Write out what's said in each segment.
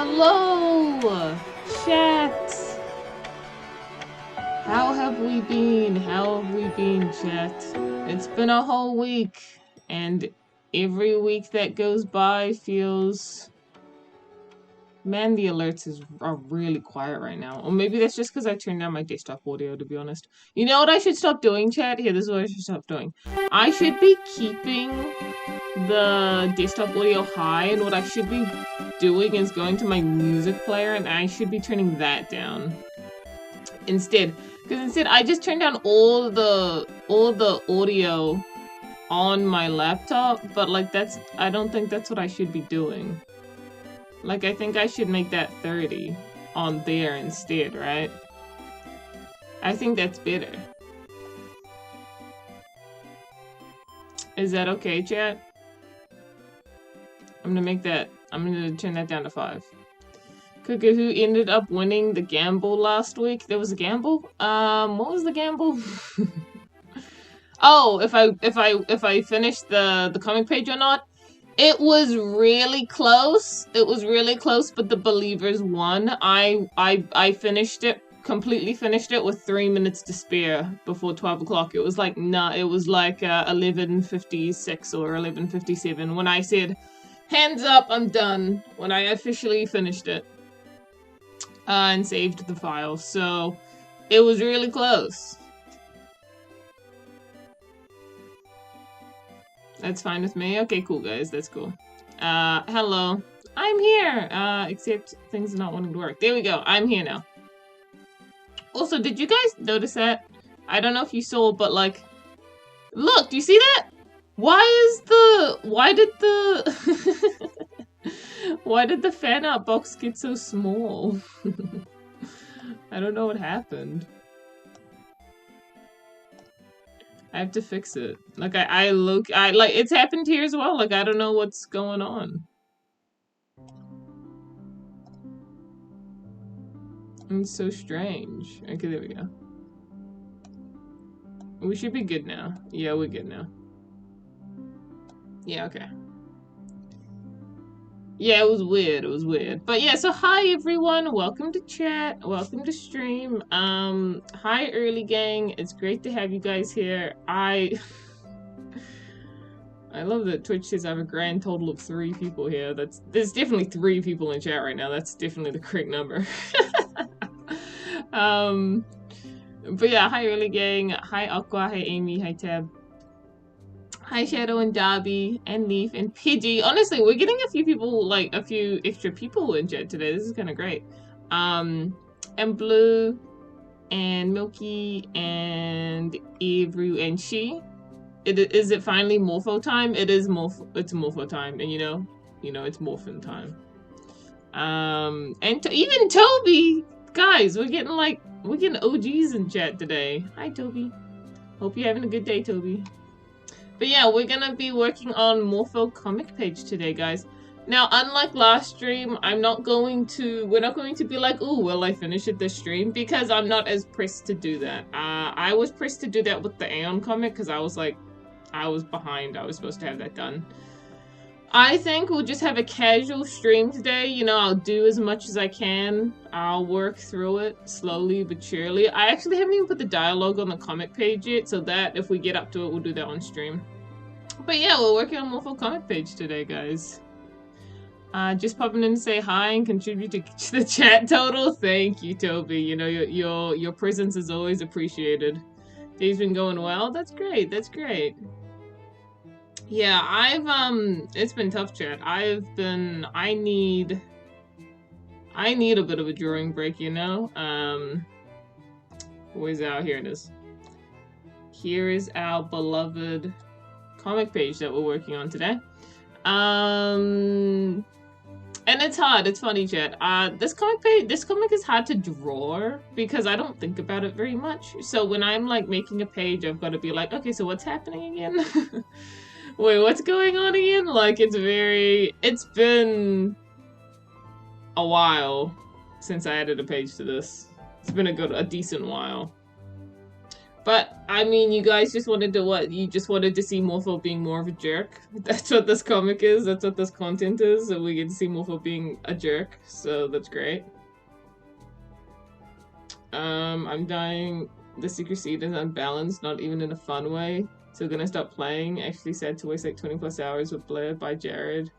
Hello, chat. How have we been? How have we been, chat? It's been a whole week, and every week that goes by feels... Man, the alerts are really quiet right now. Or maybe that's just because I turned down my desktop audio, to be honest. You know what I should stop doing, chat? Here, this is what I should stop doing. I should be keeping the desktop audio high, and what I should be doing is going to my music player, and I should be turning that down instead. Because instead, I just turned down all the audio on my laptop, but like I don't think that's what I should be doing. Like, I think I should make that 30 on there instead, right? I think that's better. Is that okay, chat? I'm gonna turn that down to 5. Koku, who ended up winning the gamble last week? There was a gamble? What was the gamble? Oh, if I finished the comic page or not? It was really close. It was really close, but the believers won. I finished it, completely finished it with 3 minutes to spare before 12 o'clock. It was like, nah, it was like 11:56 or 11:57 when I said, hands up, I'm done, when I officially finished it. And saved the file, so it was really close. That's fine with me. Okay, cool, guys. That's cool. Hello. I'm here! Except things are not wanting to work. There we go. I'm here now. Also, did you guys notice that? I don't know if you saw, but like... Look, do you see that? Why did the fan art box get so small? I don't know what happened. I have to fix it. Like, I like, it's happened here as well. Like, I don't know what's going on. It's so strange. Okay, there we go. We should be good now. Yeah, we're good now. Yeah, okay. Yeah, it was weird. It was weird. But yeah, so hi everyone. Welcome to chat. Welcome to stream. Hi early gang. It's great to have you guys here. I love that Twitch says I have a grand total of 3 people here. There's definitely 3 people in chat right now. That's definitely the correct number. But yeah, hi early gang. Hi Aqua. Hi Amy. Hi Tab. Hi Shadow and Darby and Leaf and Pidgey. Honestly, we're getting a few people, like a few extra people in chat today. This is kind of great. And Blue and Milky and Avery and She. Is it finally Morpho time? It is it's Morpho time, and you know it's Morphin time. And even Toby, guys, we're getting OGs in chat today. Hi Toby. Hope you're having a good day, Toby. But yeah, we're gonna be working on Morpho comic page today, guys. Now, unlike last stream, we're not going to be like, ooh, will I finish it this stream? Because I'm not as pressed to do that. I was pressed to do that with the Aeon comic, because I was behind. I was supposed to have that done. I think we'll just have a casual stream today. You know, I'll do as much as I can. I'll work through it slowly but surely. I actually haven't even put the dialogue on the comic page yet, so that if we get up to it, we'll do that on stream. But yeah, we're working on Morpho comic page today, guys. Just popping in to say hi and contribute to the chat total. Thank you, Toby. You know, your presence is always appreciated. Day's been going well. That's great. That's great. Yeah, it's been tough, chat. I need a bit of a drawing break, you know? Where's our, here it is. Here is our beloved comic page that we're working on today. And it's hard, it's funny, chat. This comic is hard to draw because I don't think about it very much. So when I'm like making a page, I've got to be like, okay, so what's happening again? Wait, what's going on again? Like, it's been a while since I added a page to this. It's been a decent while. But I mean, you guys just wanted to what? You just wanted to see Morpho being more of a jerk? That's what this comic is, that's what this content is, so we get to see Morpho being a jerk, so that's great. I'm dying. The secret seed is unbalanced, not even in a fun way. So gonna stop playing. Actually sad to waste like 20 plus hours with Blair by Jared.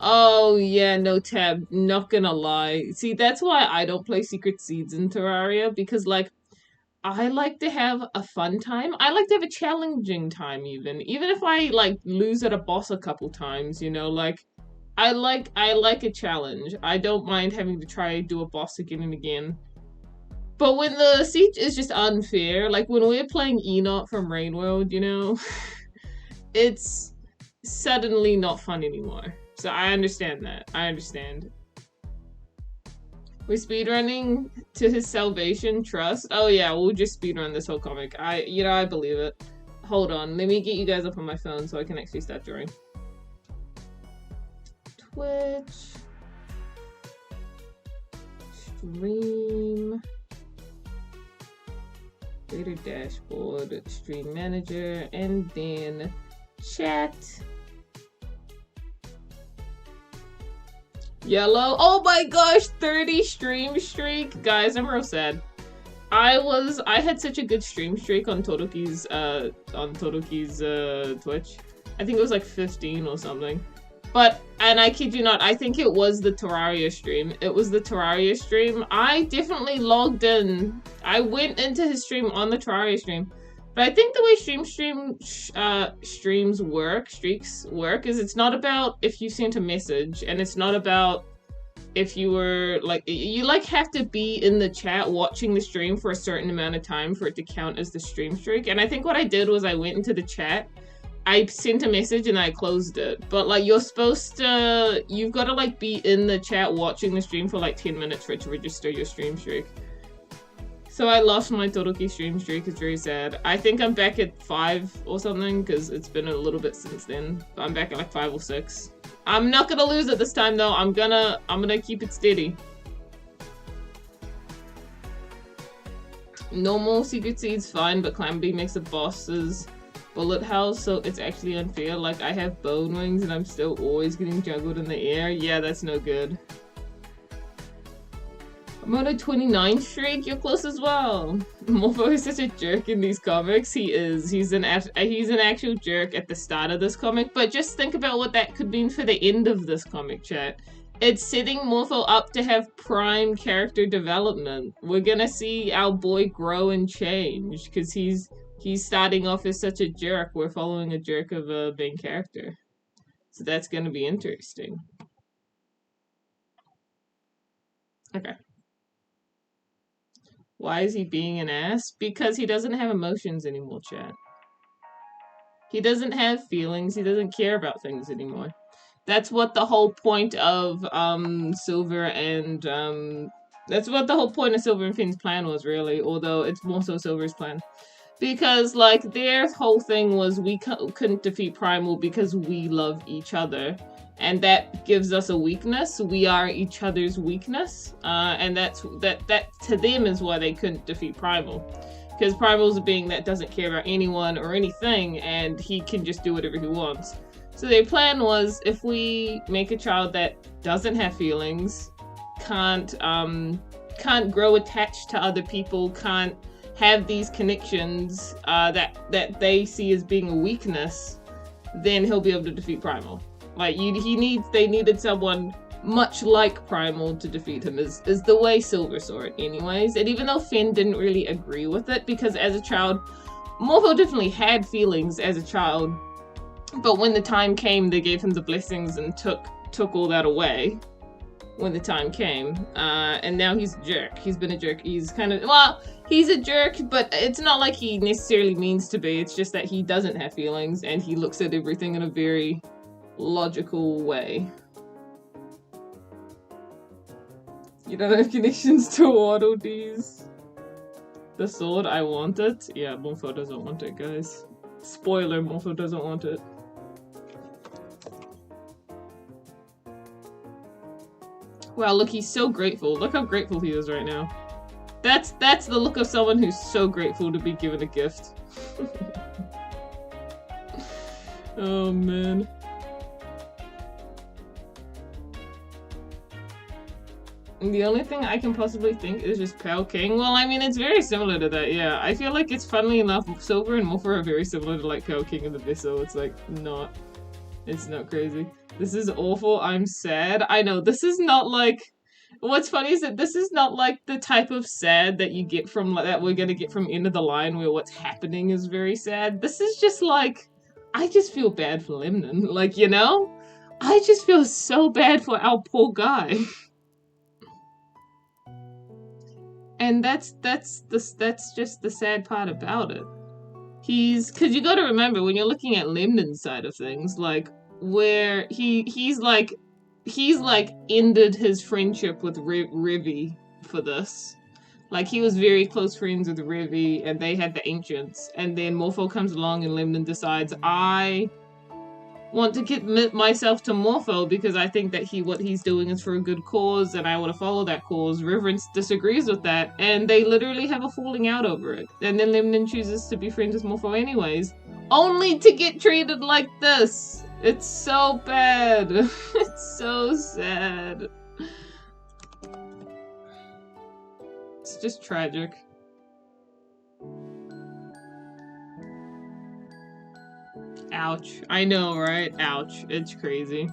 Oh yeah, no Tab, not gonna lie. See, that's why I don't play Secret Seeds in Terraria, because like I like to have a fun time. I like to have a challenging time even. Even if I like lose at a boss a couple times, you know, like I like a challenge. I don't mind having to try do a boss again and again. But when the siege is just unfair, like when we're playing Enoch from Rainworld, you know, it's suddenly not fun anymore. So I understand that. I understand. We're speedrunning to his salvation, trust. Oh yeah, we'll just speedrun this whole comic. I believe it. Hold on, let me get you guys up on my phone so I can actually start drawing. Twitch. Stream. Creator dashboard, stream manager, and then chat. Yellow. Oh my gosh, 30 stream streak. Guys, I'm real sad. I had such a good stream streak on Todoki's Twitch. I think it was like 15 or something. But, and I kid you not, I think it was the Terraria stream. It was the Terraria stream. I definitely logged in. I went into his stream on the Terraria stream. But I think the way streams work is it's not about if you sent a message, and it's not about if you were like, you like have to be in the chat watching the stream for a certain amount of time for it to count as the stream streak. And I think what I did was I went into the chat, I sent a message and I closed it. But like you're supposed to, you've got to like be in the chat watching the stream for like 10 minutes for it to register your stream streak. So I lost my Todoroki stream streak, it's very sad. I think I'm back at 5 or something, because it's been a little bit since then. But I'm back at like 5 or 6. I'm not gonna lose it this time though, I'm gonna keep it steady. Normal Secret Seed's fine, but Calamity makes the bosses bullet hells, so it's actually unfair. Like I have bone wings and I'm still always getting juggled in the air. Yeah, that's no good. I'm on a 29 streak, you're close as well. Morpho is such a jerk in these comics. He is. He's an actual jerk at the start of this comic, but just think about what that could mean for the end of this comic, chat. It's setting Morpho up to have prime character development. We're gonna see our boy grow and change, because he's starting off as such a jerk. We're following a jerk of a main character. So that's gonna be interesting. Okay. Why is he being an ass? Because he doesn't have emotions anymore, chat. He doesn't have feelings. He doesn't care about things anymore. That's what the whole point of Silver and that's what the whole point of Silver and Finn's plan was, really. Although it's more so Silver's plan, because like their whole thing was we couldn't defeat Primal because we love each other. And that gives us a weakness. We are each other's weakness, and that to them is why they couldn't defeat Primal, because Primal's a being that doesn't care about anyone or anything, and he can just do whatever he wants. So their plan was, if we make a child that doesn't have feelings, can't grow attached to other people, can't have these connections that they see as being a weakness, then he'll be able to defeat Primal. Like they needed someone much like Primal to defeat him, is the way Silver saw it anyways. And even though Finn didn't really agree with it, because as a child, Morpho definitely had feelings as a child, but when the time came, they gave him the blessings and took all that away when the time came. And now he's a jerk. He's been a jerk. He's kind of, well, he's a jerk, but it's not like he necessarily means to be. It's just that he doesn't have feelings and he looks at everything in a very logical way. You don't have connections to Waddle Dees. The sword, I want it. Yeah, Morpho doesn't want it, guys. Spoiler, Morpho doesn't want it. Wow, look, he's so grateful. Look how grateful he is right now. That's the look of someone who's so grateful to be given a gift. Oh man. The only thing I can possibly think is just Pale King. Well, I mean, it's very similar to that, yeah. I feel like it's, funnily enough, Silver and Morpher are very similar to, like, Pale King and the Vessel. It's, like, not... It's not crazy. This is awful. I'm sad. I know, this is not, like... What's funny is that this is not, like, the type of sad that you get from, like, that we're gonna get from End of the Line, where what's happening is very sad. This is just, like... I just feel bad for Lemnon. Like, you know? I just feel so bad for our poor guy. And that's just the sad part about it. Cause you gotta remember, when you're looking at Lemnon's side of things, like, where he's like ended his friendship with Rivy for this. Like, he was very close friends with Rivy, and they had the Ancients, and then Morpho comes along and Lemnon decides, I want to commit myself to Morpho because I think that what he's doing is for a good cause and I want to follow that cause. Reverence disagrees with that and they literally have a falling out over it. And then Lemnon chooses to be friends with Morpho anyways, only to get treated like this. It's so bad. It's so sad. It's just tragic. Ouch. I know, right? Ouch. It's crazy.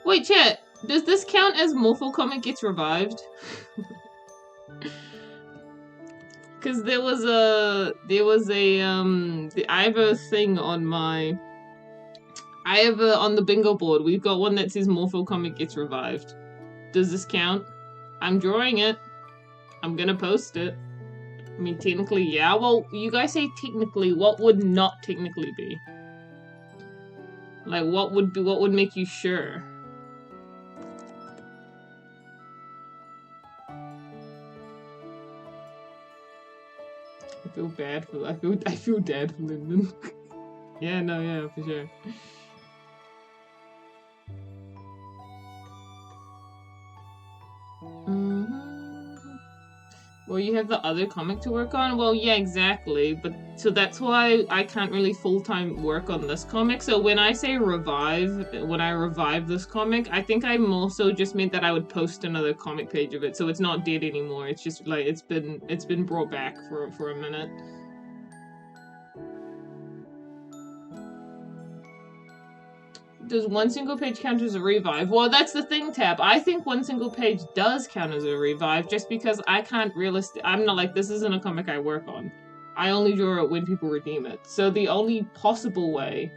Wait, chat. Does this count as Morpho comic gets revived? Cause I have a thing on on the bingo board. We've got one that says Morpho comic gets revived. Does this count? I'm drawing it. I'm gonna post it. I mean, technically, yeah. Well, you guys say technically. What would not technically be? Like, what would make you sure? I feel bad for I feel bad for Lyndon. Yeah, no, yeah, for sure. Well, you have the other comic to work on? Well, yeah, exactly. But so that's why I can't really full-time work on this comic. So when I say revive, when I revive this comic, I think I also just meant that I would post another comic page of it. So it's not dead anymore. It's just like it's been brought back for a minute. Does one single page count as a revive? Well, that's the thing, Tab. I think one single page does count as a revive just because I can't I'm not like, this isn't a comic I work on. I only draw it when people redeem it. So the only possible way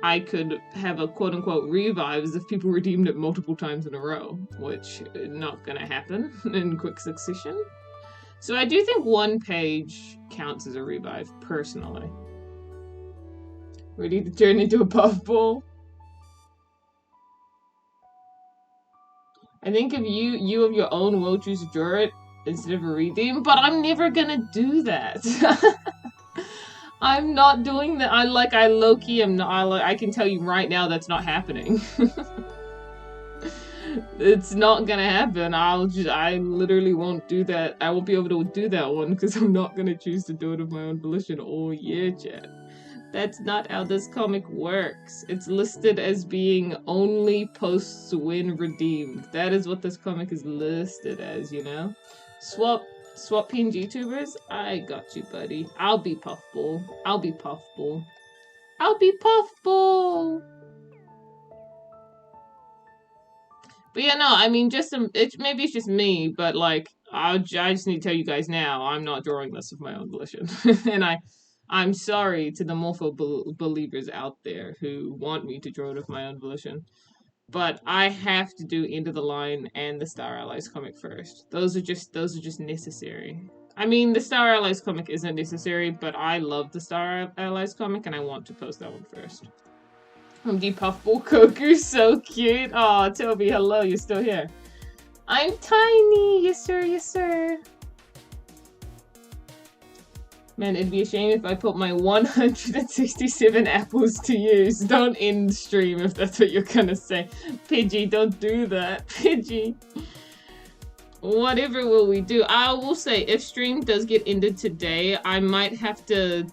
I could have a quote-unquote revive is if people redeemed it multiple times in a row, which is not gonna happen in quick succession. So I do think one page counts as a revive, personally. Ready to turn into a puffball? I think if you of your own will choose to draw it instead of a redeem, but I'm never gonna do that. I'm not doing that. I low-key am not. I can tell you right now that's not happening. It's not gonna happen. I literally won't do that. I won't be able to do that one because I'm not gonna choose to do it of my own volition. Oh yeah, chat. That's not how this comic works. It's listed as being only posts when redeemed. That is what this comic is listed as, you know? Swap PNG tubers? I got you, buddy. I'll be Puffball. I'll be Puffball. I'll be Puffball! But yeah, no, I mean, maybe it's just me, but like, I just need to tell you guys now, I'm not drawing this of my own volition. And I'm sorry to the Morpho believers out there who want me to draw it of my own volition. But I have to do End of the Line and the Star Allies comic first. Those are just necessary. I mean, the Star Allies comic isn't necessary, but I love the Star Allies comic and I want to post that one first. Humdy Puffball Koku, so cute. Aw, Toby, hello, you're still here. I'm tiny, yes sir, yes sir. Man, it'd be a shame if I put my 167 apples to use. Don't end stream if that's what you're gonna say. Pidgey, don't do that. Pidgey. Whatever will we do? I will say, if stream does get ended today, I might have to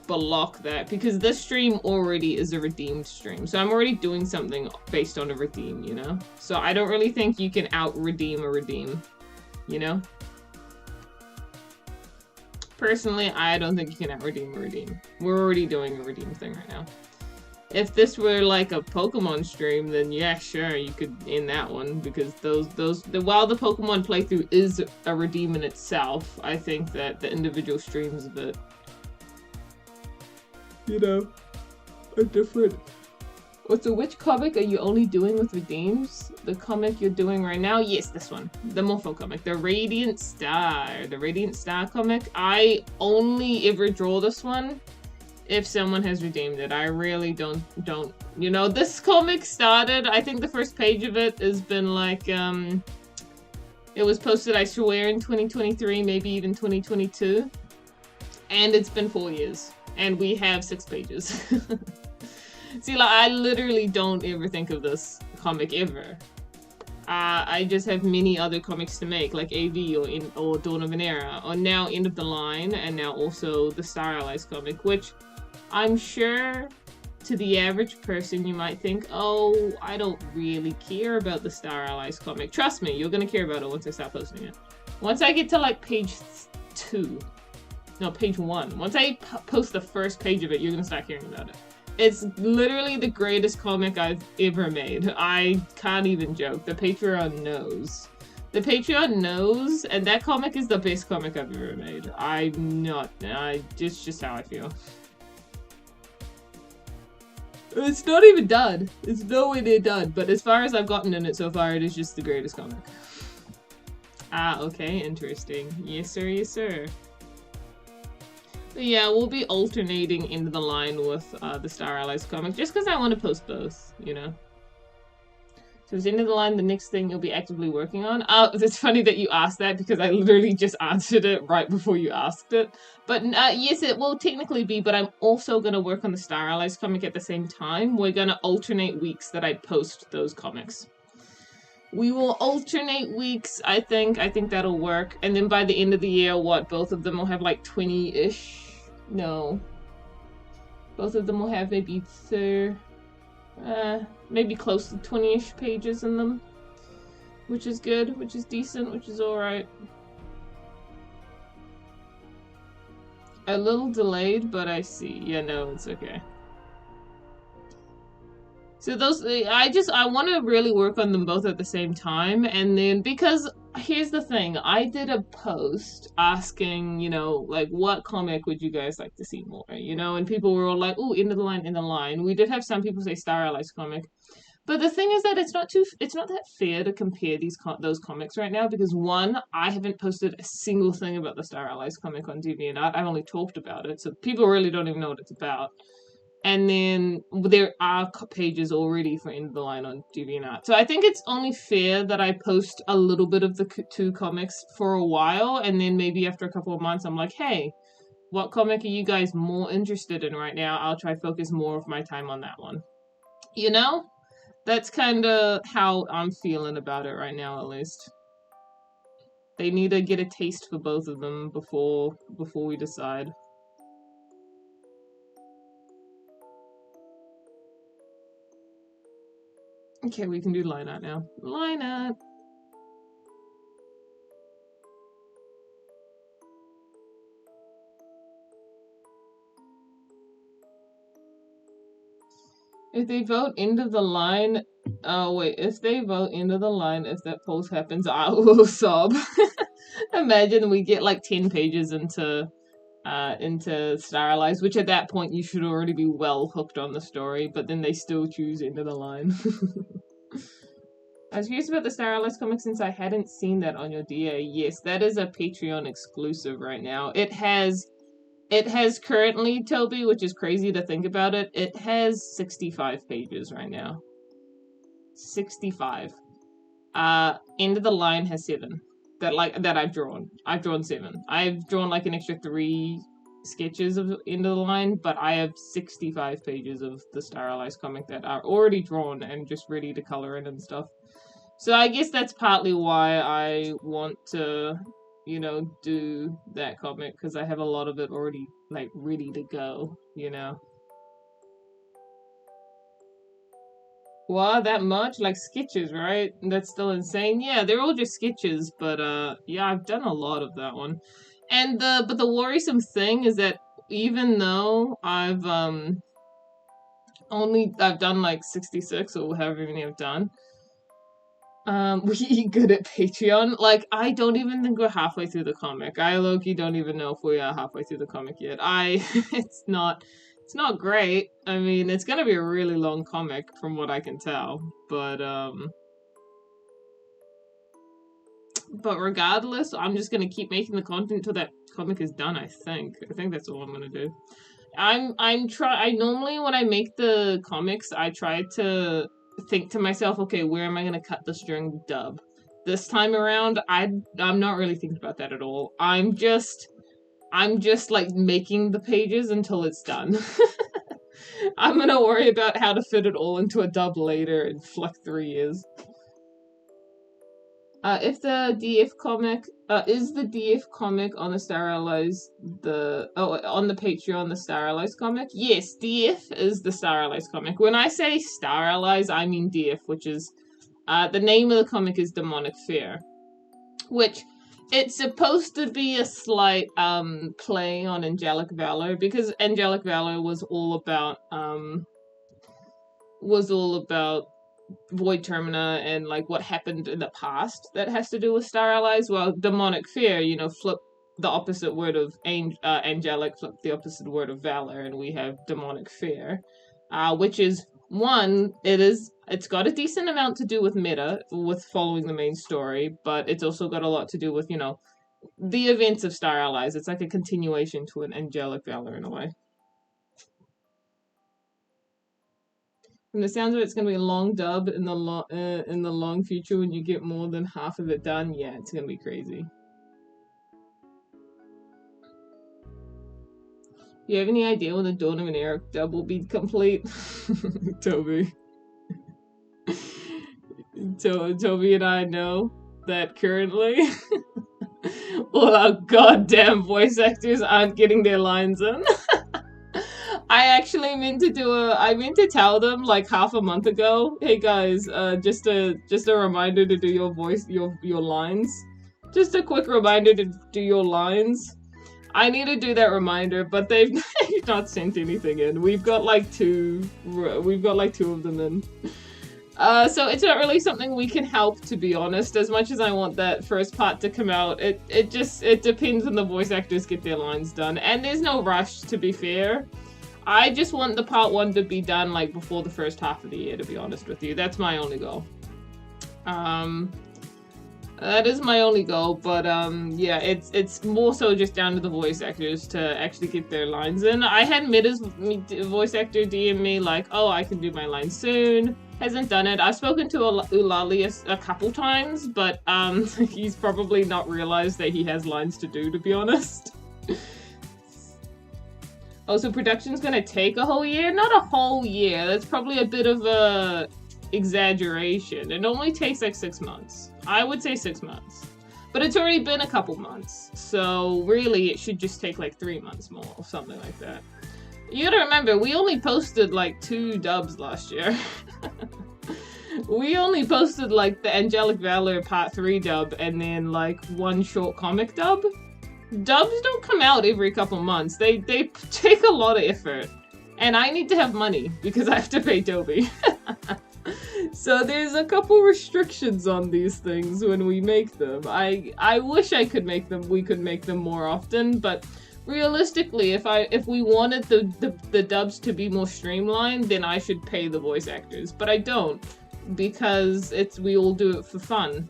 block that because this stream already is a redeemed stream. So I'm already doing something based on a redeem, you know? So I don't really think you can out-redeem a redeem, you know? Personally, I don't think you can out-redeem a redeem. We're already doing a redeem thing right now. If this were like a Pokemon stream, then yeah, sure, you could end that one because while the Pokemon playthrough is a redeem in itself, I think that the individual streams of it, you know, are different. So which comic are you only doing with redeems? The comic you're doing right now? Yes, this one. The Morpho comic. The Radiant Star. The Radiant Star comic. I only ever draw this one if someone has redeemed it. I really don't, you know, this comic started, I think the first page of it has been like, it was posted, I swear, in 2023, maybe even 2022. And it's been 4 years. And we have 6 pages. See, like, I literally don't ever think of this comic ever. I just have many other comics to make, like AV or Dawn of an Era, or now End of the Line, and now also the Star Allies comic, which I'm sure to the average person you might think, oh, I don't really care about the Star Allies comic. Trust me, you're gonna care about it once I start posting it. Once I get to like page 1. Once I post the first page of it, you're gonna start caring about it. It's literally the greatest comic I've ever made. I can't even joke. The Patreon knows. The Patreon knows, and that comic is the best comic I've ever made. It's just how I feel. It's not even done. It's nowhere near done, but as far as I've gotten in it so far, it is just the greatest comic. Ah, okay, interesting. Yes, sir, yes, sir. But yeah, we'll be alternating Into the Line with the Star Allies comic, just because I want to post both, you know? So is Into the Line the next thing you'll be actively working on? It's funny that you asked that, because I literally just answered it right before you asked it. But yes, it will technically be, but I'm also going to work on the Star Allies comic at the same time. We're going to alternate weeks that I post those comics. We will alternate weeks, I think. I think that'll work. And then by the end of the year, both of them will have like 20-ish? No. Both of them will have maybe maybe close to 20-ish pages in them. Which is good, which is decent, which is alright. A little delayed, but I see. Yeah, no, it's okay. So I want to really work on them both at the same time, and then, because here's the thing, I did a post asking, you know, like, what comic would you guys like to see more, you know, and people were all like, ooh, End of the Line, End of the Line. We did have some people say Star Allies comic, but the thing is that it's not that fair to compare those comics right now, because one, I haven't posted a single thing about the Star Allies comic on DeviantArt. I've only talked about it, so people really don't even know what it's about. And then there are pages already for End of the Line on DeviantArt. So I think it's only fair that I post a little bit of the 2 comics for a while, and then maybe after a couple of months I'm like, hey, what comic are you guys more interested in right now? I'll try to focus more of my time on that one. You know? That's kind of how I'm feeling about it right now, at least. They need to get a taste for both of them before we decide. Okay, we can do line art now. Line art! If they vote End of the Line... Oh, wait. If they vote End of the Line, if that post happens, I will sob. Imagine we get like 10 pages into Star Allies, which at that point you should already be well hooked on the story, but then they still choose End of the Line. I was curious about the Star Allies comic since I hadn't seen that on your DA. Yes, that is a Patreon exclusive right now. It has currently, Toby, which is crazy to think about it, it has 65 pages right now. 65. End of the Line has 7. That I've drawn. I've drawn 7. I've drawn like an extra 3 sketches of End of the Line, but I have 65 pages of the Star Allies comic that are already drawn and just ready to color in and stuff. So I guess that's partly why I want to, you know, do that comic, because I have a lot of it already, like, ready to go, you know. Wow, that much? Like sketches, right? That's still insane. Yeah, they're all just sketches, but yeah, I've done a lot of that one. And the worrisome thing is that even though I've done like 66 or however many I've done, we good at Patreon. Like, I don't even think we're halfway through the comic. I low-key don't even know if we are halfway through the comic yet. It's not great. I mean, it's gonna be a really long comic from what I can tell. But regardless, I'm just gonna keep making the content till that comic is done, I think. I think that's all I'm gonna do. I normally, when I make the comics, I try to think to myself, okay, where am I gonna cut this during the dub? This time around, I'm not really thinking about that at all. I'm just like making the pages until it's done. I'm gonna worry about how to fit it all into a dub later in like 3 years. If the DF comic, is the DF comic on the Star Allies on the Patreon, the Star Allies comic? Yes, DF is the Star Allies comic. When I say Star Allies, I mean DF, which is, the name of the comic is Demonic Fear, which it's supposed to be a slight, play on Angelic Valor, because Angelic Valor was all about Void Termina and like what happened in the past that has to do with Star Allies. Well, Demonic Fear, you know, flip the opposite word of angelic, flip the opposite word of valor, and we have Demonic Fear, which is it's got a decent amount to do with meta, with following the main story, but it's also got a lot to do with, you know, the events of Star Allies. It's like a continuation to an Angelic Valor in a way. From the sounds of it, it's gonna be a long dub in the long future when you get more than half of it done. Yeah, it's gonna be crazy. Do you have any idea when the Dawn of an Era dub will be complete? Toby. Toby and I know that currently all our goddamn voice actors aren't getting their lines in. I actually meant to tell them like half a month ago, hey guys, just a reminder to do your your lines. Just a quick reminder to do your lines. I need to do that reminder, but they've not sent anything in. We've got like two of them in. So it's not really something we can help, to be honest. As much as I want that first part to come out, it depends when the voice actors get their lines done. And there's no rush, to be fair. I just want the part 1 to be done like before the first half of the year, to be honest with you. That's my only goal. That is my only goal, but yeah, it's more so just down to the voice actors to actually get their lines in. I had Meta's voice actor DM me like, oh, I can do my lines soon. Hasn't done it. I've spoken to Ulali a couple times, but he's probably not realized that he has lines to do, to be honest. Oh, so production's gonna take a whole year? Not a whole year. That's probably a bit of a exaggeration. It only takes like 6 months. I would say 6 months. But it's already been a couple months. So really, it should just take like 3 months more or something like that. You gotta remember, we only posted like 2 dubs last year. We only posted like the Angelic Valor Part 3 dub and then like 1 short comic dub. Dubs don't come out every couple months. They take a lot of effort. And I need to have money because I have to pay Toby. So there's a couple restrictions on these things when we make them. I wish we could make them more often, but realistically, if we wanted the dubs to be more streamlined, then I should pay the voice actors. But I don't, because we all do it for fun.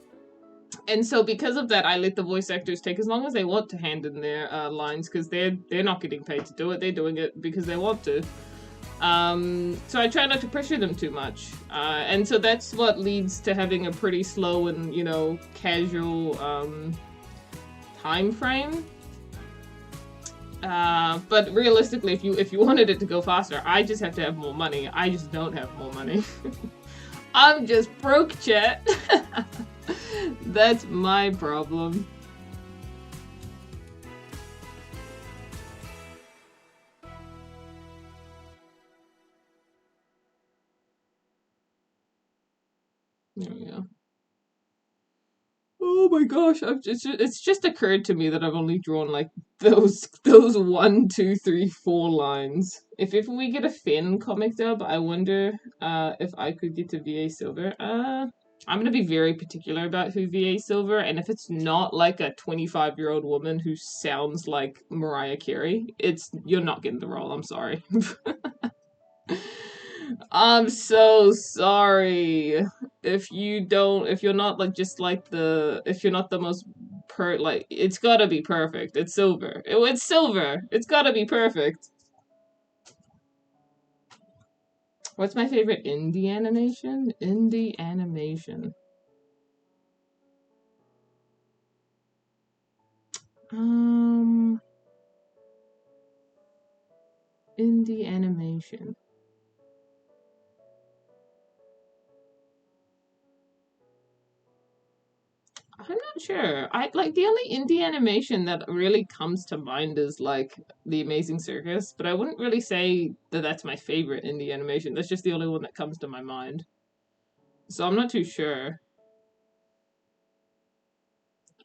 And so because of that, I let the voice actors take as long as they want to hand in their lines, because they're not getting paid to do it. They're doing it because they want to. So I try not to pressure them too much. And so that's what leads to having a pretty slow and, you know, casual time frame. But realistically, if you wanted it to go faster, I just have to have more money. I just don't have more money. I'm just broke, chat. That's my problem. There we go. Oh my gosh, it's just occurred to me that I've only drawn like those 1, 2, 3, 4 lines. If we get a Finn comic dub, I wonder if I could get to VA Silver. I'm gonna be very particular about who VA Silver, and if it's not like a 25-year-old woman who sounds like Mariah Carey, you're not getting the role. I'm sorry. I'm so sorry. If you're not like just like if you're not the most like, it's gotta be perfect. It's Silver. It's Silver. It's gotta be perfect. What's my favorite indie animation? Indie animation. Indie animation. I'm not sure. I like the only indie animation that really comes to mind is like The Amazing Circus, but I wouldn't really say that that's my favorite indie animation. That's just the only one that comes to my mind. So I'm not too sure.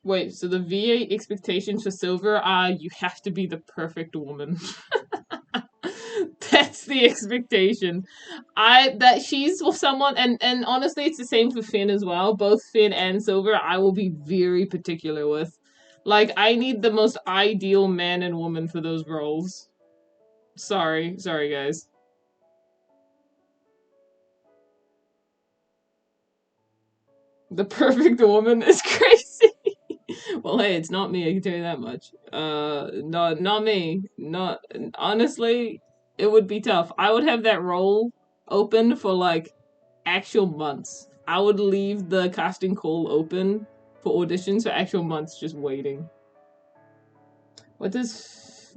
Wait, so the VA expectations for Silver are you have to be the perfect woman. That's the expectation. That she's someone, and honestly, it's the same for Finn as well. Both Finn and Silver, I will be very particular with. Like, I need the most ideal man and woman for those roles. Sorry, guys. The perfect woman is crazy. Well, hey, it's not me. I can tell you that much. Not me. Not honestly. It would be tough. I would have that role open for like actual months. I would leave the casting call open for auditions for actual months, just waiting. What does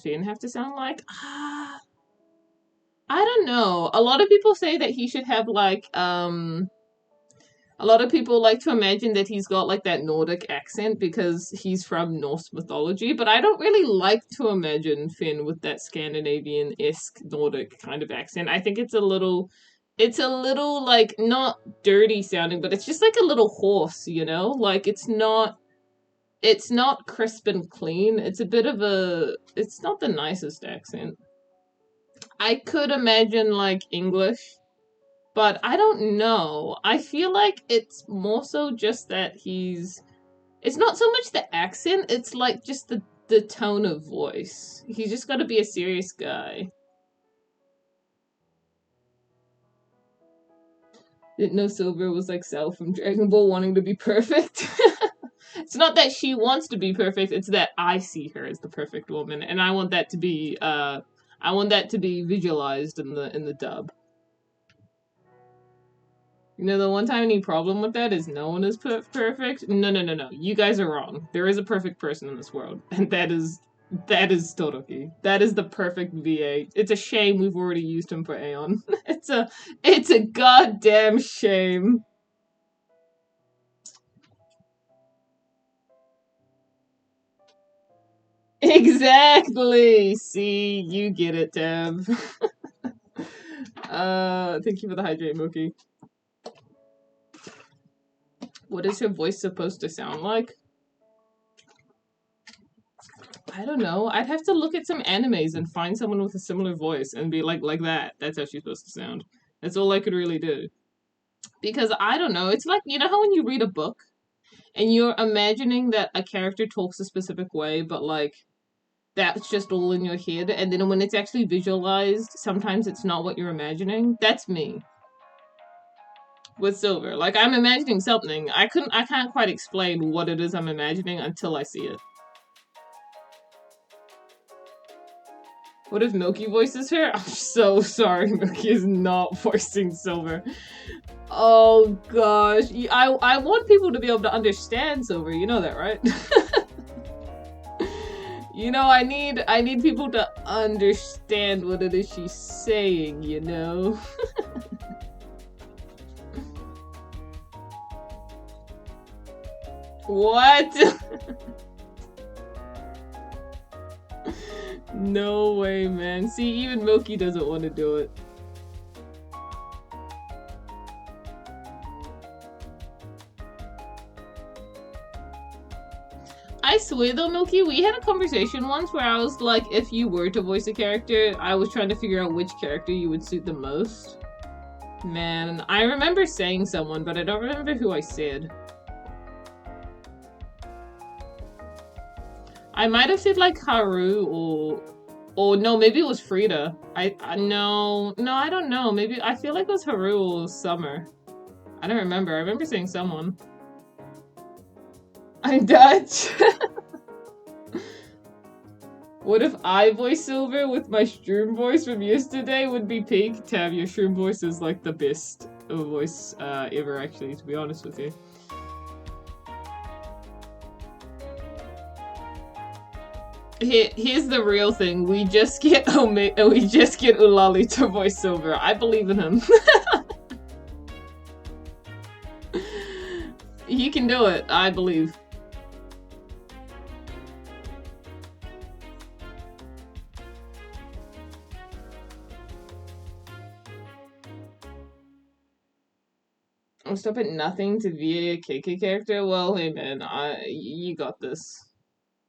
Finn have to sound like? I don't know. A lot of people say that he should have like a lot of people like to imagine that he's got like that Nordic accent because he's from Norse mythology, but I don't really like to imagine Finn with that Scandinavian-esque Nordic kind of accent. I think it's a little like not dirty sounding, but it's just like a little hoarse, you know? Like it's not crisp and clean. It's a bit of it's not the nicest accent. I could imagine like English, but I don't know. I feel like it's more so just that it's not so much the accent, it's like just the tone of voice. He's just got to be a serious guy. Didn't know Silver was like Cell from Dragon Ball wanting to be perfect. It's not that she wants to be perfect, it's that I see her as the perfect woman, and I want that to be visualized in the dub. You know, the one tiny problem with that is no one is perfect. No. You guys are wrong. There is a perfect person in this world, and that is Todoroki. That is the perfect VA. It's a shame we've already used him for Aeon. It's a goddamn shame. Exactly. See, you get it, Tab. Thank you for the hydrate, Mookie. What is her voice supposed to sound like? I don't know. I'd have to look at some animes and find someone with a similar voice and be like that. That's how she's supposed to sound. That's all I could really do. Because I don't know. It's like, you know how when you read a book and you're imagining that a character talks a specific way, but like that's just all in your head, and then when it's actually visualized, sometimes it's not what you're imagining. That's me with Silver. Like I'm imagining something. I can't quite explain what it is I'm imagining until I see it. What if Milky voices her? I'm so sorry, Milky is not voicing Silver. Oh gosh, I want people to be able to understand Silver. You know that, right? You know, I need people to understand what it is she's saying. You know. What? No way, man. See, even Milky doesn't want to do it. I swear though, Milky, we had a conversation once where I was like, if you were to voice a character, I was trying to figure out which character you would suit the most. Man, I remember saying someone, but I don't remember who I said. I might have said like Haru or no, maybe it was Frida. No, I don't know. Maybe I feel like it was Haru or Summer. I don't remember. I remember saying someone. I'm Dutch. What if I voice Silver with my Shroom voice from yesterday would be peak? Tab, your Shroom voice is like the best voice ever, actually, to be honest with you. Here's the real thing. We just get Ulali to voice Silver. I believe in him. He can do it. I believe. I'm stop at nothing to be a KK character. Well, hey man, you got this.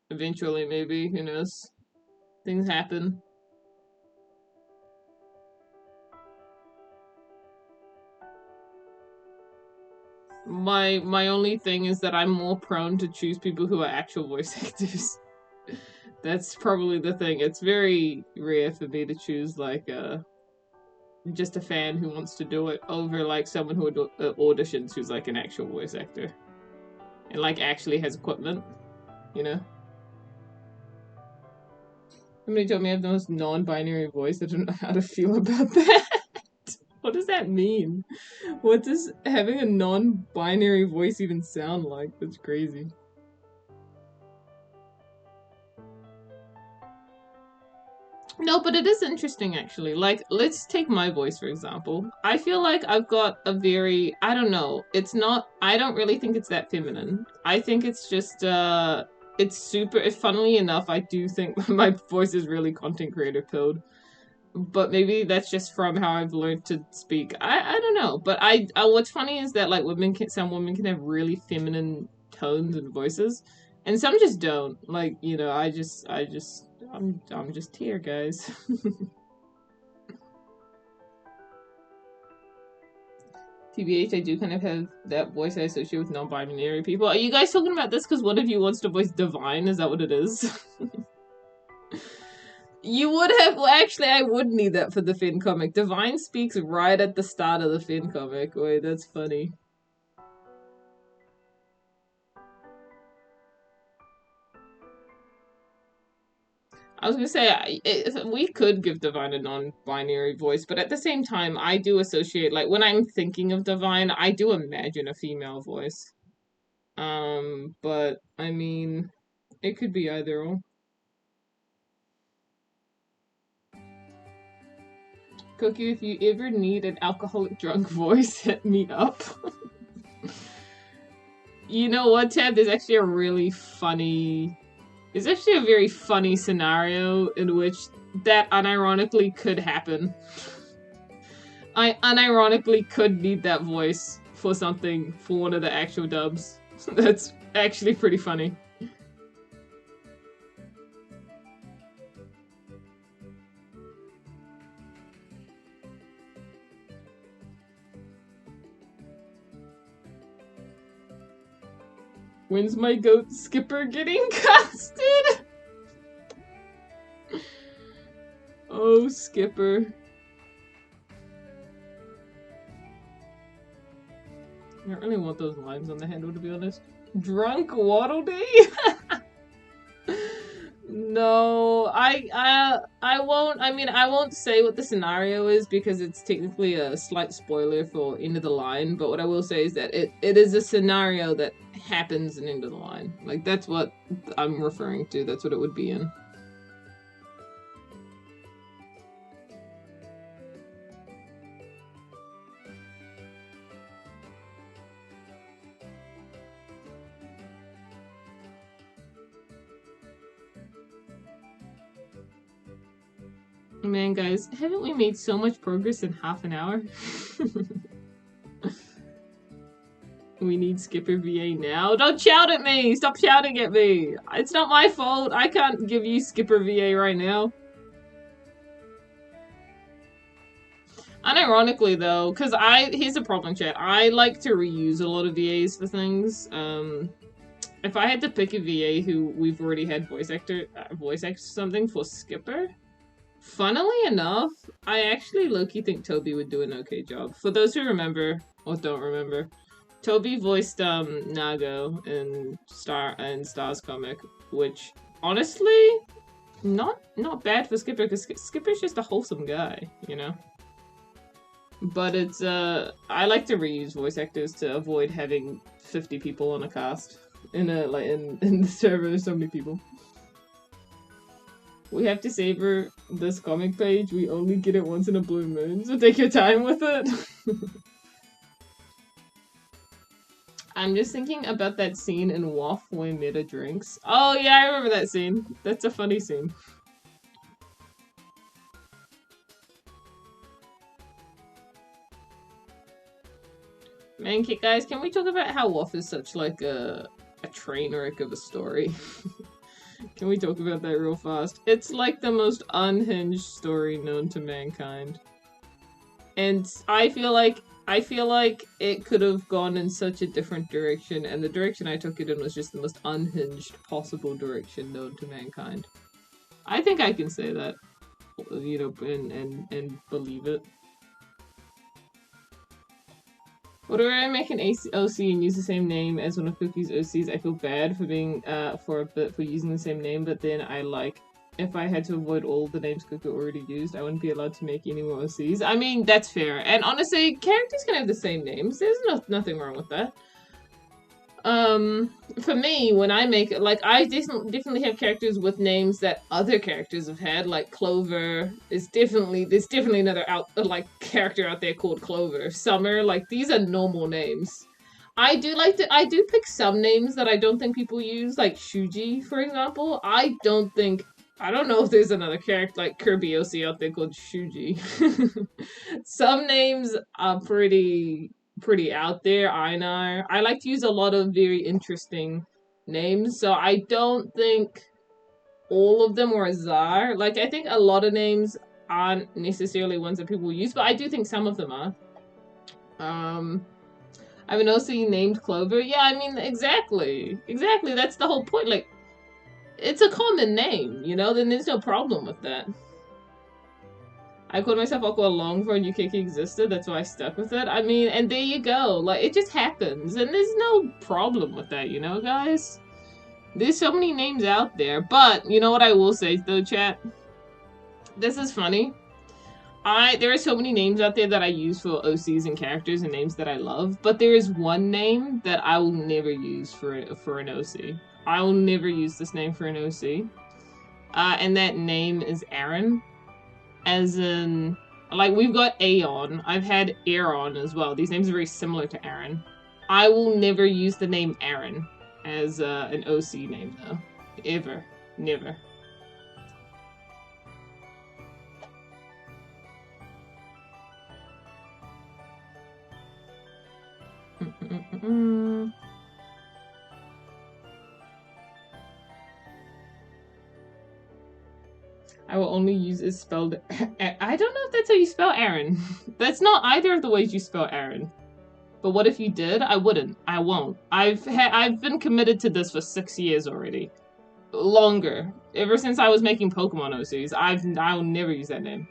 Eventually, maybe. Who knows? Things happen. My only thing is that I'm more prone to choose people who are actual voice actors. That's probably the thing. It's very rare for me to choose like just a fan who wants to do it over like someone who auditions who's like an actual voice actor and like actually has equipment, you know. Somebody told me I have the most non-binary voice. I don't know how to feel about that. What does that mean? What does having a non-binary voice even sound like? That's crazy. No, but it is interesting actually. Like, let's take my voice for example. I feel like I've got a very, I don't know, it's not, I don't really think it's that feminine. I think it's just, it's super, funnily enough, I do think my voice is really content creator code. But maybe that's just from how I've learned to speak. I don't know. But what's funny is that like some women can have really feminine tones and voices, and some just don't. Like, you know, I'm just here, guys. TBH, I do kind of have that voice I associate with non-binary people. Are you guys talking about this because one of you wants to voice Divine? Is that what it is? You would have. Well, actually, I would need that for the Finn comic. Divine speaks right at the start of the Finn comic. Wait, that's funny. I was gonna say, if we could give Divine a non-binary voice, but at the same time, I do associate, like, when I'm thinking of Divine, I do imagine a female voice. But, I mean, it could be either or. Cookie, if you ever need an alcoholic drunk voice, hit me up. You know what, Tab? There's actually a really funny... It's actually a very funny scenario in which that unironically could happen. I unironically could need that voice for something, for one of the actual dubs. That's actually pretty funny. When's my goat Skipper getting casted? Oh, Skipper. I don't really want those lines on the handle, to be honest. Drunk Waddle Day? No, I won't. I mean, I won't say what the scenario is because it's technically a slight spoiler for End of the Line. But what I will say is that it is a scenario that happens in End of the Line. Like, that's what I'm referring to. That's what it would be in. Man, guys, haven't we made so much progress in half an hour? We need Skipper VA now. Don't shout at me! Stop shouting at me! It's not my fault. I can't give you Skipper VA right now. Unironically though, because here's the problem, chat. I like to reuse a lot of VAs for things. If I had to pick a VA who we've already had voice actor something for Skipper, funnily enough, I actually low-key think Toby would do an okay job. For those who remember, or don't remember, Toby voiced Nago in Star's comic, which honestly, not bad for Skipper, because Skipper's just a wholesome guy, you know? But it's, I like to reuse voice actors to avoid having 50 people on a cast. In the server, there's so many people. We have to savor this comic page. We only get it once in a blue moon, so take your time with it. I'm just thinking about that scene in WoF when Meta drinks. Oh yeah, I remember that scene. That's a funny scene. Man, guys, can we talk about how WoF is such like a train wreck of a story? Can we talk about that real fast? It's like the most unhinged story known to mankind. And I feel like it could have gone in such a different direction, and the direction I took it in was just the most unhinged possible direction known to mankind. I think I can say that, you know, and believe it. Whenever I make an OC and use the same name as one of Cookie's OCs, I feel bad for being for using the same name, but then I like, if I had to avoid all the names Cookie already used, I wouldn't be allowed to make any more OCs. I mean, that's fair. And honestly, characters can have the same names. There's nothing wrong with that. For me, when I make it, like, I definitely have characters with names that other characters have had, like Clover. There's definitely another character out there called Clover. Summer, like, these are normal names. I do pick some names that I don't think people use, like Shuji, for example. I don't know if there's another character like Kirby OC out there called Shuji. Some names are pretty out there, I know. I like to use a lot of very interesting names, so I don't think all of them are Azar. Like, I think a lot of names aren't necessarily ones that people use, but I do think some of them are. I have an OC named Clover. Yeah, I mean, exactly. That's the whole point. Like, it's a common name, you know? Then there's no problem with that. I called myself Aqua long before UKK existed, that's why I stuck with it. I mean, and there you go. Like, it just happens, and there's no problem with that, you know, guys? There's so many names out there, but, you know what I will say, though, chat? This is funny. There are so many names out there that I use for OCs and characters and names that I love, but there is one name that I will never use for an OC. I will never use this name for an OC. And that name is Aaron. As in, like, we've got Aeon. I've had Aaron as well. These names are very similar to Aaron. I will never use the name Aaron as an OC name, though. Ever. Never. I will only use is spelled. I don't know if that's how you spell Aaron. That's not either of the ways you spell Aaron. But what if you did? I wouldn't. I won't. I've been committed to this for 6 years already. Longer. Ever since I was making Pokemon OCs, I'll never use that name.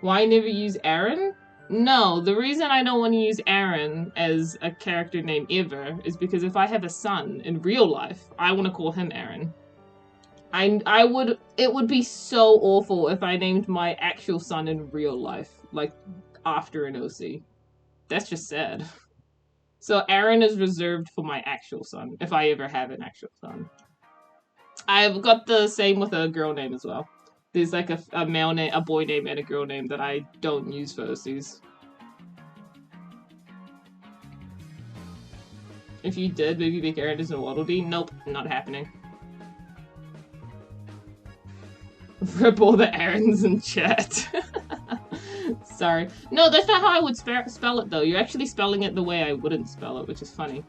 Why never use Aaron? No, the reason I don't want to use Aaron as a character name ever is because if I have a son in real life, I want to call him Aaron. It would be so awful if I named my actual son in real life, like, after an OC. That's just sad. So Aaron is reserved for my actual son, if I ever have an actual son. I've got the same with a girl name as well. There's like a male name, a boy name, and a girl name that I don't use for OCs. If you did, maybe make Aaron as a Waddle Dee? Nope, not happening. Rip all the errands in chat. Sorry. No, that's not how I would spell it, though. You're actually spelling it the way I wouldn't spell it, which is funny.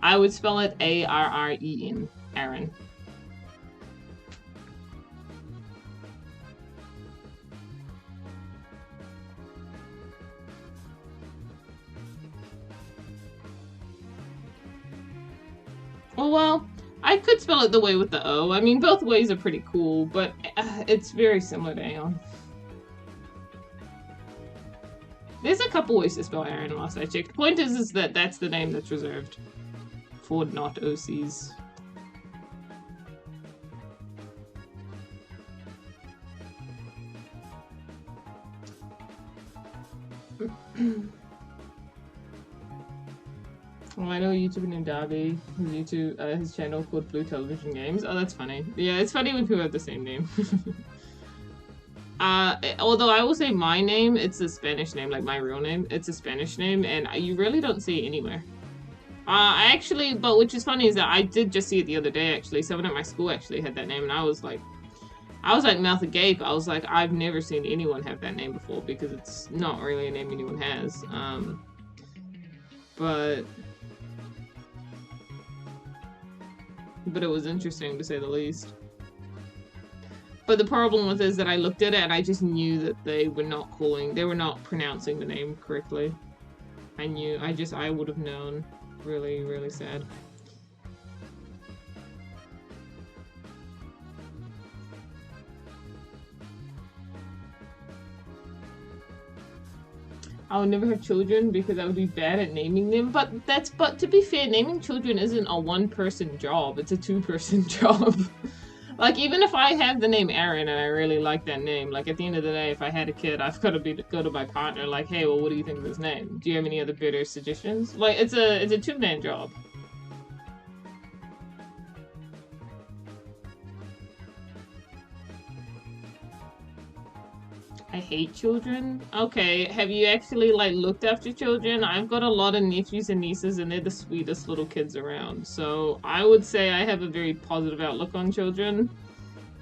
I would spell it A-R-R-E-N. Aaron. Oh, well, I could spell it the way with the O. I mean, both ways are pretty cool, but it's very similar to Aeon. There's a couple ways to spell Aaron last I checked. Point is that that's the name that's reserved for not OCs. Well, I know a YouTuber named Darby. His channel called Blue Television Games. Oh, that's funny. Yeah, it's funny when people have the same name. Although I will say my name, it's a Spanish name, like my real name. It's a Spanish name, and you really don't see it anywhere. But which is funny is that I did just see it the other day, actually. Someone at my school actually had that name, and I was like mouth agape. I was like, I've never seen anyone have that name before, because it's not really a name anyone has. But it was interesting, to say the least. But the problem with it is that I looked at it and I just knew that they were not pronouncing the name correctly. I would have known. Really, really sad. I would never have children because I would be bad at naming them. But to be fair, naming children isn't a one-person job. It's a two-person job. Like, even if I have the name Aaron and I really like that name, like, at the end of the day, if I had a kid, I've got to go to my partner, like, hey, well, what do you think of this name? Do you have any other better suggestions? Like, it's a two-man job. I hate children. Okay, have you actually, like, looked after children? I've got a lot of nephews and nieces, and they're the sweetest little kids around. So I would say I have a very positive outlook on children.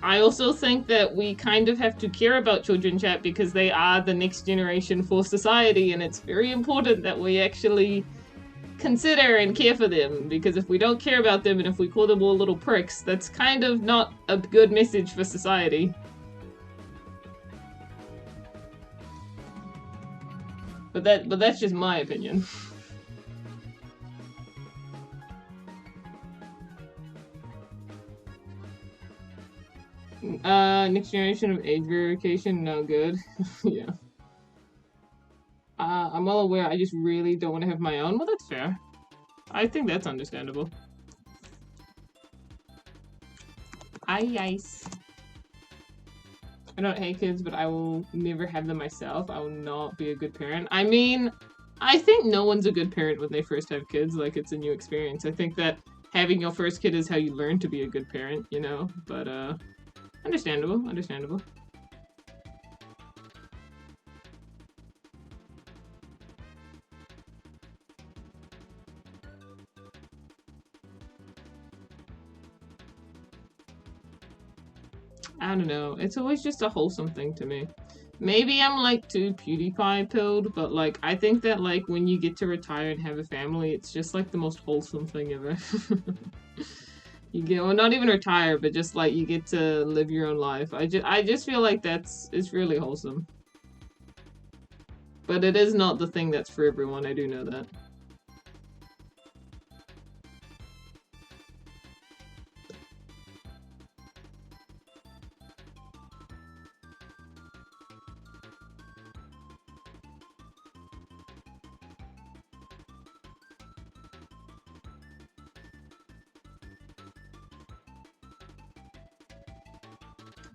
I also think that we kind of have to care about children, chat, because they are the next generation for society, and it's very important that we actually consider and care for them, because if we don't care about them and if we call them all little pricks, that's kind of not a good message for society. But that's just my opinion. Next generation of age verification, no good. Yeah. I'm well aware, I just really don't want to have my own. Well, that's fair. I think that's understandable. Ice. I don't hate kids, but I will never have them myself. I will not be a good parent. I mean, I think no one's a good parent when they first have kids. Like, it's a new experience. I think that having your first kid is how you learn to be a good parent, you know? But, understandable, understandable. I don't know. It's always just a wholesome thing to me. Maybe I'm, like, too PewDiePie-pilled, but, like, I think that, like, when you get to retire and have a family, it's just, like, the most wholesome thing ever. You get, well, not even retire, but just, like, you get to live your own life. I just feel like it's really wholesome. But it is not the thing that's for everyone, I do know that.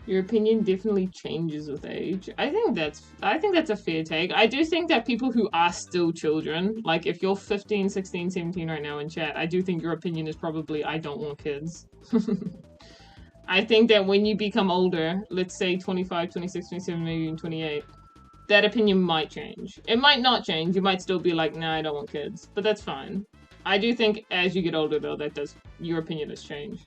Your opinion definitely changes with age. I think that's a fair take. I do think that people who are still children, like if you're 15, 16, 17 right now in chat, I do think your opinion is probably, I don't want kids. I think that when you become older, let's say 25, 26, 27, maybe even 28, that opinion might change. It might not change. You might still be like, nah, I don't want kids. But that's fine. I do think as you get older, though, your opinion does change.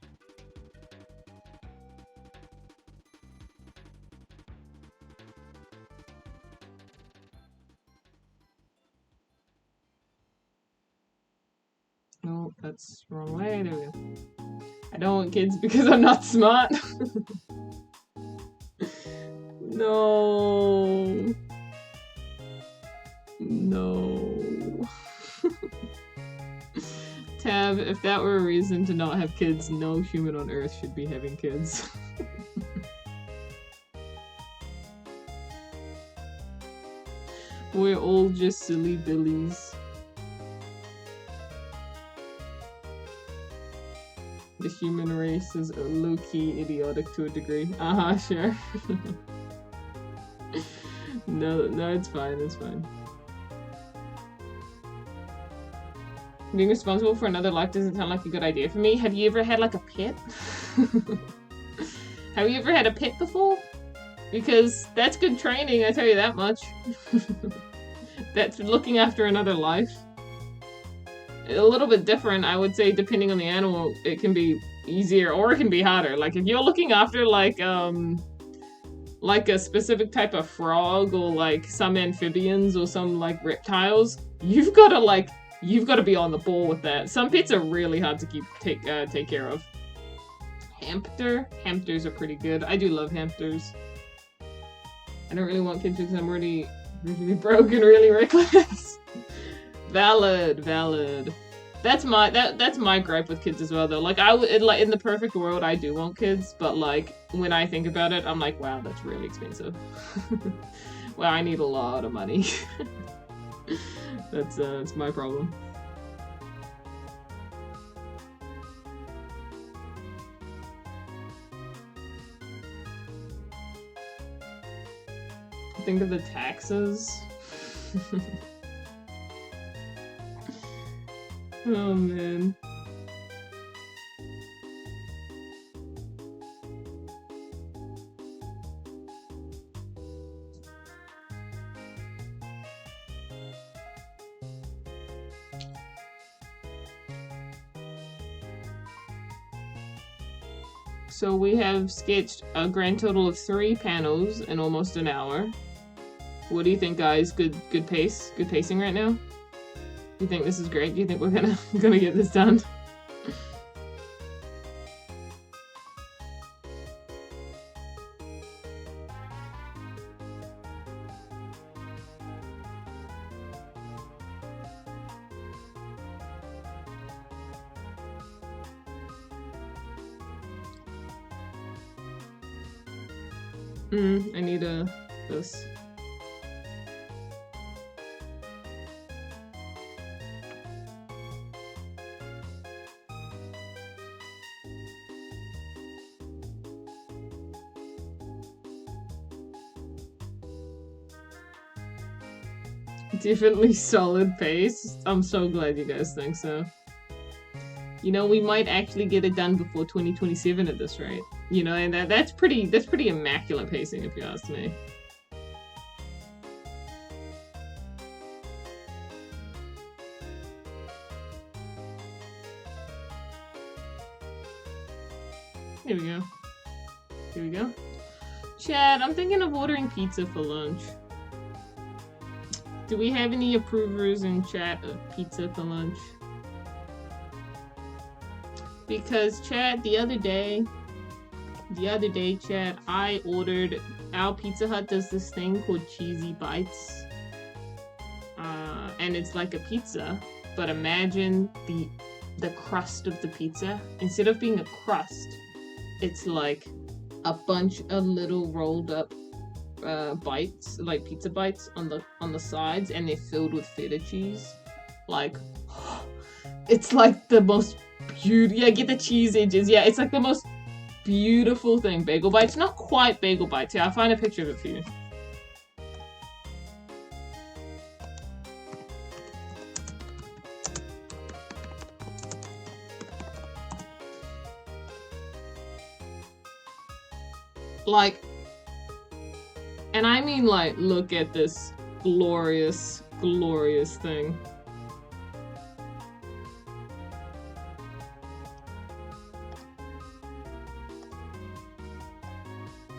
No, that's the wrong way. There we go. I don't want kids because I'm not smart. No. No. Tab, if that were a reason to not have kids, no human on Earth should be having kids. We're all just silly billies. The human race is low-key idiotic to a degree. Sure. No, it's fine, it's fine. Being responsible for another life doesn't sound like a good idea for me. Have you ever had like a pet? Have you ever had a pet before? Because that's good training, I tell you that much. That's looking after another life. A little bit different, I would say, depending on the animal. It can be easier or it can be harder. Like if you're looking after like a specific type of frog or like some amphibians or some like reptiles, you've got to be on the ball with that. Some pets are really hard to take care of. Hamsters are pretty good. I do love hamsters. I don't really want kids because I'm really broke and really reckless. Valid. That's my gripe with kids as well, though. Like in the perfect world, I do want kids, but like when I think about it, I'm like, wow, that's really expensive. Wow, I need a lot of money. That's my problem. Think of the taxes. Oh man. So we have sketched a grand total of 3 panels in almost an hour. What do you think, guys? Good pace? Good pacing right now? Do you think this is great? Do you think we're gonna get this done? I need this. Definitely solid pace. I'm so glad you guys think so. You know, we might actually get it done before 2027 at this rate. You know, and that's pretty immaculate pacing if you ask me. Here we go. Here we go. Chad, I'm thinking of ordering pizza for lunch. Do we have any approvers in chat of pizza for lunch? Because chat, the other day, chat, I ordered, our Pizza Hut does this thing called Cheesy Bites. And it's like a pizza, but imagine the crust of the pizza. Instead of being a crust, it's like a bunch of little rolled up bites, like pizza bites on the sides, and they're filled with feta cheese. Like, it's like the most beautiful. Yeah, get the cheese edges. Yeah, it's like the most beautiful thing. Bagel bites, not quite bagel bites. Yeah, I'll find a picture of it for you. Like, and I mean, like, look at this glorious, glorious thing.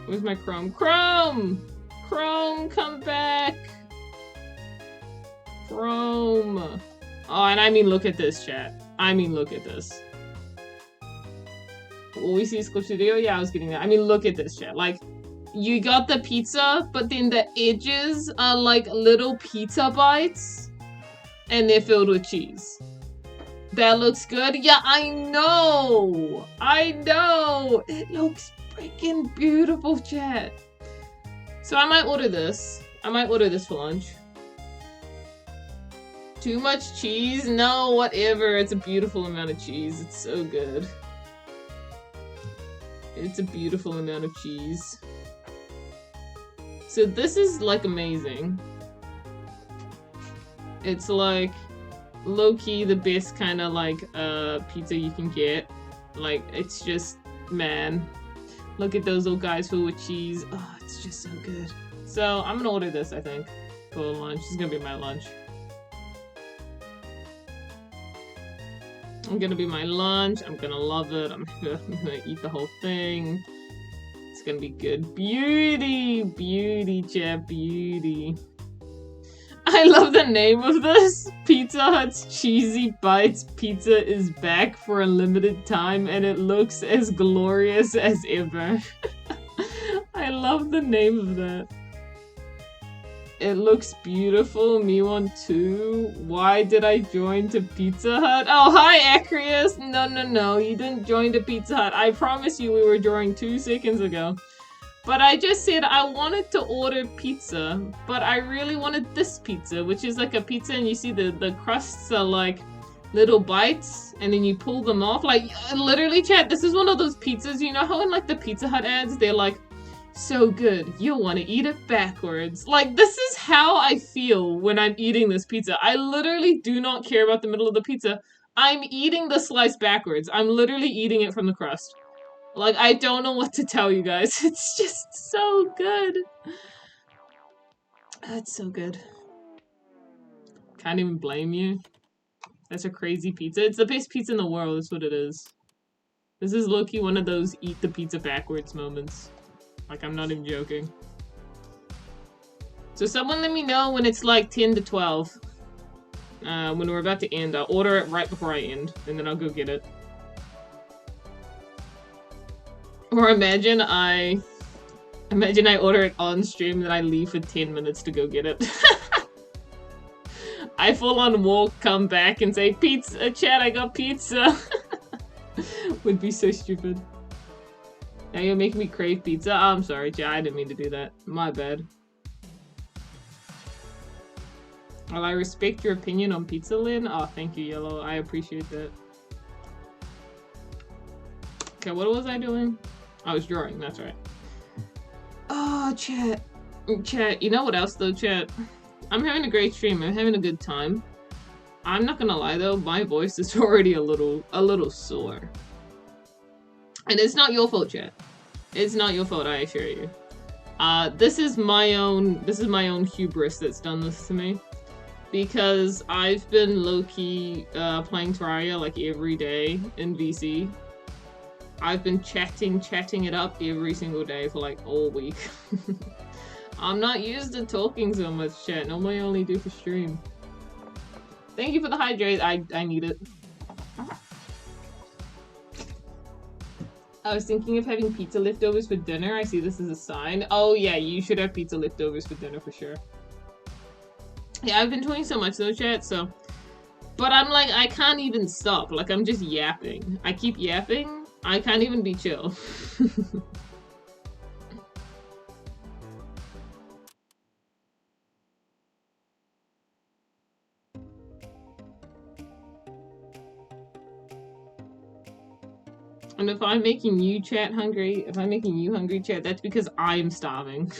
Where's my Chrome? Chrome! Chrome, come back! Chrome! Oh, and I mean, look at this, chat. I mean, look at this. Will we see a sculpture video? Yeah, I was getting that. I mean, look at this shit. Like, you got the pizza, but then the edges are like little pizza bites, and they're filled with cheese. That looks good. Yeah, I know. I know. It looks freaking beautiful, chat. So I might order this. I might order this for lunch. Too much cheese? No, whatever. It's a beautiful amount of cheese. It's so good. It's a beautiful amount of cheese. So this is like amazing. It's like low-key the best kind of like pizza you can get. Like, it's just, man. Look at those little guys filled with cheese. Oh, it's just so good. So I'm gonna order this, I think, for lunch. This is gonna be my lunch. I'm gonna be my lunch. I'm gonna love it. I'm gonna eat the whole thing. It's gonna be good. Beauty! Beauty, chat. Beauty. I love the name of this. Pizza Hut's Cheesy Bites Pizza is back for a limited time and it looks as glorious as ever. I love the name of that. It looks beautiful. Me want too. Why did I join to Pizza Hut? Oh, hi, Acrius. No. You didn't join to Pizza Hut. I promise you we were joining 2 seconds ago. But I just said I wanted to order pizza, but I really wanted this pizza, which is like a pizza and you see the crusts are like little bites and then you pull them off. Like, literally, chat, this is one of those pizzas, you know how in like the Pizza Hut ads, they're like, so good, you'll want to eat it backwards. Like, this is how I feel when I'm eating this pizza. I literally do not care about the middle of the pizza. I'm eating the slice backwards. I'm literally eating it from the crust. Like, I don't know what to tell you guys. It's just so good. That's so good. Can't even blame you. That's a crazy pizza. It's the best pizza in the world, that's what it is. This is low-key one of those eat the pizza backwards moments. Like, I'm not even joking. So someone let me know when it's like 10 to 12. When we're about to end. I'll order it right before I end, and then I'll go get it. Or imagine I order it on stream, then I leave for 10 minutes to go get it. I full on walk, come back, and say, pizza, chat, I got pizza. Would be so stupid. Now you're making me crave pizza? Oh, I'm sorry, chat, I didn't mean to do that. My bad. Well, I respect your opinion on pizza, Lynn. Oh, thank you, Yellow. I appreciate that. Okay, what was I doing? I was drawing, that's right. Oh, chat. Chat, you know what else though, chat? I'm having a great stream. I'm having a good time. I'm not gonna lie though, my voice is already a little sore. And it's not your fault, chat. It's not your fault, I assure you. This is my own hubris that's done this to me. Because I've been low-key playing Terraria like every day in VC. I've been chatting it up every single day for like all week. I'm not used to talking so much, chat. Normally I only do for stream. Thank you for the hydrate. I need it. I was thinking of having pizza leftovers for dinner. I see this as a sign. Oh yeah, you should have pizza leftovers for dinner for sure. Yeah, I've been doing so much though, chat, so. But I'm like, I can't even stop. Like, I'm just yapping. I keep yapping. I can't even be chill. And if I'm making you chat hungry, if I'm making you hungry, chat, that's because I'm starving.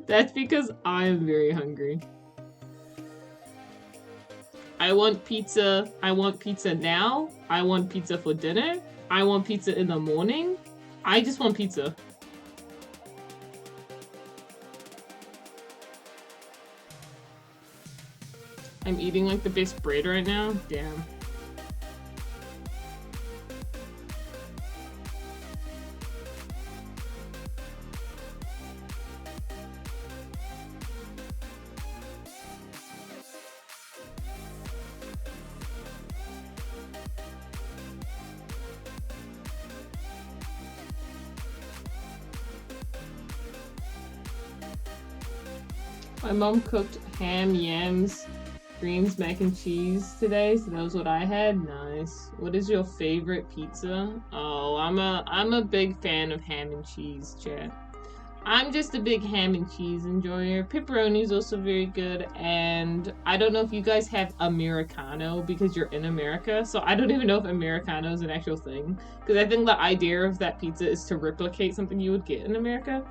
That's because I am very hungry. I want pizza. I want pizza now. I want pizza for dinner. I want pizza in the morning. I just want pizza. I'm eating like the best bread right now. Damn. My mom cooked ham, yams, greens, mac and cheese today, so that was what I had. Nice. What is your favorite pizza? Oh, I'm a big fan of ham and cheese, chat. I'm just a big ham and cheese enjoyer. Pepperoni is also very good, and I don't know if you guys have Americano because you're in America, so I don't even know if Americano is an actual thing, because I think the idea of that pizza is to replicate something you would get in America.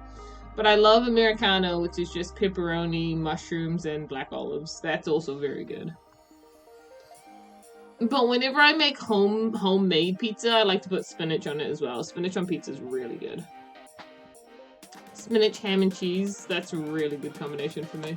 But I love Americano, which is just pepperoni, mushrooms, and black olives. That's also very good. But whenever I make homemade pizza, I like to put spinach on it as well. Spinach on pizza is really good. Spinach, ham, and cheese. That's a really good combination for me.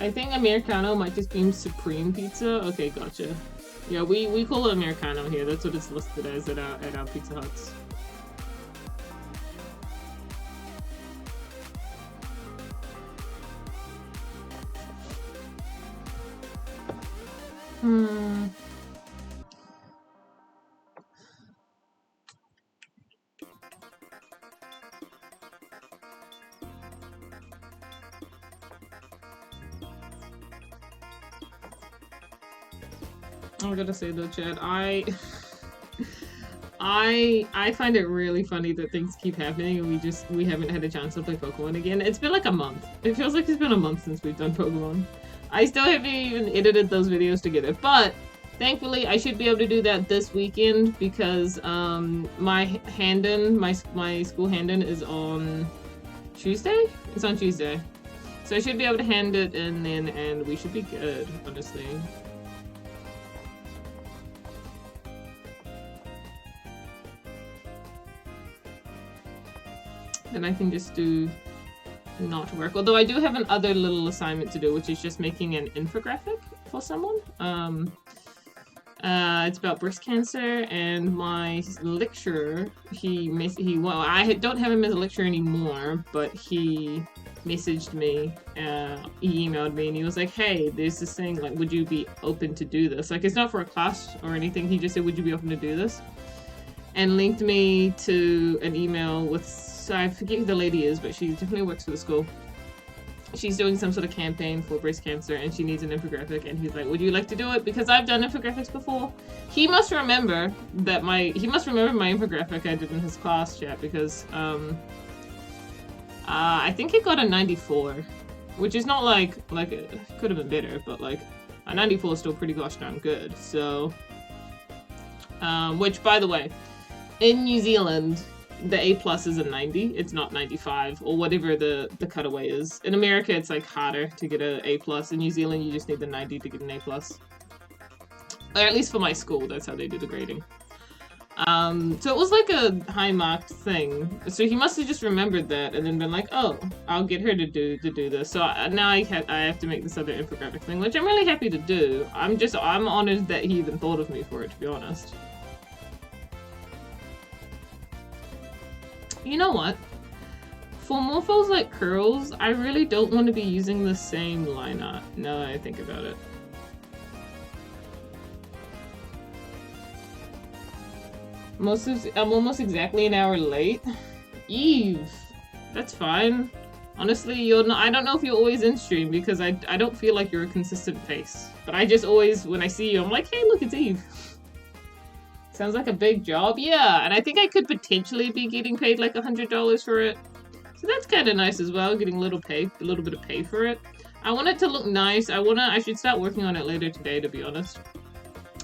I think Americano might just be supreme pizza. Okay, gotcha. Yeah, we call it Americano here. That's what it's listed as at our Pizza Huts. I gotta say though, Chad, I find it really funny that things keep happening and we haven't had a chance to play Pokemon again. It's been like a month. It feels like it's been a month since we've done Pokemon. I still haven't even edited those videos together, but thankfully I should be able to do that this weekend because my school hand-in is on Tuesday? It's on Tuesday. So I should be able to hand it in then and we should be good, honestly. Then I can just do not work. Although I do have an other little assignment to do, which is just making an infographic for someone. It's about breast cancer, and my lecturer, I don't have him as a lecturer anymore, but he messaged me, he emailed me, and he was like, hey, there's this thing, like, would you be open to do this? Like, it's not for a class or anything, he just said, would you be open to do this? And linked me to an email with, so I forget who the lady is, but she definitely works for the school. She's doing some sort of campaign for breast cancer and she needs an infographic, and he's like, would you like to do it? Because I've done infographics before. He must remember my infographic I did in his class, chat, because I think it got a 94, which is not like it could have been better, but like a 94 is still pretty gosh darn good. So which, by the way, in New Zealand the A+ is a 90. It's not 95 or whatever the cutaway is. In America, it's like harder to get a A+. In New Zealand, you just need the 90 to get an A+. Or at least for my school, that's how they do the grading. So it was like a high marked thing. So he must have just remembered that and then been like, oh, I'll get her to do this. So now I have to make this other infographic thing, which I'm really happy to do. I'm honored that he even thought of me for it, to be honest. You know what? For morphos like curls, I really don't want to be using the same line art, now that I think about it. I'm almost exactly an hour late. Eve! That's fine. Honestly, I don't know if you're always in stream because I don't feel like you're a consistent face. But I just always, when I see you, I'm like, hey, look, it's Eve. Sounds like a big job. Yeah, and I think I could potentially be getting paid like $100 for it. So that's kind of nice as well, getting a little bit of pay for it. I want it to look nice. I should start working on it later today, to be honest.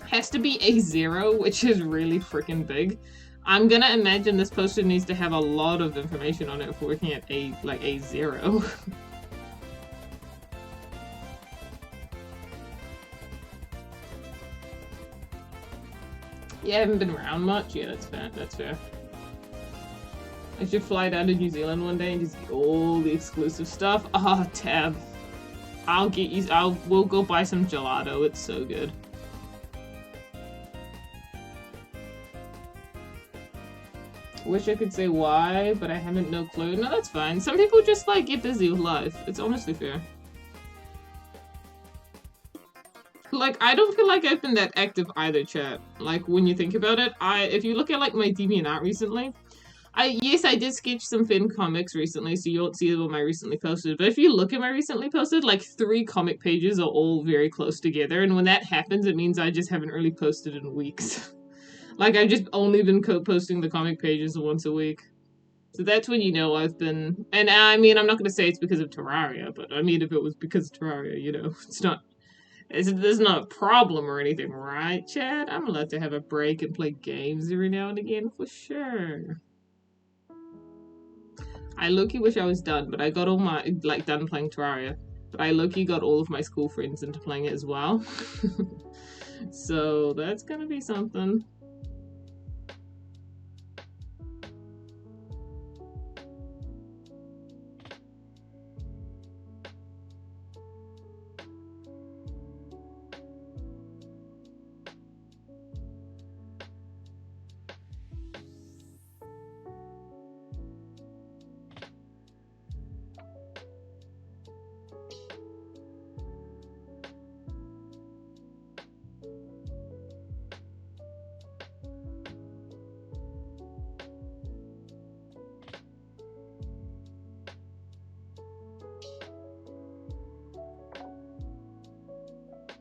Has to be A0, which is really freaking big. I'm gonna imagine this poster needs to have a lot of information on it if we're working at A0. Yeah, I haven't been around much. Yeah, that's fair. I should fly down to New Zealand one day and just get all the exclusive stuff. Ah, oh, Tab. We'll go buy some gelato. It's so good. Wish I could say why, but I haven't no clue. No, that's fine. Some people just like get busy with life. It's honestly fair. like, I don't feel like I've been that active either, chat. Like, when you think about it, if you look at, like, my DeviantArt recently, yes, I did sketch some fan comics recently, so you won't see them I recently posted. But if you look at my recently posted, like 3 comic pages are all very close together, and when that happens, it means I just haven't really posted in weeks. Like I've just only been posting the comic pages once a week, so that's when you know I've been. And I mean, I'm not gonna say it's because of Terraria, but I mean, if it was because of Terraria, you know, it's not. There's not a problem or anything, right, Chad? I'm allowed to have a break and play games every now and again for sure. I low-key wish I was done, but I got all my, like, done playing Terraria. But I low-key got all of my school friends into playing it as well. So that's gonna be something.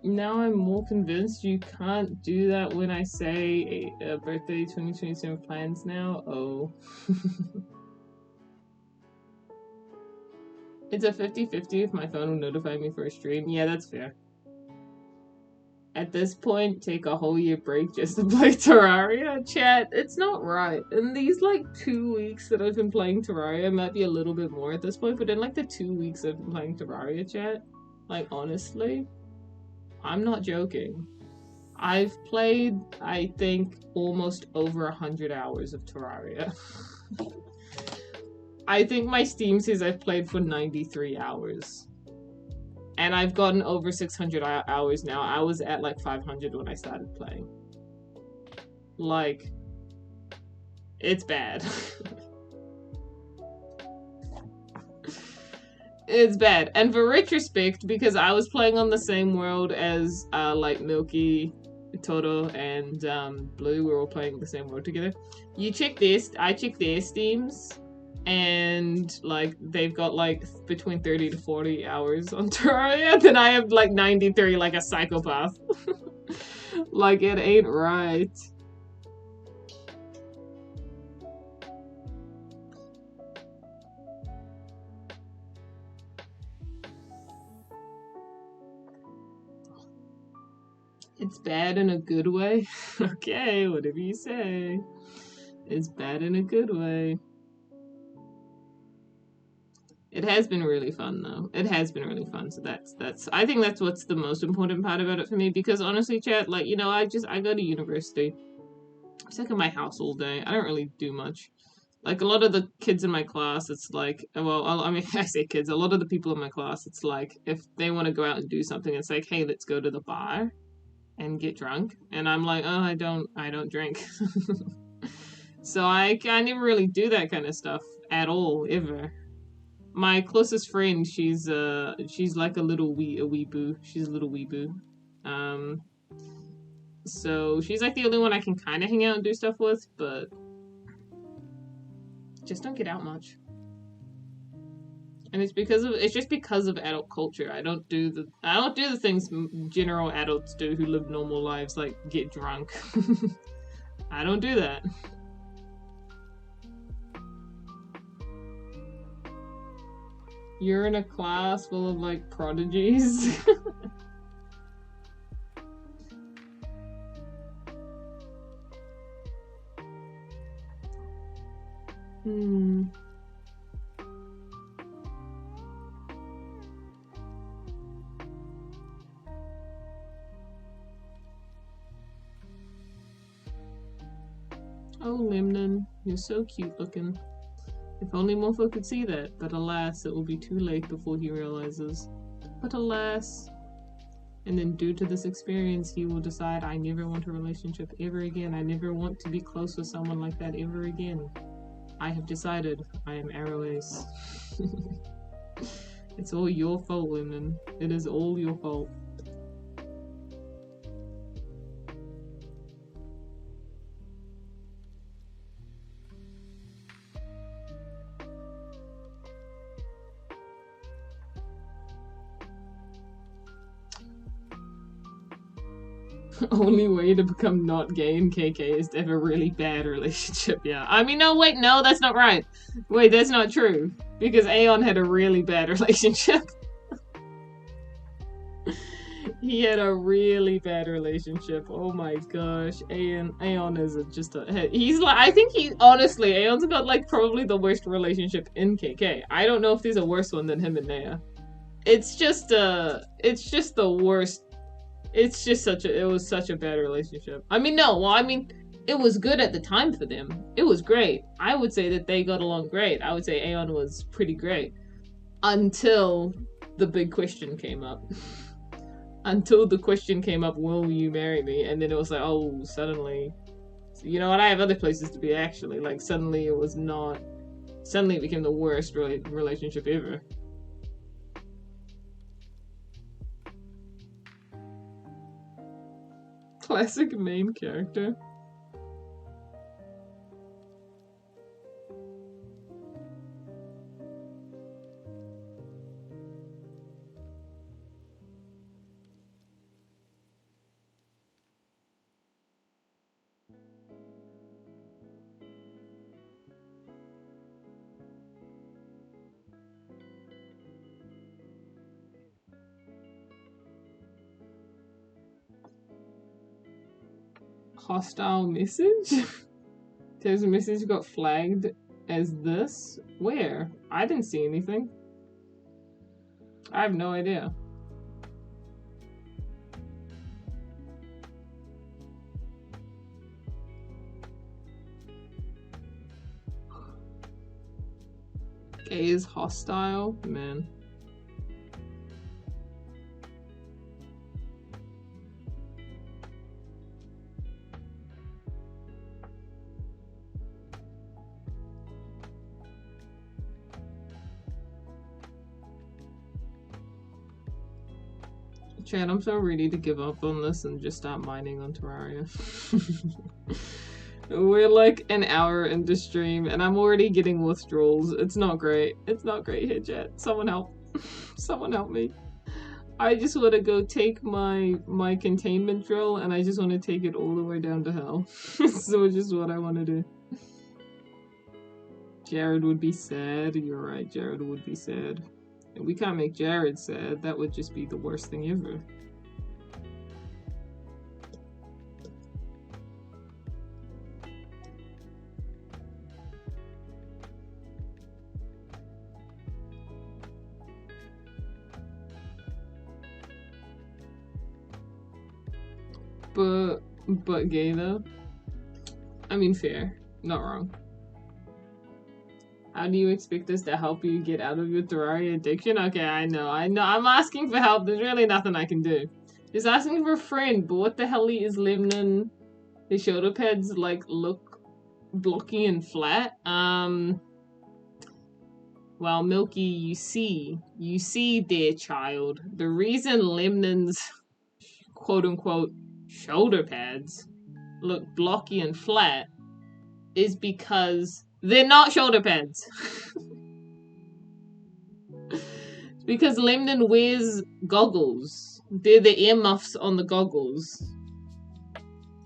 Now I'm more convinced you can't do that when I say birthday 2027 plans now. Oh. It's a 50-50 if my phone will notify me for a stream. Yeah, that's fair. At this point, take a whole year break just to play Terraria? Chat, it's not right. In these, like, 2 weeks that I've been playing Terraria, might be a little bit more at this point, but in, like, the 2 weeks I've been playing Terraria, chat, like, honestly, I'm not joking. I've played, I think, almost over 100 hours of Terraria. I think my Steam says I've played for 93 hours. And I've gotten over 600 hours now. I was at like 500 when I started playing. Like, it's bad. It's bad. And for retrospect, because I was playing on the same world as like Milky, Toto, and Blue, we were all playing the same world together. You check this, I check their Steams, and like they've got like between 30 to 40 hours on Terraria, then I have like 93 like a psychopath. Like, it ain't right. It's bad in a good way. Okay, whatever you say. It's bad in a good way. It has been really fun though. It has been really fun. So that's I think that's what's the most important part about it for me, because honestly, chat, like, you know, I go to university. I'm stuck in my house all day. I don't really do much. Like, a lot of the kids in my class, it's like, well, I mean, I say kids, a lot of the people in my class, it's like, if they want to go out and do something, it's like, hey, let's go to the bar and get drunk. And I'm like, oh, I don't drink. So I never really do that kind of stuff at all, ever. My closest friend, she's like a weeboo. She's a little weeboo. So she's like the only one I can kind of hang out and do stuff with, but just don't get out much. And it's just because of adult culture. I don't do the things general adults do who live normal lives, like get drunk. I don't do that. You're in a class full of like prodigies. Oh, Limnan, you're so cute looking. If only Morpho could see that, but alas, it will be too late before he realizes. But alas. And then due to this experience, he will decide, I never want a relationship ever again. I never want to be close with someone like that ever again. I have decided I am Arrow Ace. It's all your fault, Limnan. It is all your fault. Only way to become not gay in KK is to have a really bad relationship, yeah. I mean, no, wait, no, that's not right. Wait, that's not true. Because Aeon had a really bad relationship. He had a really bad relationship. Oh my gosh. Aeon is just a... He's like... I think honestly, Aeon's got like probably the worst relationship in KK. I don't know if there's a worse one than him and Nea. It's just the worst. It's just it was such a bad relationship. I mean, no, well, I mean, it was good at the time for them. It was great. I would say that they got along great. I would say Aeon was pretty great. Until the big question came up. Until the question came up, will you marry me? And then it was like, oh, suddenly, you know what, I have other places to be actually. Like, suddenly it was not, suddenly it became the worst relationship ever. Classic main character. Hostile message? There's a message got flagged as this? Where? I didn't see anything. I have no idea. Gay is hostile? Man. Chad, I'm so ready to give up on this and just start mining on Terraria. We're like an hour into stream and I'm already getting withdrawals. It's not great. It's not great here, chat. Someone help. Someone help me. I just want to go take my containment drill and I just want to take it all the way down to hell. So it's just what I want to do. Jared would be sad. You're right, Jared would be sad. And we can't make Jared sad. That would just be the worst thing ever. But gay though? I mean, fair. Not wrong. How do you expect us to help you get out of your Terraria addiction? Okay, I know. I'm asking for help. There's really nothing I can do. Just asking for a friend, but what the hell is Lemnon? His shoulder pads, like, look blocky and flat. Well, Milky, you see there, child. The reason Lemnon's quote-unquote shoulder pads look blocky and flat is because they're not shoulder pads. It's because Lemnon wears goggles. They're the earmuffs on the goggles.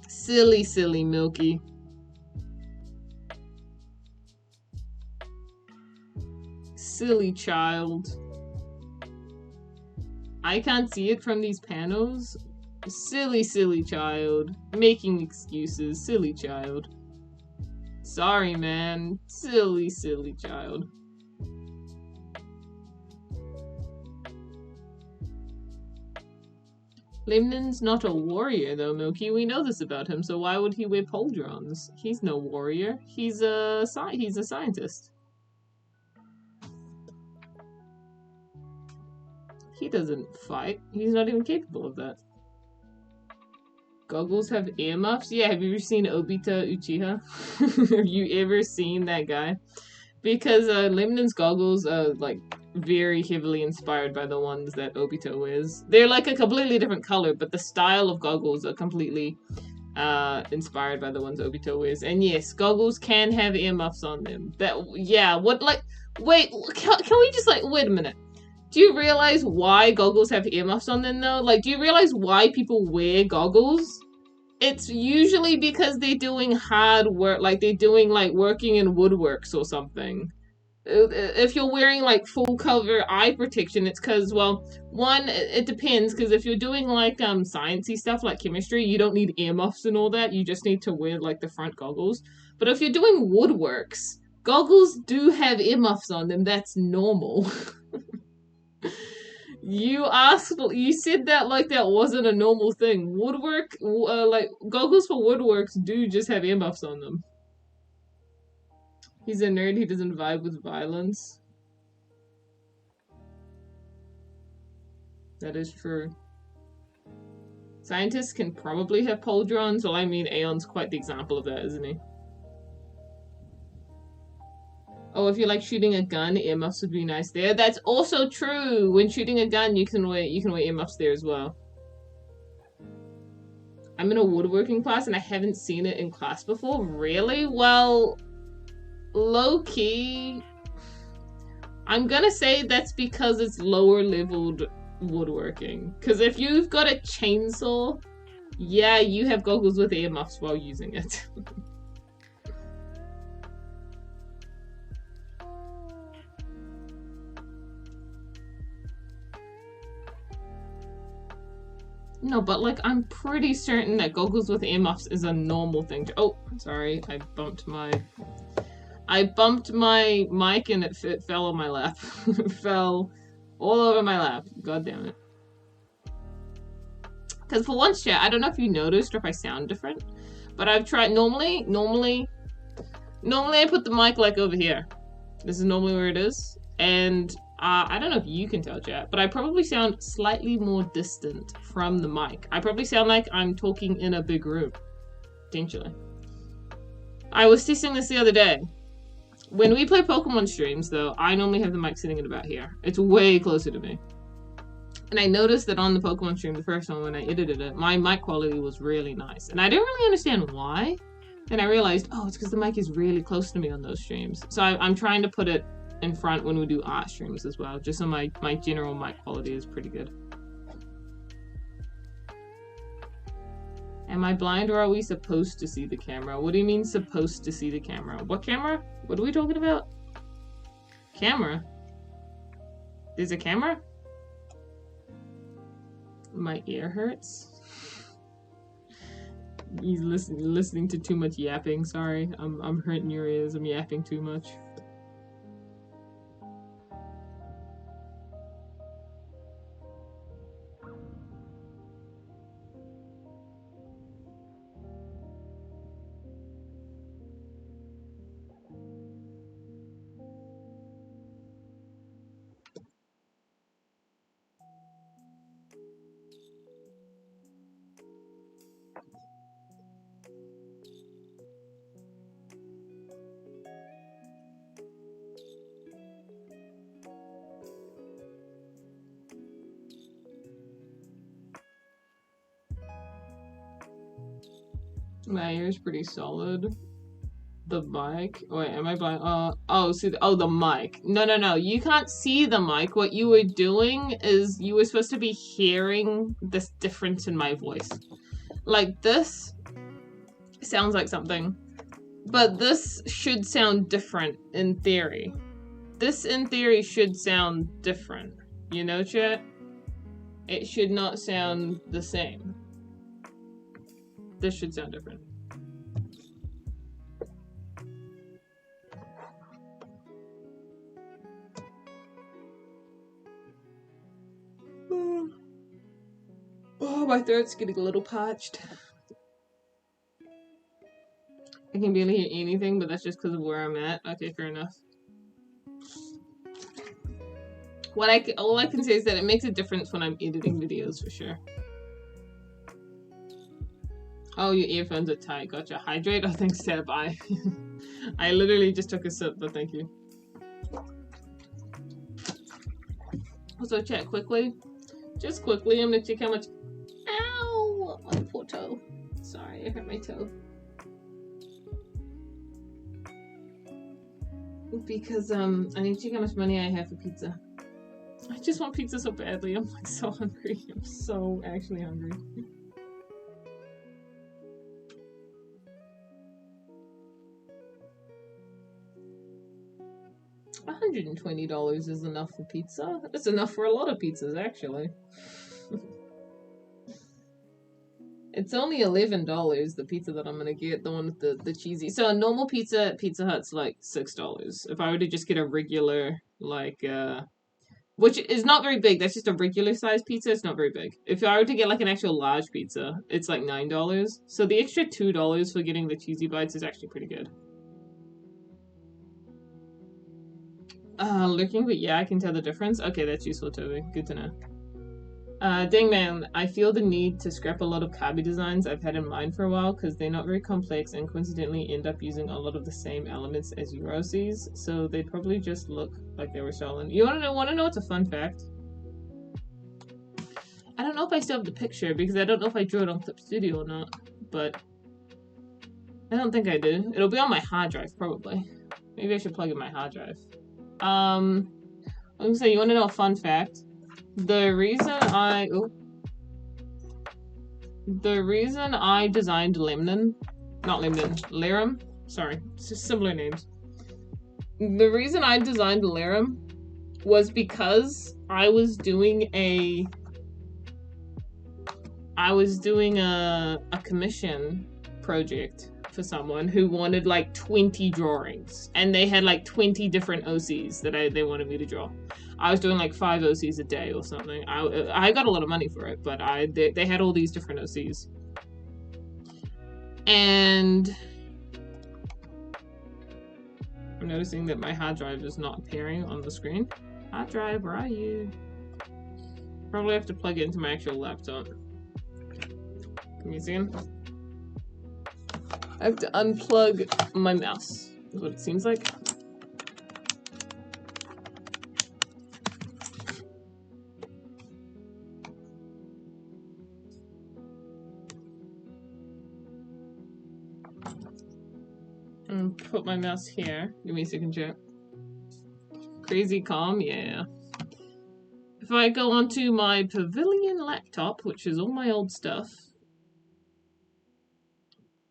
Silly, silly Milky. Silly child. I can't see it from these panels. Silly, silly child. Making excuses. Silly child. Sorry, man. Silly, silly child. Lemnon's not a warrior, though, Milky. We know this about him, so why would he wear pauldrons? He's no warrior. He's a scientist. He doesn't fight. He's not even capable of that. Goggles have earmuffs? Yeah, have you ever seen Obita Uchiha? Have you ever seen that guy? Because Lemnon's goggles are like very heavily inspired by the ones that Obito wears. They're like a completely different color, but the style of goggles are completely inspired by the ones Obito wears. And yes, goggles can have earmuffs on them. Yeah, what, like, wait, can we just, like, wait a minute. Do you realize why goggles have earmuffs on them, though? Like, do you realize why people wear goggles? It's usually because they're doing hard work, like they're doing like working in woodworks or something. If you're wearing like full cover eye protection, it's because, well, one, it depends, because if you're doing like sciencey stuff like chemistry, you don't need earmuffs and all that. You just need to wear like the front goggles. But if you're doing woodworks, goggles do have earmuffs on them. That's normal. You said that like that wasn't a normal thing. Like goggles for woodworks do just have earmuffs on them. He's a nerd, he doesn't vibe with violence. That is true. Scientists can probably have poldrons, well, I mean, Aeon's quite the example of that, isn't he? Oh, if you like shooting a gun, earmuffs would be nice there. That's also true. When shooting a gun, you can wear earmuffs there as well. I'm in a woodworking class and I haven't seen it in class before. Really? Well, low-key, I'm gonna say that's because it's lower-leveled woodworking. Because if you've got a chainsaw, yeah, you have goggles with earmuffs while using it. No, but like, I'm pretty certain that goggles with earmuffs is a normal thing to— oh, sorry, I bumped my mic and it fell on my lap. It fell all over my lap. God damn it. Because for once, chat, I don't know if you noticed or if I sound different, but I've tried— normally I put the mic like over here. This is normally where it is. And I don't know if you can tell, chat, but I probably sound slightly more distant from the mic. I probably sound like I'm talking in a big room. Potentially. I was testing this the other day. When we play Pokemon streams, though, I normally have the mic sitting at about here. It's way closer to me. And I noticed that on the Pokemon stream, the first one, when I edited it, my mic quality was really nice. And I didn't really understand why. Then I realized, oh, it's because the mic is really close to me on those streams. So I'm trying to put it in front when we do art streams as well, just so my general mic quality is pretty good. Am I blind or are we supposed to see the camera? What do you mean supposed to see the camera? What camera? What are we talking about? Camera? There's a camera? My ear hurts. He's listening to too much yapping. Sorry, I'm hurting your ears. I'm yapping too much. My ear's pretty solid. The mic? Wait, am I blind? The mic. No. You can't see the mic. What you were doing is you were supposed to be hearing this difference in my voice. Like, this sounds like something, but this should sound different in theory. This, in theory, should sound different. You know, chat? It should not sound the same. This should sound different. Oh, my throat's getting a little parched. I can barely hear anything, but that's just because of where I'm at. Okay, fair enough. All I can say is that it makes a difference when I'm editing videos, for sure. Oh, your earphones are tight. Gotcha. Hydrate? Oh, thanks, Tab. I literally just took a sip, but thank you. Also, chat quickly. Just quickly, I'm gonna check how much— ow! My poor toe. Sorry, I hurt my toe. Because, I need to check how much money I have for pizza. I just want pizza so badly. I'm like so hungry. I'm so actually hungry. $120 is enough for pizza. It's enough for a lot of pizzas, actually. It's only $11, the pizza that I'm gonna get, the one with the cheesy. So a normal pizza at Pizza Hut's like $6. If I were to just get a regular, like, which is not very big, that's just a regular size pizza, it's not very big. If I were to get like an actual large pizza, it's like $9. So the extra $2 for getting the cheesy bites is actually pretty good. Looking, but yeah, I can tell the difference. Okay, that's useful, Toby. Good to know. Dang man, I feel the need to scrap a lot of Kabi designs I've had in mind for a while because they're not very complex and coincidentally end up using a lot of the same elements as Eurosies, so they probably just look like they were stolen. You wanna know what's a fun fact? I don't know if I still have the picture because I don't know if I drew it on Clip Studio or not, but I don't think I do. It'll be on my hard drive, probably. Maybe I should plug in my hard drive. I'm gonna say, you wanna know a fun fact? The reason I designed Larum, sorry, it's just similar names. The reason I designed Larum was because I was doing a commission project for someone who wanted like 20 drawings, and they had like 20 different OCs that they wanted me to draw. I was doing like 5 OCs a day or something. I got a lot of money for it, but they had all these different OCs. And I'm noticing that my hard drive is not appearing on the screen. Hard drive, where are you? Probably have to plug it into my actual laptop. Can you see him? I have to unplug my mouse, is what it seems like. And put my mouse here. Give me a second, chat. Crazy calm, yeah. If I go onto my Pavilion laptop, which is all my old stuff,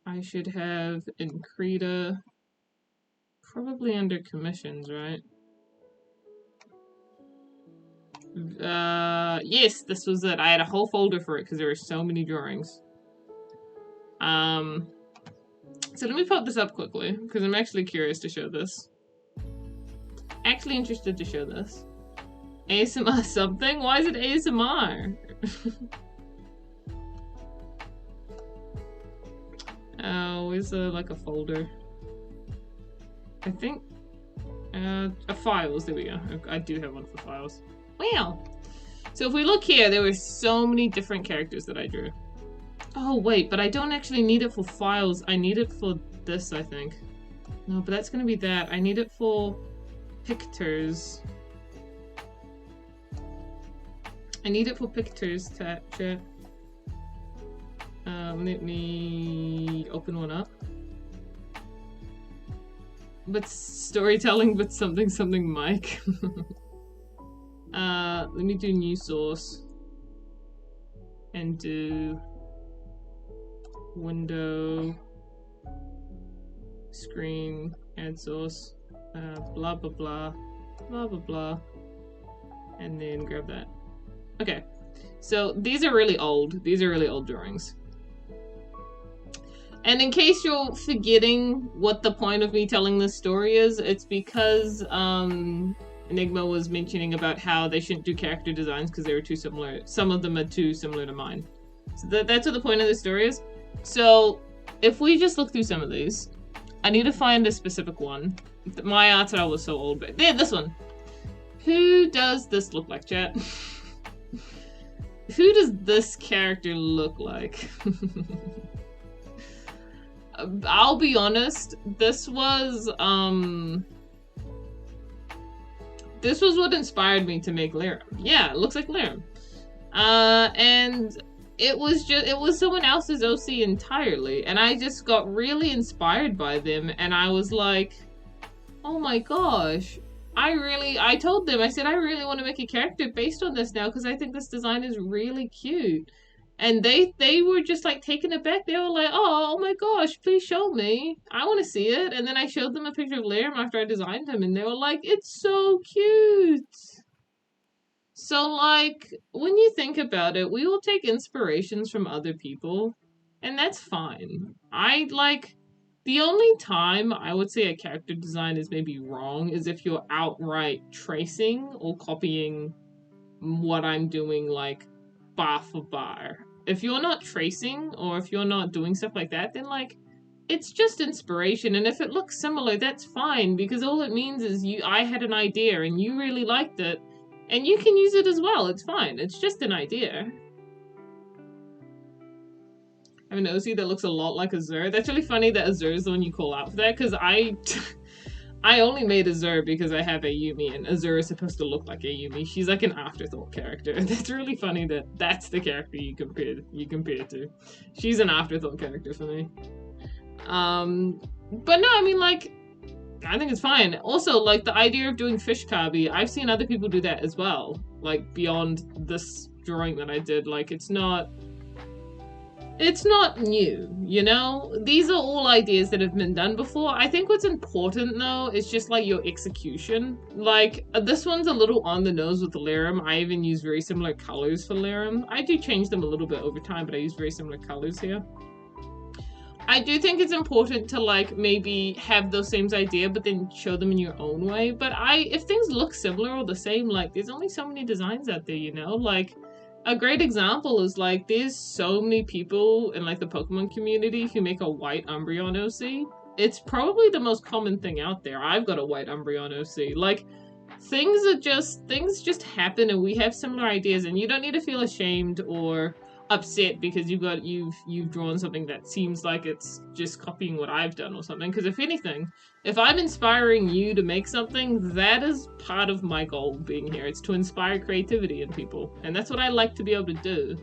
I should have Increta probably under commissions, right? Yes, this was it. I had a whole folder for it because there were so many drawings. So let me pop this up quickly because I'm actually curious to show this. Actually interested to show this. ASMR something? Why is it ASMR? Oh, where's like a folder? I think files, there we go. I do have one for files. Wow. So if we look here, there were so many different characters that I drew. Oh wait, but I don't actually need it for files. I need it for this, I think. No, but that's gonna be that. I need it for pictures. I need it for pictures, chat. Let me open one up. But storytelling, but something Mike. Let me do new source. And do window, screen, add source, blah blah blah, blah blah blah, and then grab that. Okay, so these are really old. These are really old drawings. And in case you're forgetting what the point of me telling this story is, it's because Enigma was mentioning about how they shouldn't do character designs because they were too similar. Some of them are too similar to mine. So that's what the point of the story is. So if we just look through some of these, I need to find a specific one. My art style was so old, but there, this one. Who does this look like, chat? Who does this character look like? I'll be honest, this was what inspired me to make Larum. Yeah, it looks like Larum. And it was someone else's OC entirely, and I just got really inspired by them, and I was like, oh my gosh, I told them, I said, I really want to make a character based on this now, because I think this design is really cute. And they were just like taken aback. They were like, oh my gosh, please show me. I want to see it. And then I showed them a picture of Liam after I designed him, and they were like, it's so cute. So, like, when you think about it, we will take inspirations from other people, and that's fine. The only time I would say a character design is maybe wrong is if you're outright tracing or copying what I'm doing, like, bar for bar. If you're not tracing or if you're not doing stuff like that, then, like, it's just inspiration, and if it looks similar, that's fine, because all it means is I had an idea and you really liked it, and you can use it as well. It's fine. It's just an idea. I have an OC that looks a lot like Azure. That's really funny that Azure is the one you call out for that, because I only made Azure because I have Ayumi, and Azure is supposed to look like Ayumi. She's like an afterthought character. That's really funny that that's the character you compare to. She's an afterthought character for me. But no, I mean, like, I think it's fine. Also, like, the idea of doing fish kabi, I've seen other people do that as well. Like, beyond this drawing that I did, like, it's not new, you know? These are all ideas that have been done before. I think what's important, though, is just, like, your execution. Like, this one's a little on the nose with the Lirim. I even use very similar colors for Lirim. I do change them a little bit over time, but I use very similar colors here. I do think it's important to, like, maybe have those same idea, but then show them in your own way. But if things look similar or the same, like, there's only so many designs out there, you know? Like, a great example is, like, there's so many people in, like, the Pokemon community who make a white Umbreon OC. It's probably the most common thing out there. I've got a white Umbreon OC. Like, things just happen, and we have similar ideas, and you don't need to feel ashamed or upset because you've drawn something that seems like it's just copying what I've done or something. Because if anything, if I'm inspiring you to make something, that is part of my goal being here. It's to inspire creativity in people, and that's what I like to be able to do.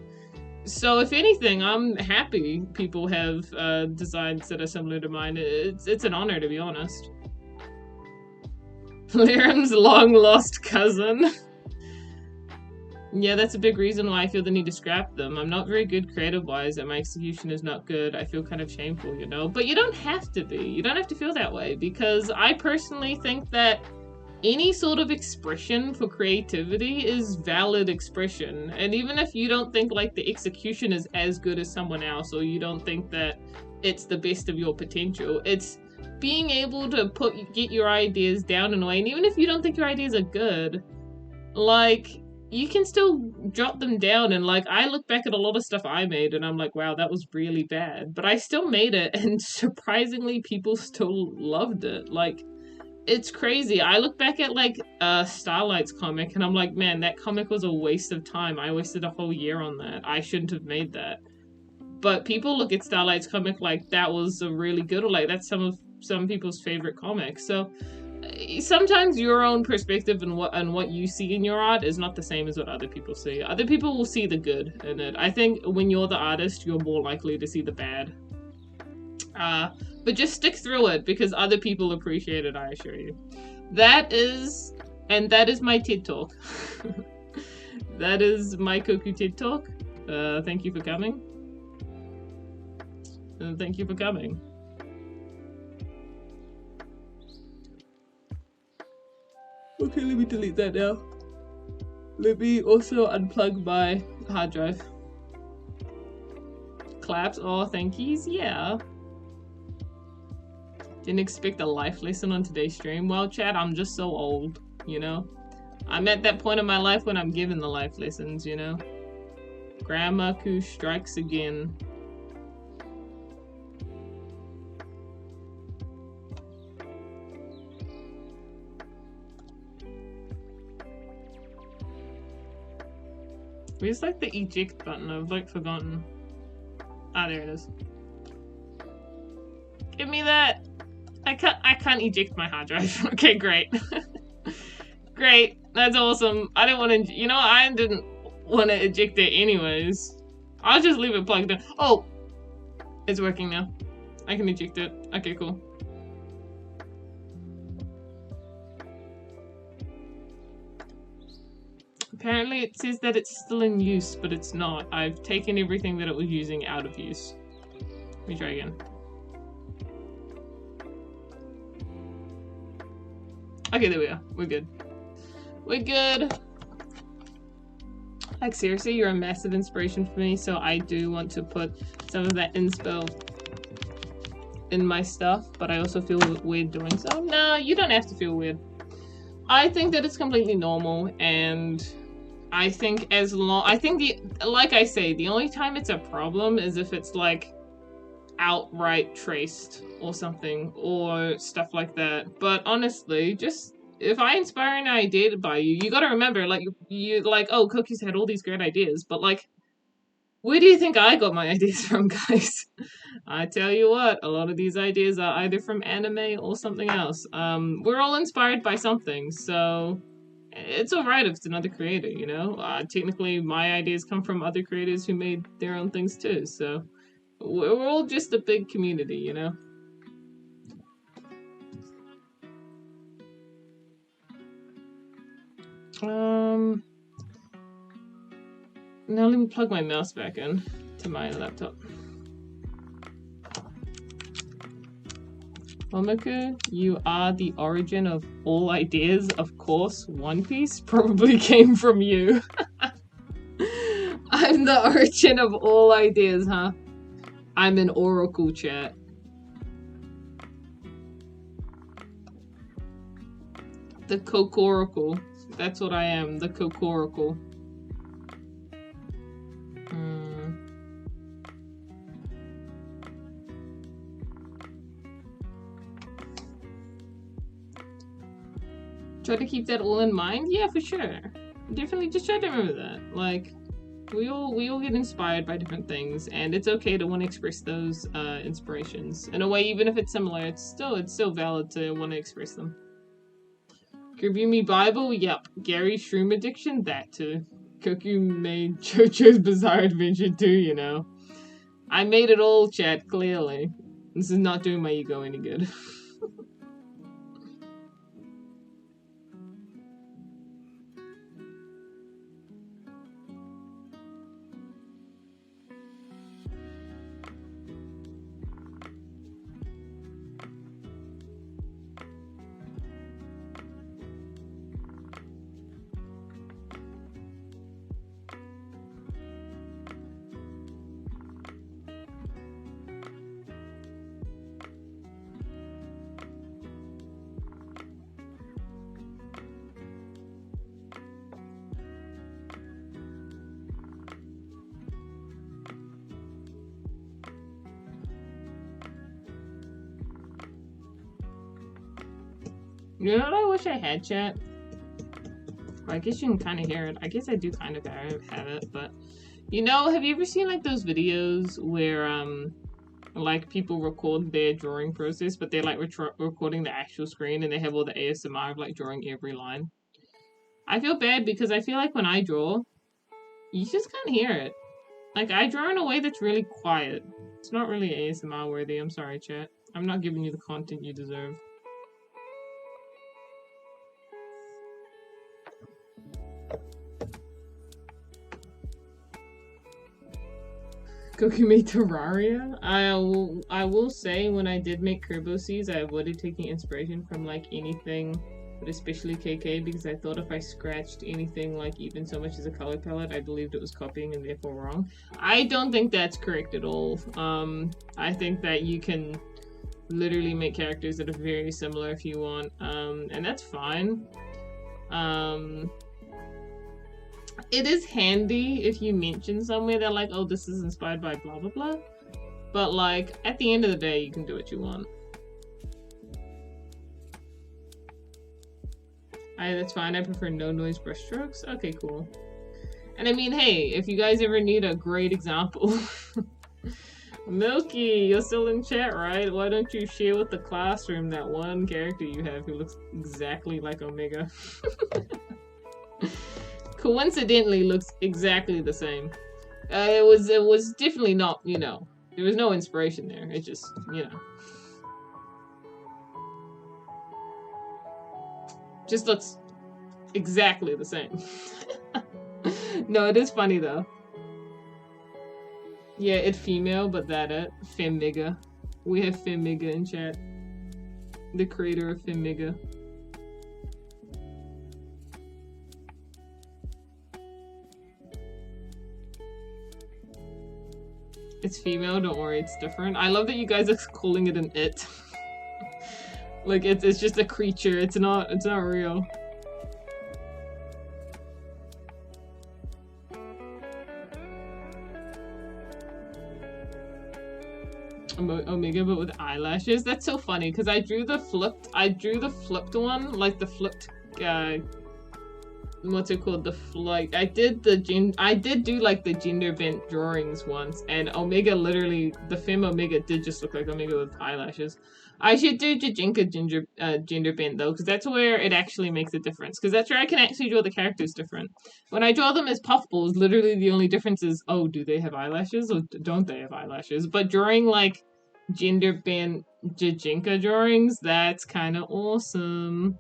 So if anything, I'm happy people have designs that are similar to mine. It's an honor, to be honest. Lirim's long lost cousin. Yeah, that's a big reason why I feel the need to scrap them. I'm not very good creative-wise, and my execution is not good. I feel kind of shameful, you know? But you don't have to be. You don't have to feel that way, because I personally think that any sort of expression for creativity is valid expression. And even if you don't think, like, the execution is as good as someone else, or you don't think that it's the best of your potential, it's being able to get your ideas down in a way, and even if you don't think your ideas are good, like, you can still jot them down, and, like, I look back at a lot of stuff I made and I'm like, wow, that was really bad, but I still made it, and surprisingly people still loved it. Like, it's crazy. I look back at, like, Starlight's comic and I'm like, man, that comic was a waste of time. I wasted a whole year on that. I shouldn't have made that. But people look at Starlight's comic like that was a really good, or like that's some people's favorite comics. So sometimes your own perspective and what you see in your art is not the same as what other people see. Other people will see the good in it. I think when you're the artist, you're more likely to see the bad. But just stick through it, because other people appreciate it, I assure you. That is my TED Talk. That is my Koku TED Talk. Thank you for coming. Thank you for coming. Okay, let me delete that now. Let me also unplug my hard drive. Claps. Oh, thank yous. Yeah. Didn't expect a life lesson on today's stream. Well, chat, I'm just so old, you know? I'm at that point in my life when I'm given the life lessons, you know? Grandma Koo strikes again. Where's, like, the eject button? I've, like, forgotten. Ah, there it is. Give me that! I can't eject my hard drive. Okay, great. Great. That's awesome. I didn't want to, you know, I didn't want to eject it anyways. I'll just leave it plugged in. Oh! It's working now. I can eject it. Okay, cool. Apparently it says that it's still in use, but it's not. I've taken everything that it was using out of use. Let me try again. Okay, there we are. We're good. We're good. Like, seriously, you're a massive inspiration for me, so I do want to put some of that inspo in my stuff, but I also feel weird doing so. No, you don't have to feel weird. I think that it's completely normal, and I think like I say, the only time it's a problem is if it's like outright traced or something, or stuff like that. But honestly, just if I inspire an idea by you, you gotta remember, like, you like, oh, Cookie's had all these great ideas, but like, where do you think I got my ideas from, guys? I tell you what, a lot of these ideas are either from anime or something else. We're all inspired by something, so it's alright if it's another creator, you know? Technically, my ideas come from other creators who made their own things too, so we're all just a big community, you know? Now let me plug my mouse back in to my laptop. Momoku, you are the origin of all ideas. Of course, One Piece probably came from you. I'm the origin of all ideas, huh? I'm an oracle, chat. The Koku-Oracle. That's what I am, the Koku-Oracle. Try to keep that all in mind? Yeah, for sure. Definitely just try to remember that. Like, we all get inspired by different things, and it's okay to want to express those inspirations. In a way, even if it's similar, it's still valid to want to express them. Kirby Bible? Yep. Gary Shroom Addiction? That too. Koku made JoJo's Bizarre Adventure too, you know. I made it all, chat, clearly. This is not doing my ego any good. You know what I wish I had, chat? Well, I guess you can kind of hear it. I guess I do kind of have it, but... You know, have you ever seen, like, those videos where, like, people record their drawing process, but they're, like, recording the actual screen, and they have all the ASMR of, like, drawing every line? I feel bad because I feel like when I draw, you just can't hear it. Like, I draw in a way that's really quiet. It's not really ASMR worthy, I'm sorry, chat. I'm not giving you the content you deserve. Koku made Terraria? I will say, when I did make Kerbo Seas, I avoided taking inspiration from, like, anything, but especially KK, because I thought if I scratched anything, like, even so much as a color palette, I believed it was copying and therefore wrong. I don't think that's correct at all. I think that you can literally make characters that are very similar if you want, and that's fine. It is handy if you mention somewhere that, like, oh, this is inspired by blah blah blah. But, like, at the end of the day, you can do what you want. That's fine. I prefer no noise brushstrokes. Okay, cool. And I mean, hey, if you guys ever need a great example... Milky, you're still in chat, right? Why don't you share with the classroom that one character you have who looks exactly like Omega? Coincidentally looks exactly the same. It was definitely not, you know, there was no inspiration there. It just, you know, just looks exactly the same. No, it is funny though. Yeah, it's female, but that it. Femmiga. We have Femmiga in chat. The creator of Femmiga. It's female, don't worry, it's different. I love that you guys are calling it an it. Like it's just a creature, it's not real. Omega but with eyelashes. That's so funny because I drew the flipped one, like the flipped what's it called, I did do like the gender bent drawings once, and Omega literally, the Femme Omega did just look like Omega with eyelashes. I should do Jajinka gender bent though, because that's where it actually makes a difference, because that's where I can actually draw the characters different. When I draw them as puffballs, literally the only difference is, oh, do they have eyelashes or don't they have eyelashes? But drawing like gender bent Jajinka drawings, that's kind of awesome.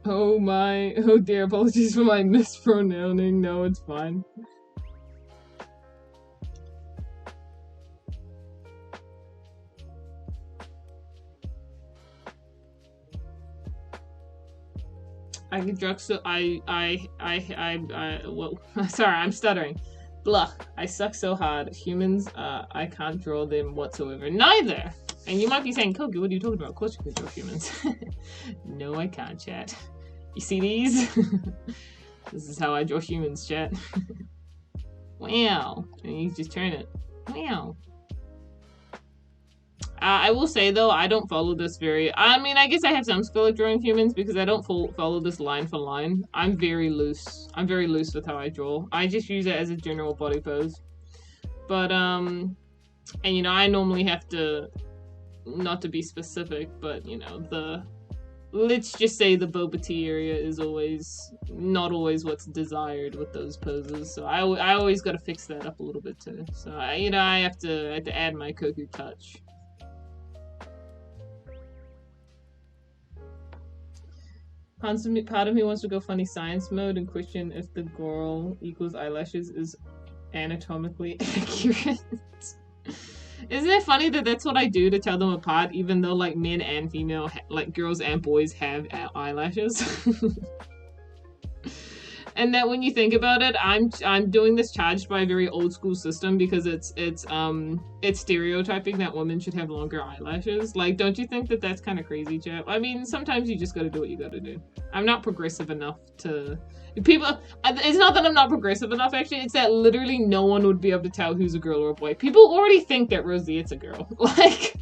Oh dear, apologies for my mispronouncing. No, it's fine. I can drug so well, sorry, I'm stuttering. Blah, I suck so hard. Humans, I can't draw them whatsoever. Neither! And you might be saying, Koku, what are you talking about? Of course you can draw humans. No, I can't, chat. You see these? This is how I draw humans, chat. Wow. And you just turn it. Wow. I will say though, I don't follow this I mean, I guess I have some skill at drawing humans because I don't follow this line for line. I'm very loose. I'm very loose with how I draw. I just use it as a general body pose. But, and you know, I normally have to, not to be specific, but you know, let's just say the boba tea area is not always what's desired with those poses. So I always got to fix that up a little bit too. So I have to add my Koku touch. Part of me wants to go funny science mode and question if the girl equals eyelashes is anatomically accurate. Isn't it funny that that's what I do to tell them apart, even though like men and female, like girls and boys have eyelashes? And that when you think about it, I'm doing this charged by a very old school system because it's stereotyping that women should have longer eyelashes. Like, don't you think that that's kind of crazy, chat? I mean, sometimes you just gotta do what you gotta do. I'm not progressive enough to... People... It's not that I'm not progressive enough, actually. It's that literally no one would be able to tell who's a girl or a boy. People already think that Rosietta's a girl. Like...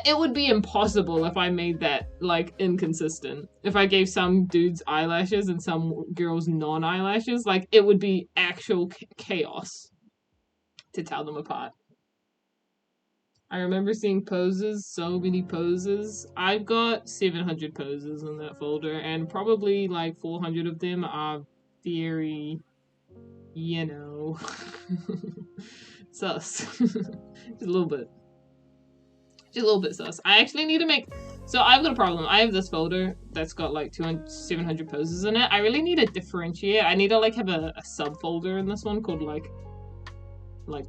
it would be impossible if I made that, like, inconsistent. If I gave some dudes eyelashes and some girls non-eyelashes, like, it would be actual chaos to tell them apart. I remember seeing poses, so many poses. I've got 700 poses in that folder, and probably, like, 400 of them are very, you know, sus. Just a little bit. Just a little bit sus. I actually need to make... So I've got a problem. I have this folder that's got like 700 poses in it. I really need to differentiate. I need to like have a subfolder in this one called like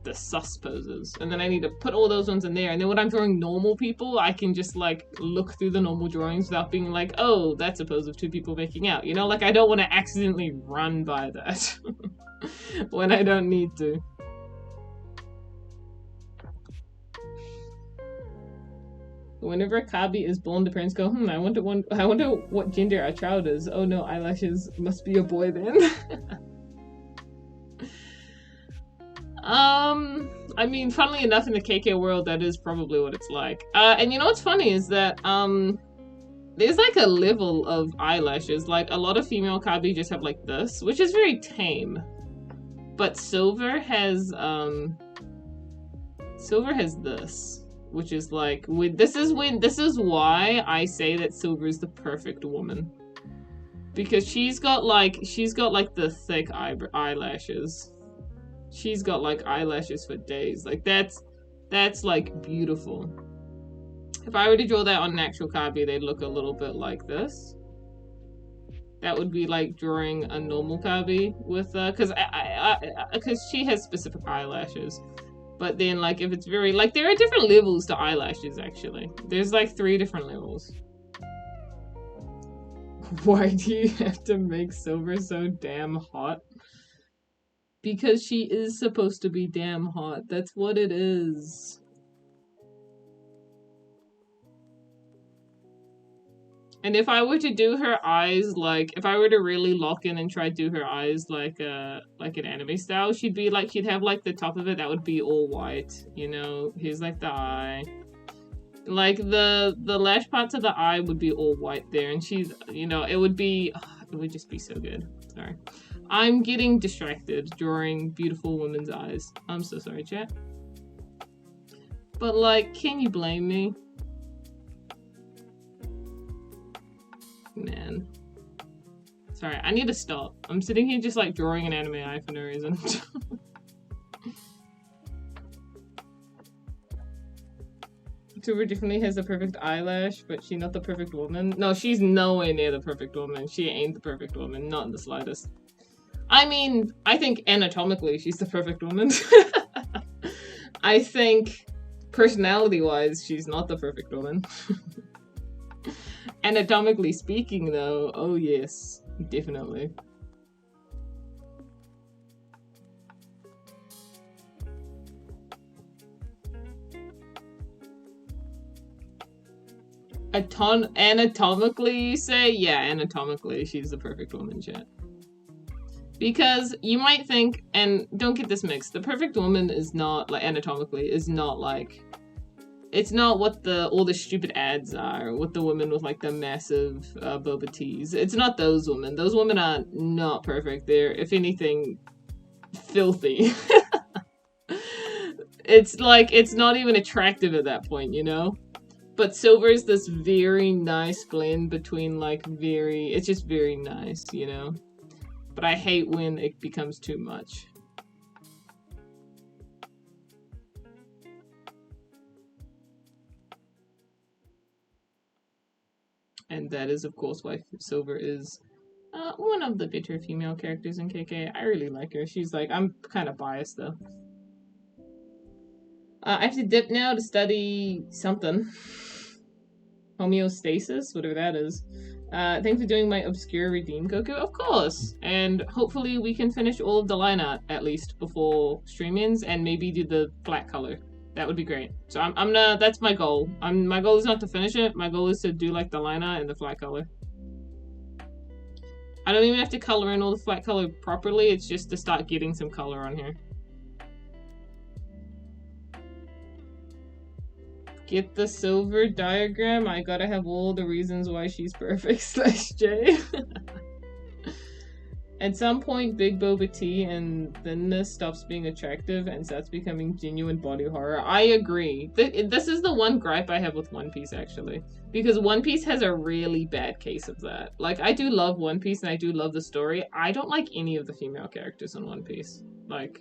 the sus poses. And then I need to put all those ones in there. And then when I'm drawing normal people, I can just like look through the normal drawings without being like, oh, that's a pose of two people making out. You know, like I don't want to accidentally run by that when I don't need to. Whenever Kabi is born, the parents go, I wonder what gender our child is. Oh no, eyelashes must be a boy then. I mean, funnily enough, in the KK world, that is probably what it's like. And you know what's funny is that, there's like a level of eyelashes. Like, a lot of female Kabi just have like this, which is very tame. But Silver has this. Which is like, this is why I say that Silver is the perfect woman. Because she's got like the thick eyelashes. She's got like eyelashes for days. Like that's like beautiful. If I were to draw that on an actual Kabi, they'd look a little bit like this. That would be like drawing a normal Kabi with because she has specific eyelashes. But then like if it's very like there are different levels to eyelashes actually. There's like 3 different levels. Why do you have to make Silver so damn hot? Because she is supposed to be damn hot. That's what it is. And if I were to do her eyes like, if I were to really lock in and try to do her eyes like an anime style, she'd have like the top of it that would be all white. You know, here's like the eye. Like the lash parts of the eye would be all white there, and she's, you know, it would just be so good. Sorry. I'm getting distracted drawing beautiful women's eyes. I'm so sorry, chat. But like, can you blame me? Man. Sorry, I need to stop. I'm sitting here just like drawing an anime eye for no reason. Silver definitely has the perfect eyelash, but she's not the perfect woman. No, she's nowhere near the perfect woman. She ain't the perfect woman, not in the slightest. I mean, I think anatomically she's the perfect woman. I think personality-wise she's not the perfect woman. Anatomically speaking though, oh yes, definitely. Anatomically, you say? Yeah, anatomically, she's the perfect woman, chat. Because you might think, and don't get this mixed, the perfect woman is not, like, anatomically, is not, like, it's not what all the stupid ads are, with the women with, like, the massive boba teas. It's not those women. Those women are not perfect. They're, if anything, filthy. It's, like, it's not even attractive at that point, you know? But Silver is this very nice blend between, like, it's just very nice, you know? But I hate when it becomes too much. And that is, of course, why Silver is one of the better female characters in KK. I really like her. She's like, I'm kind of biased, though. I have to dip now to study something. Homeostasis, whatever that is. Thanks for doing my obscure redeem, Koku. Of course! And hopefully we can finish all of the line art, at least, before stream ends, and maybe do the flat color. That would be great. So I'm gonna, that's my goal. My goal is not to finish it, my goal is to do, like, the line art and the flat color. I don't even have to color in all the flat color properly, it's just to start getting some color on here. Get the Silver diagram. I gotta have all the reasons why she's perfect / J. At some point, big boba tea and thinness stops being attractive and starts becoming genuine body horror. I agree. This is the one gripe I have with One Piece, actually. Because One Piece has a really bad case of that. Like, I do love One Piece and I do love the story. I don't like any of the female characters in One Piece. Like,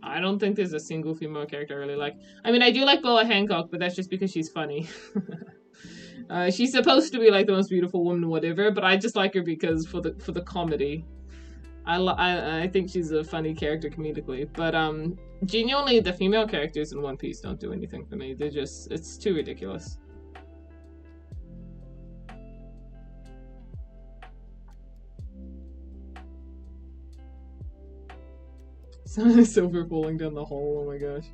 I don't think there's a single female character I really like. I mean, I do like Boa Hancock, but that's just because she's funny. She's supposed to be like the most beautiful woman, whatever, but I just like her because for the comedy. I think she's a funny character comedically, but genuinely the female characters in One Piece don't do anything for me. They're just, it's too ridiculous. Silver falling down the hole, oh my gosh.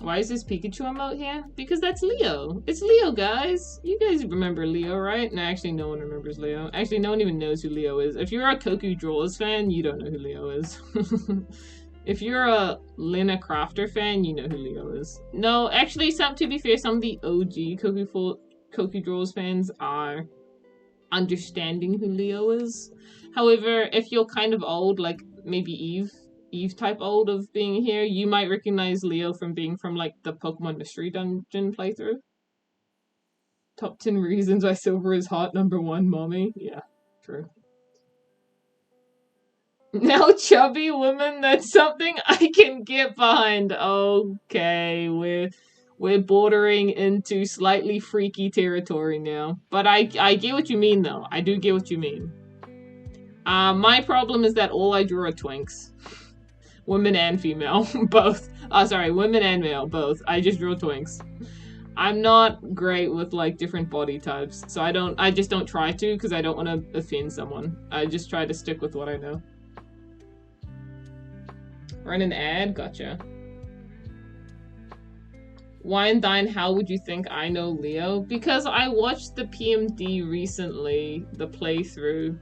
Why is this Pikachu emote here? Because that's Leo. It's Leo, guys. You guys remember Leo, right? No, actually, no one remembers Leo. Actually, no one even knows who Leo is. If you're a Koku-Draws fan, you don't know who Leo is. If you're a Lena Crafter fan, you know who Leo is. No, actually, to be fair, some of the OG Koku-Draws fans are understanding who Leo is. However, if you're kind of old, like maybe Eve Eve type old of being here. You might recognize Leo from being from like the Pokemon Mystery Dungeon playthrough. Top 10 reasons why silver is hot, #1, mommy. Yeah, true. Now chubby woman, that's something I can get behind. Okay, we're bordering into slightly freaky territory now. But I get what you mean though. I do get what you mean. My problem is that all I draw are twinks. Women and female, both. Sorry, women and male, both. I just draw twinks. I'm not great with like different body types, so I just don't try to because I don't want to offend someone. I just try to stick with what I know. Run an ad? Gotcha. Wine Dine, how would you think I know Leo? Because I watched the PMD recently, the playthrough.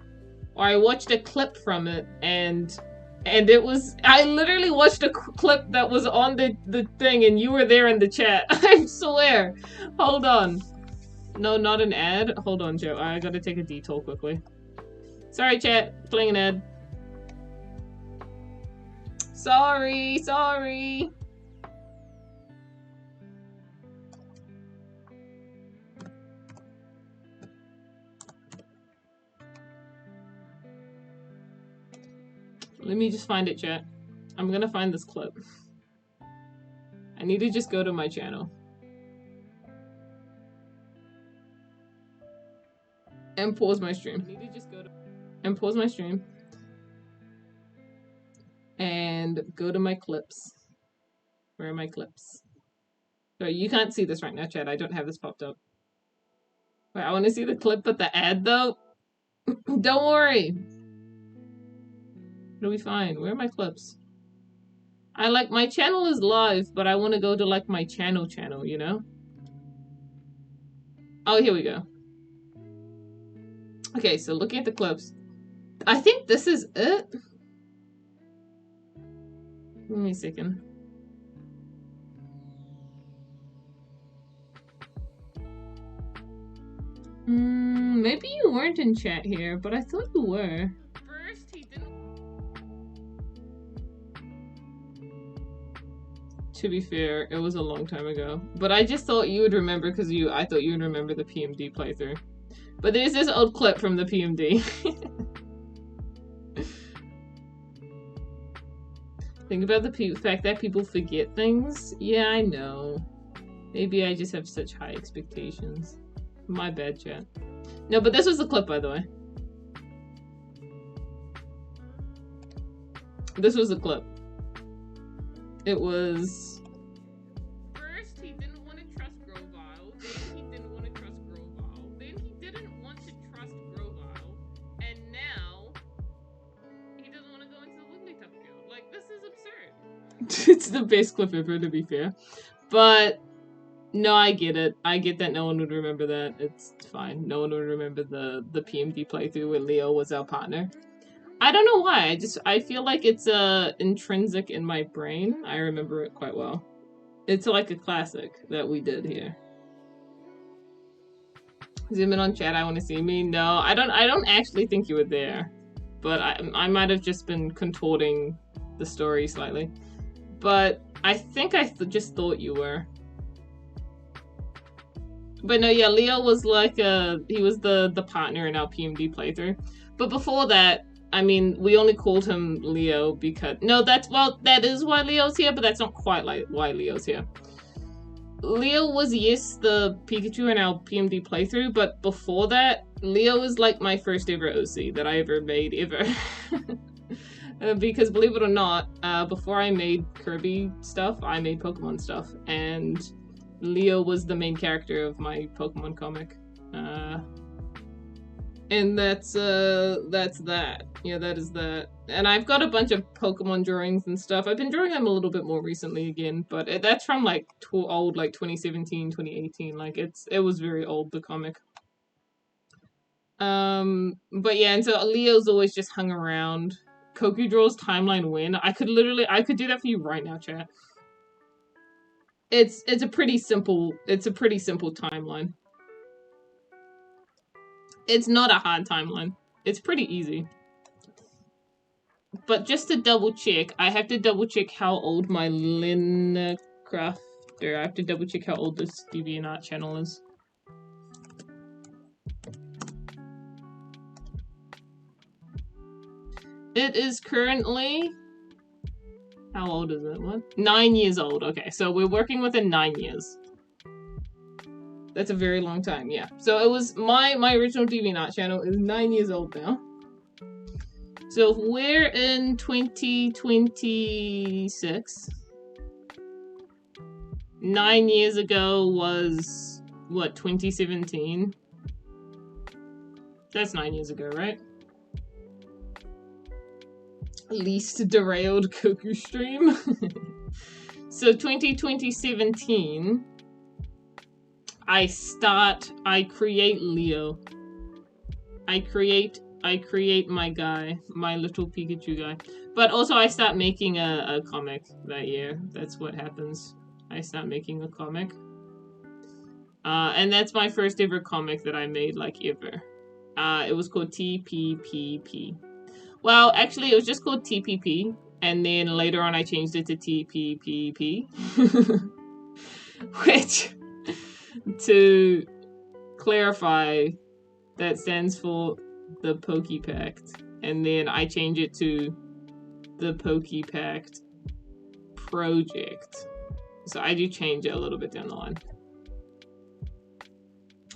Or I watched a clip from it, and it was... I literally watched a clip that was on the thing, and you were there in the chat. I swear. Hold on. No, not an ad. Hold on, Joe. I gotta take a detour quickly. Sorry, chat. Playing an ad. Sorry. Let me just find it, chat. I'm gonna find this clip. I need to just go to my channel. And pause my stream. I need to just go to... And pause my stream. And go to my clips. Where are my clips? Sorry, you can't see this right now, chat. I don't have this popped up. Wait, I want to see the clip, but the ad, though? Don't worry. It'll be fine. Where are my clips? My channel is live, but I want to go to, like, my channel, you know? Oh, here we go. Okay, so looking at the clips. I think this is it. Give me a second. Maybe you weren't in chat here, but I thought you were. First, he didn't... To be fair, it was a long time ago. But I just thought you would remember because I thought you would remember the PMD playthrough. But there's this old clip from the PMD. Think about the fact that people forget things. Yeah, I know. Maybe I just have such high expectations. My bad, chat. No, but this was the clip, by the way. This was the clip. It was... First, he didn't want to trust Grovile. Then he didn't want to trust Grovile. Then he didn't want to trust Grovile. And now, he doesn't want to go into the Wigglytuff guild. Like, this is absurd. It's the best clip ever, to be fair. But... No, I get it. I get that no one would remember that. It's fine. No one would remember the PMD playthrough where Leo was our partner. I don't know why. I feel like it's intrinsic in my brain. I remember it quite well. It's like a classic that we did here. Zoom in on chat. I want to see me. No, I don't actually think you were there, but I might have just been contorting the story slightly. But I think I just thought you were. But no, yeah, Leo was like he was the partner in our PMD playthrough. But before that, I mean, we only called him Leo because... No, that is why Leo's here, but that's not quite like why Leo's here. Leo was, yes, the Pikachu in our PMD playthrough, but before that, Leo is like my first ever OC that I ever made, ever. Because believe it or not, before I made Kirby stuff, I made Pokemon stuff, and... Leo was the main character of my Pokemon comic. And that's that. Yeah, that is that. And I've got a bunch of Pokemon drawings and stuff. I've been drawing them a little bit more recently again, but that's from like old, like 2017, 2018. Like it was very old, the comic. But yeah, and so Leo's always just hung around. Koku-Draws timeline win. I could do that for you right now, chat. It's a pretty simple timeline. It's not a hard timeline. It's pretty easy. but just to double check, I have to double check how old my Linecrafter. I have to double check how old this DeviantArt channel is. It is currently, how old is it? What? 9 years old. Okay, so we're working within 9 years. That's a very long time, yeah. So it was my original DeviantArt channel is 9 years old now. So if we're in 2026, 9 years ago was, what, 2017? That's 9 years ago, right? Least derailed Koku stream. So 2017, I create Leo. I create my guy, my little Pikachu guy. But also I start making a comic that year. That's what happens. I start making a comic. And that's my first ever comic that I made, like, ever. It was called TPPP. Well, actually, it was just called TPP, and then later on I changed it to TPPP. Which, to clarify, that stands for the Pokepact. And then I change it to the Pokepact Project. So I do change it a little bit down the line.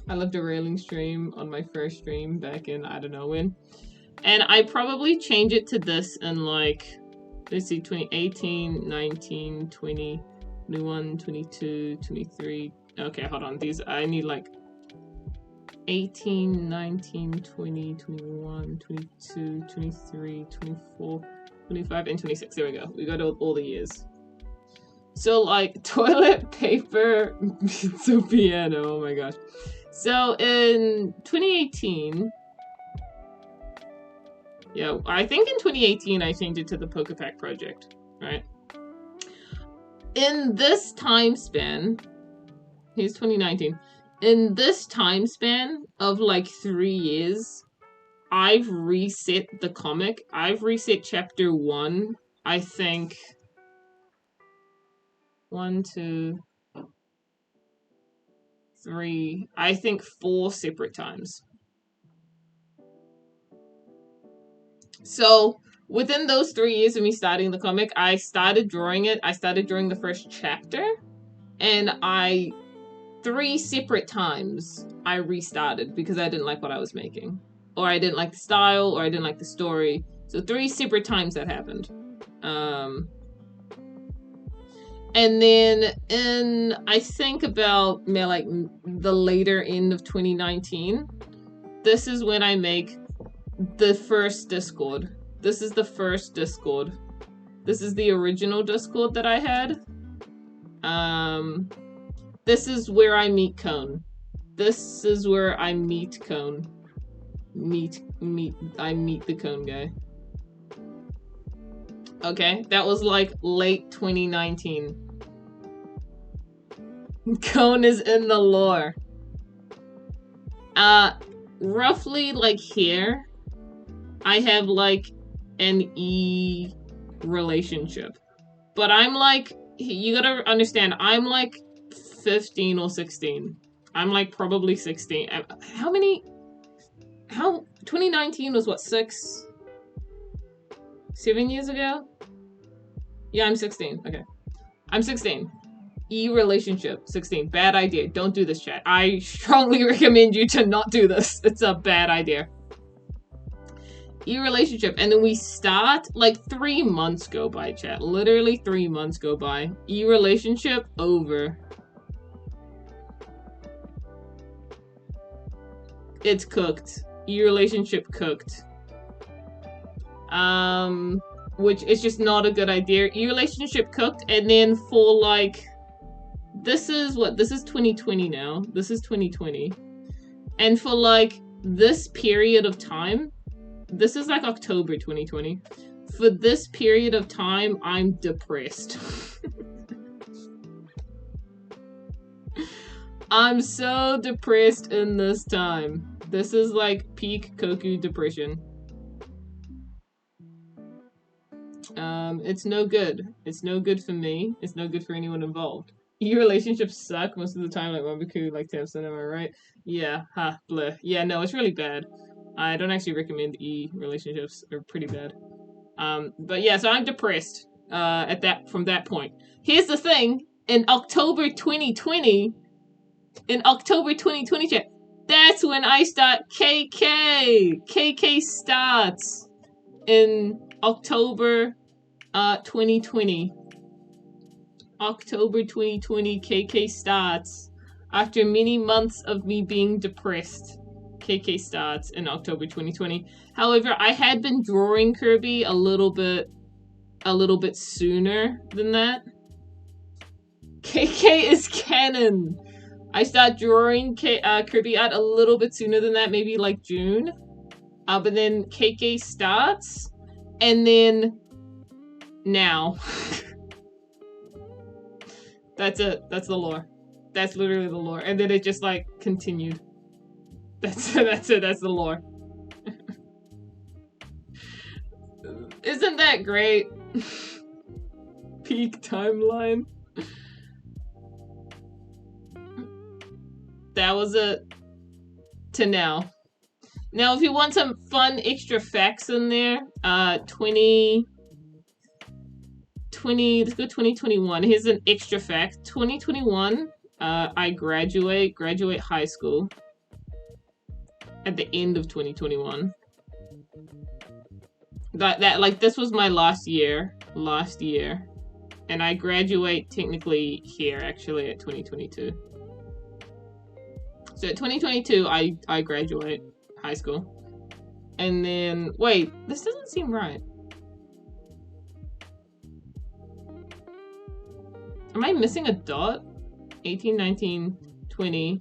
I left a railing stream on my first stream back in, I don't know when. And I probably change it to this in, like, let's see, 2018, 19, 20, 21, 22, 23. Okay, hold on. These, I need, like, 18, 19, 20, 21, 22, 23, 24, 25, and 26. There we go. We got all the years. So, like, toilet paper, pizza piano. Oh my gosh. So, in 2018... yeah, I think in 2018 I changed it to the Pokepack Project, right? In this time span, here's 2019. In this time span of like 3 years, I've reset the comic. I've reset chapter 1, I think 1, 2, 3, I think 4 separate times. So, within those 3 years of me starting the comic, I started drawing it. I started drawing the first chapter. And 3 separate times, I restarted because I didn't like what I was making. Or I didn't like the style, or I didn't like the story. So 3 separate times that happened. And then in, I think about, like, the later end of 2019, this is when I make the first Discord. This is the first Discord. This is the original Discord that I had. This is where I meet Cone. This is where I meet Cone. I meet the Cone guy. Okay, that was like late 2019. Cone is in the lore. Roughly like here, I have like an E relationship. But I'm like, you gotta understand, I'm like 15 or 16. I'm like probably 16. How 2019 was what, 7 years ago? Yeah, I'm 16. Okay. I'm 16. E relationship, 16. Bad idea. Don't do this, chat. I strongly recommend you to not do this. It's a bad idea. E relationship. And then we start, like 3 months go by, chat. Literally 3 months go by. E relationship over. It's cooked. E relationship cooked. Which is just not a good idea. E relationship cooked, and then for like, this is what? This is 2020 now. This is 2020. And for like this period of time, this is like October 2020. For this period of time, I'm depressed. I'm so depressed in this time. This is like peak Koku depression. It's no good. It's no good for me. It's no good for anyone involved. Relationships suck most of the time, like Wabiku, like Tamsin, am I right? Yeah, ha, bleh. Yeah, no, it's really bad. I don't actually recommend relationships. They're pretty bad. But yeah, so I'm depressed, from that point. Here's the thing, in October 2020, chat, that's when I start KK! KK starts in October 2020. October 2020, KK starts. After many months of me being depressed, KK starts in October 2020. However, I had been drawing Kirby a little bit sooner than that. KK is canon. I start drawing Kirby art a little bit sooner than that, maybe like June. But then KK starts, and then now. That's it. That's the lore. That's literally the lore. And then it just like continued. That's it. That's the lore. Isn't that great? Peak timeline. That was it. To now. Now, if you want some fun extra facts in there, 2020, let's go 2021. Here's an extra fact. 2021, I graduate high school at the end of 2021. This was my last year, and I graduate technically here, actually, at 2022. So at 2022, I graduate high school. And then, wait, this doesn't seem right. Am I missing a dot? 18, 19, 20.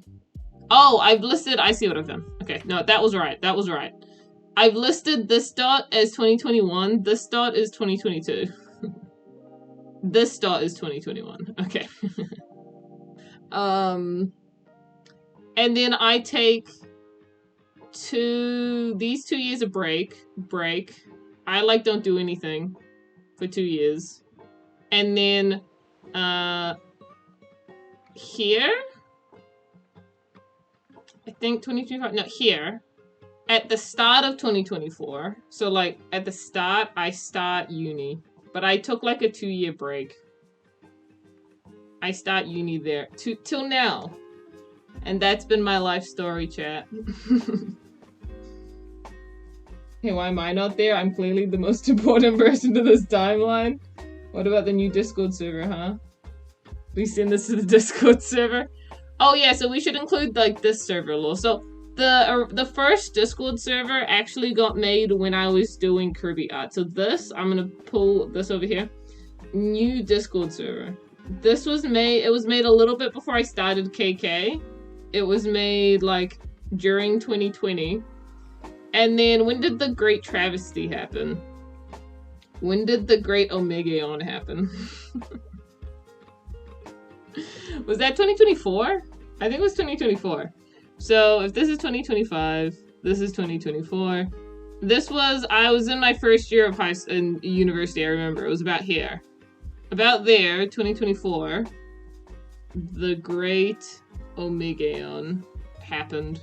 Oh, I've listed, I see what I've done. Okay, no, that was right. I've listed this dot as 2021. This dot is 2022. This dot is 2021. Okay. And then I take these 2 years of break. I don't do anything for 2 years. And then here, I think 2025, no, here, at the start of 2024, so like at the start, I start uni, but I took like a 2-year break. I start uni there, till now. And that's been my life story, chat. Hey, why am I not there? I'm clearly the most important person to this timeline. What about the new Discord server, huh? We send this to the Discord server. Oh yeah, so we should include like this server lore. So the first Discord server actually got made when I was doing Kirby art. So this, I'm gonna pull this over here. New Discord server. This was made, it was made a little bit before I started KK. It was made like during 2020. And then when did the Great Travesty happen? When did the Great Omegaon happen? Was that 2024? I think it was 2024. So if this is 2025, this is 2024. I was in my first year of in university, I remember. It was about here. About there, 2024, the Great Omegaon happened.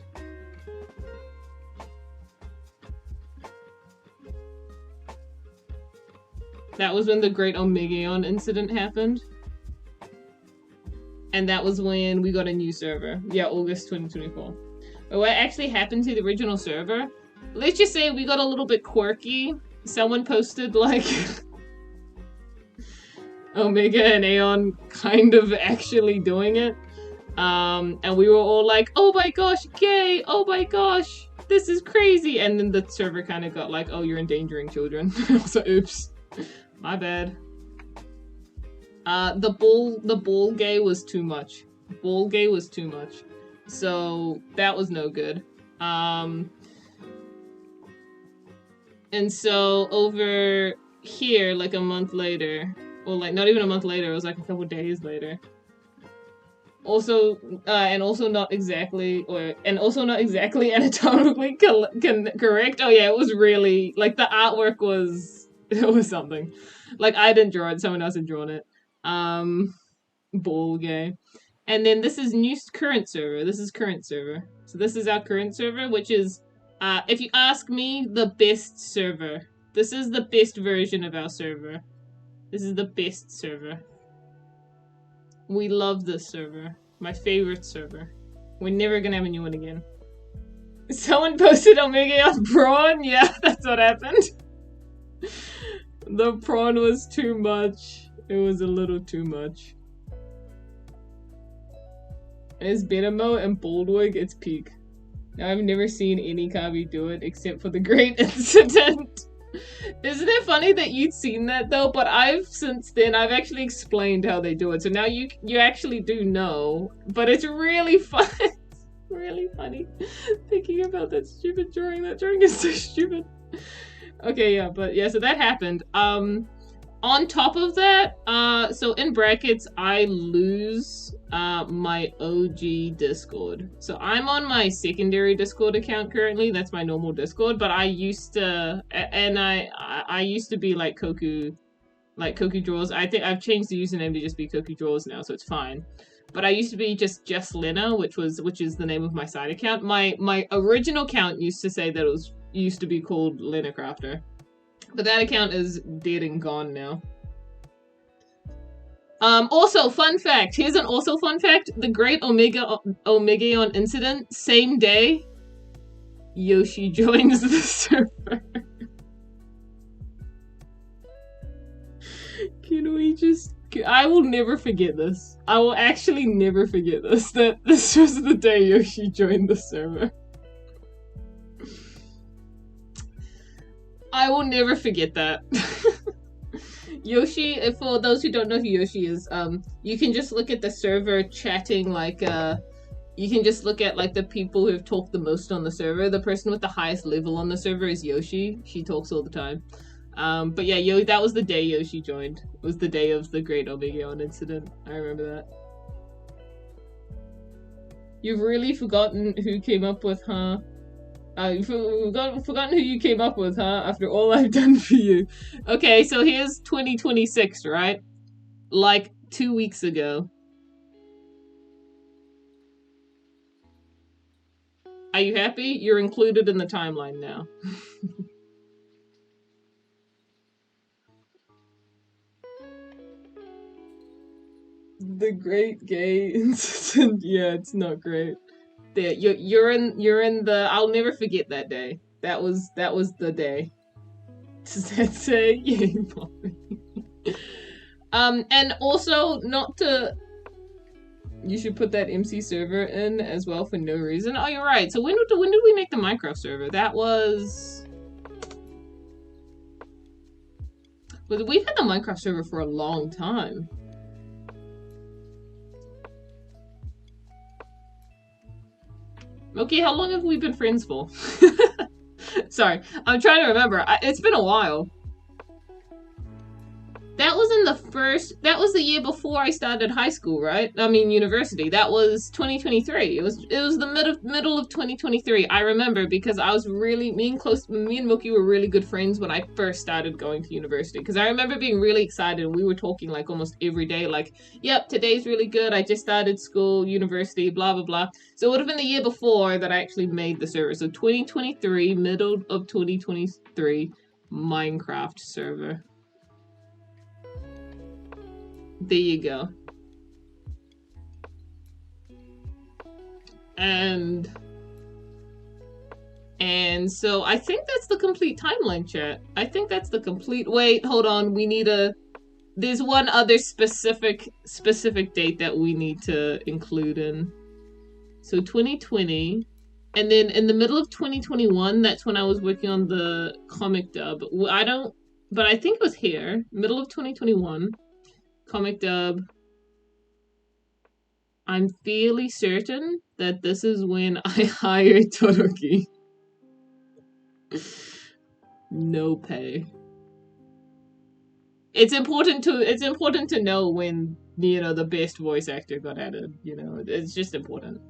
That was when the Great Omegaon incident happened. And that was when we got a new server. Yeah, August 2024. But what actually happened to the original server? Let's just say we got a little bit quirky. Someone posted, like, Omega and Aeon kind of actually doing it. And we were all like, oh my gosh, gay! Oh my gosh, this is crazy! And then the server kind of got like, oh, you're endangering children. So, oops. My bad. The bull gay was too much. Bull gay was too much. So, that was no good. And so, over here, like a month later, or like not even a month later, it was like a couple days later. Also, and also not exactly anatomically correct. Oh yeah, it was really, like, the artwork was, It was something. Like, I didn't draw it, someone else had drawn it. Ball game. And then this is current server. This is current server. So this is our current server, which is, if you ask me, the best server. This is the best version of our server. This is the best server. We love this server. My favorite server. We're never gonna have a new one again. Someone posted Omega on prawn? Yeah, that's what happened. The prawn was too much. It was a little too much. It's Benamo and Boldwig, it's peak. Now I've never seen any Kabi do it except for the great incident. Isn't it funny that you'd seen that though? But since then I've actually explained how they do it. So now you actually do know. But it's really fun. It's really funny. Thinking about that stupid drawing. That drawing is so stupid. Okay, yeah, but yeah, so that happened. On top of that, so in brackets, I lose my OG Discord. So I'm on my secondary Discord account currently. That's my normal Discord, but I used to, and I used to be like Koku-Draws. I think I've changed the username to just be Koku-Draws now, so it's fine. But I used to be just Lena, which is the name of my side account. My original account used to say that it used to be called Lena Crafter. But that account is dead and gone now. Also, fun fact. Here's an also fun fact. The Great Omegaon incident, same day, Yoshi joins the server. Can we just... I will never forget this. I will actually never forget this. That this was the day Yoshi joined the server. I will never forget that. Yoshi, for those who don't know who Yoshi is, you can just look at the server chatting like, you can just look at like the people who have talked the most on the server. The person with the highest level on the server is Yoshi. She talks all the time. But yeah, that was the day Yoshi joined. It was the day of the Great Omegaon incident. I remember that. You've really forgotten who came up with, huh? You've forgotten who you came up with, huh? After all I've done for you. Okay, so here's 2026, right? Like 2 weeks ago. Are you happy? You're included in the timeline now. The great gay incident. Yeah, it's not great. There, you're in the. I'll never forget that day. That was the day. Does that say yay, mommy? And also not to. You should put that MC server in as well for no reason. Oh, you're right. So when did we make the Minecraft server? That was. But we've had the Minecraft server for a long time. Okay, how long have we been friends for? Sorry, I'm trying to remember. It's been a while. That was the year before I started high school, right? I mean, university. That was 2023. It was the middle of 2023. I remember because I was really, me and Milky were really good friends when I first started going to university. Because I remember being really excited and we were talking like almost every day, like, yep, today's really good. I just started school, university, blah, blah, blah. So it would have been the year before that I actually made the server. So 2023, middle of 2023, Minecraft server. There you go. And so I think that's the complete timeline, chat. I think that's the complete. Wait, hold on. We need there's one other specific date that we need to include in. So 2020, and then in the middle of 2021, that's when I was working on the comic dub. But I think it was here, middle of 2021. Comic dub. I'm fairly certain that this is when I hired Todoroki. No pay. It's important to know when, you know, the best voice actor got added, you know. It's just important.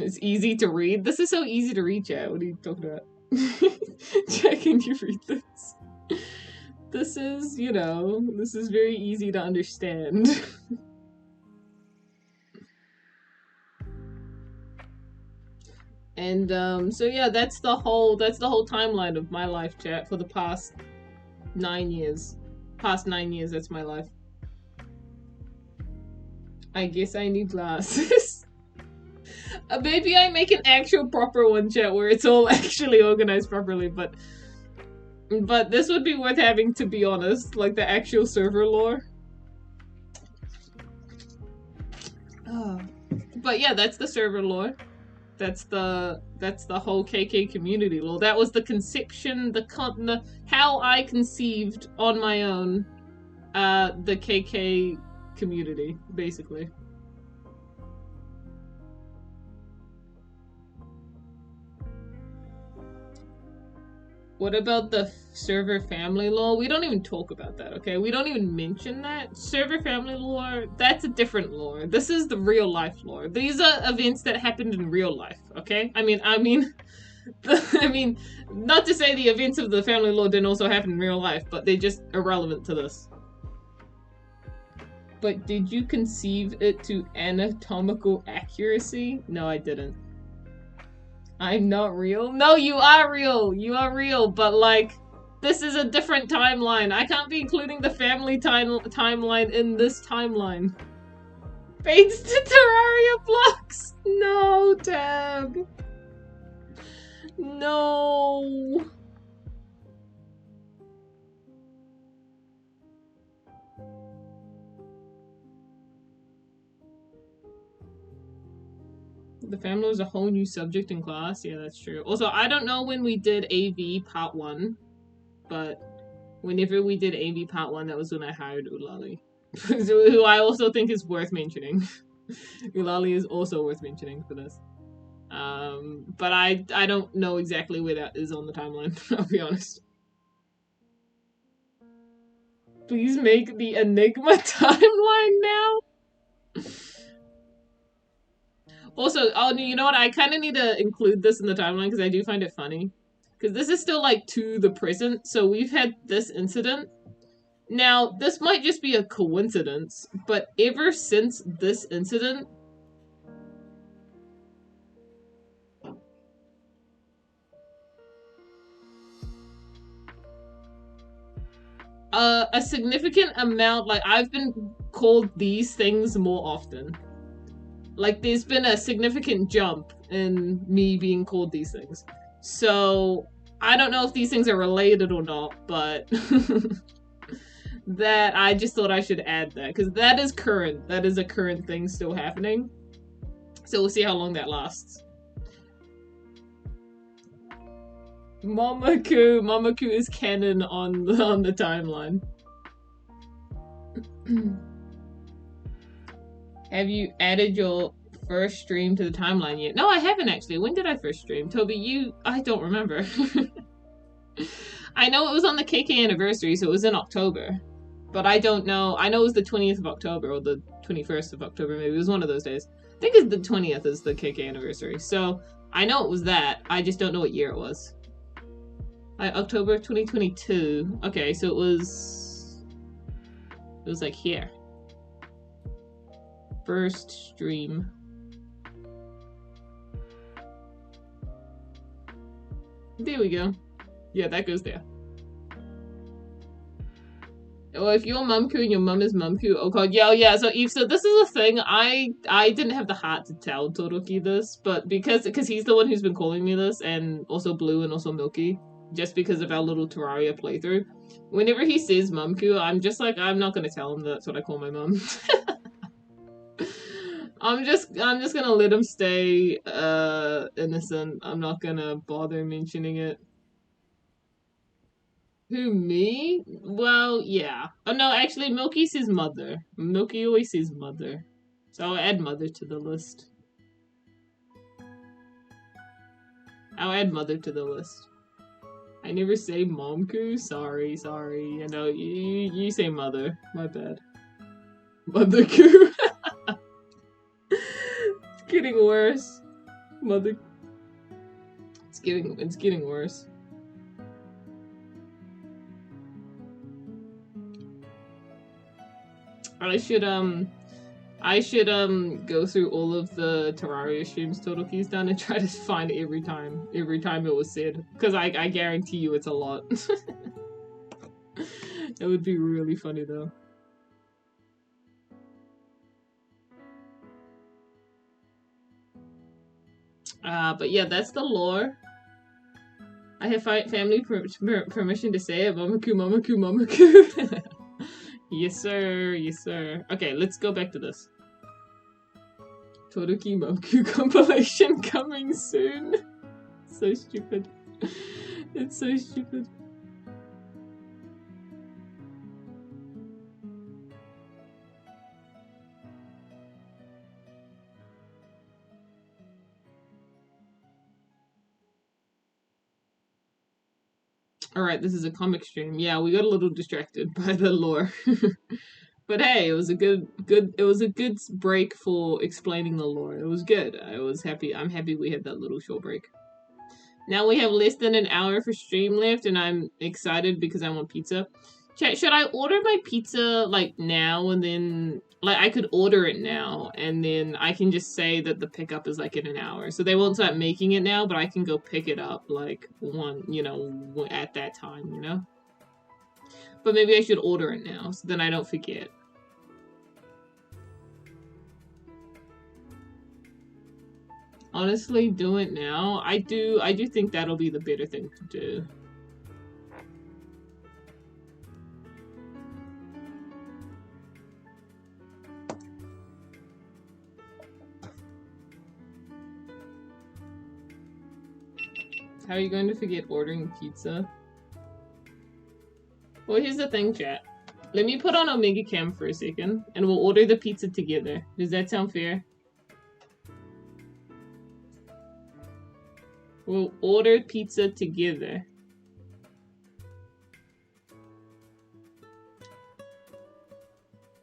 It's easy to read. This is so easy to read, chat. What are you talking about? Chat, can you read this? This is, you know, this is very easy to understand. And so yeah, that's the whole timeline of my life, chat, for the past 9 years. Past 9 years, that's my life. I guess I need glasses. Maybe I make an actual proper one, chat, where it's all actually organized properly, but this would be worth having, to be honest, like the actual server lore. But yeah, that's the server lore. That's the whole KK community lore. That was the conception, how I conceived on my own the KK community, basically. What about the server family lore? We don't even talk about that, okay? We don't even mention that. Server family lore, that's a different lore. This is the real life lore. These are events that happened in real life, okay? I mean, not to say the events of the family lore didn't also happen in real life, but they're just irrelevant to this. But did you conceive it to anatomical accuracy? No, I didn't. I'm not real? No, you are real! You are real, but like, this is a different timeline. I can't be including the family timeline in this timeline. Fades to Terraria blocks! No, Tab! No! The family was a whole new subject in class. Yeah, that's true. Also, I don't know when we did AV Part 1, but whenever we did AV Part 1, that was when I hired Ulali. Who I also think is worth mentioning. Ulali is also worth mentioning for this. But I don't know exactly where that is on the timeline, I'll be honest. Please make the Enigma timeline now? Also, oh, you know what? I kind of need to include this in the timeline because I do find it funny. Because this is still, like, to the present. So we've had this incident. Now, this might just be a coincidence, but ever since this incident, a significant amount, like, I've been called these things more often. Like, there's been a significant jump in me being called these things. So, I don't know if these things are related or not, but that I just thought I should add that, because that is current. That is a current thing still happening. So we'll see how long that lasts. Mamaku is canon on the timeline. Have you added your first stream to the timeline yet? No, I haven't actually. When did I first stream? Toby, I don't remember. I know it was on the KK anniversary, so it was in October. But I don't know. I know it was the 20th of October, or the 21st of October, maybe. It was one of those days. I think it's the 20th is the KK anniversary. So, I know it was that. I just don't know what year it was. October of 2022. Okay, so it was like here. First stream. There we go. Yeah, that goes there. Well, if you're Mumku and your mum is Mumku, oh god, yeah, so Eve, so this is a thing, I didn't have the heart to tell Todoroki this, but because he's the one who's been calling me this, and also Blue and also Milky, just because of our little Terraria playthrough, whenever he says Mumku, I'm just like, I'm not gonna tell him that's what I call my mum. I'm just gonna let him stay innocent. I'm not gonna bother mentioning it. Who, me? Well, yeah. Oh no, actually Milky says mother. Milky always says mother. So I'll add mother to the list. I'll add mother to the list. I never say momku. Sorry. You know, you say mother. My bad. Motherku. It's getting worse. Mother. It's getting worse. I should go through all of the Terraria streams Total Key's done and try to find every time it was said. Because I guarantee you it's a lot. It would be really funny though. But yeah, that's the lore. I have family permission to say it. Mamaku, Mamaku, Mamaku. Yes, sir. Yes, sir. Okay, let's go back to this. Todoki Mamaku compilation coming soon. So stupid. It's so stupid. Alright, this is a comic stream. Yeah, we got a little distracted by the lore. But hey, it was a good break for explaining the lore. It was good. I'm happy we had that little short break. Now we have less than an hour for stream left, and I'm excited because I want pizza. Chat, should I order my pizza, like, now and then... Like, I could order it now, and then I can just say that the pickup is, like, in an hour. So they won't start making it now, but I can go pick it up, like, at that time, you know? But maybe I should order it now, so then I don't forget. Honestly, do it now. I do think that'll be the better thing to do. How are you going to forget ordering pizza? Well, here's the thing, chat. Let me put on Omega Cam for a second, and we'll order the pizza together. Does that sound fair? We'll order pizza together.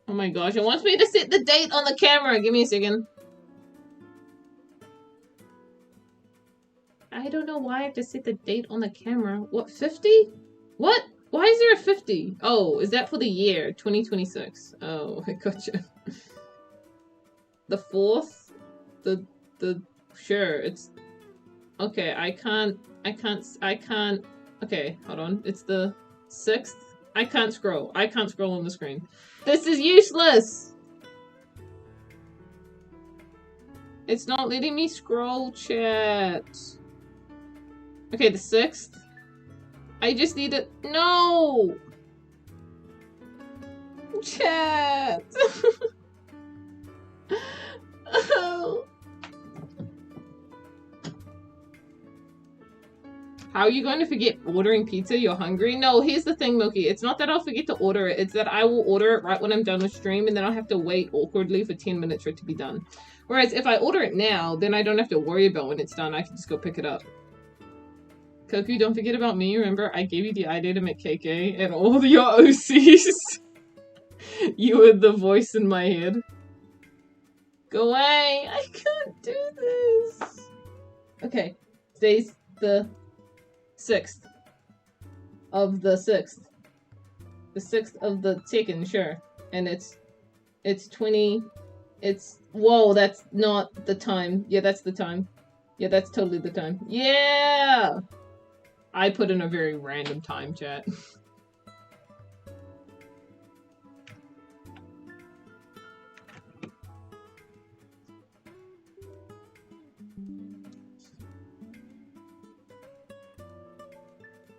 Oh my gosh, it wants me to set the date on the camera. Give me a second. I don't know why I have to set the date on the camera. What, 50? What? Why is there a 50? Oh, is that for the year? 2026. Oh, I gotcha. The 4th? Sure, it's... Okay, I can't... Okay, hold on. It's the 6th? I can't scroll. I can't scroll on the screen. This is useless! It's not letting me scroll, chat. Okay, the 6th. I just need it. No! Chat! Oh. How are you going to forget ordering pizza? You're hungry? No, here's the thing, Milky. It's not that I'll forget to order it. It's that I will order it right when I'm done with stream, and then I'll have to wait awkwardly for 10 minutes for it to be done. Whereas if I order it now, then I don't have to worry about when it's done. I can just go pick it up. Koku, don't forget about me. Remember, I gave you the idea to make KK and all your OCs. You were the voice in my head. Go away! I can't do this! Okay, today's the 6th. Of the 6th. The 6th of the 2nd, sure. And it's 20... It's... Whoa, that's not the time. Yeah, that's the time. Yeah, that's totally the time. Yeah! I put in a very random time, chat.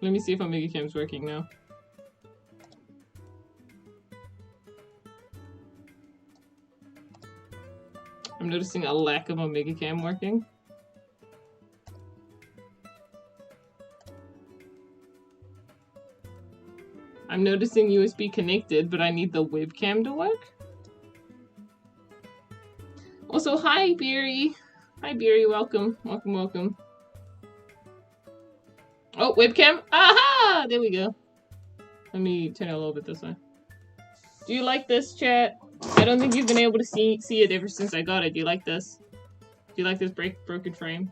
Let me see if Omega Cam's working now. I'm noticing a lack of Omega Cam working. I'm noticing USB connected, but I need the webcam to work. Also, hi, Beery. Hi, Beery. Welcome. Welcome, welcome. Oh, webcam. Aha! There we go. Let me turn it a little bit this way. Do you like this, chat? I don't think you've been able to see it ever since I got it. Do you like this? you like this broken frame?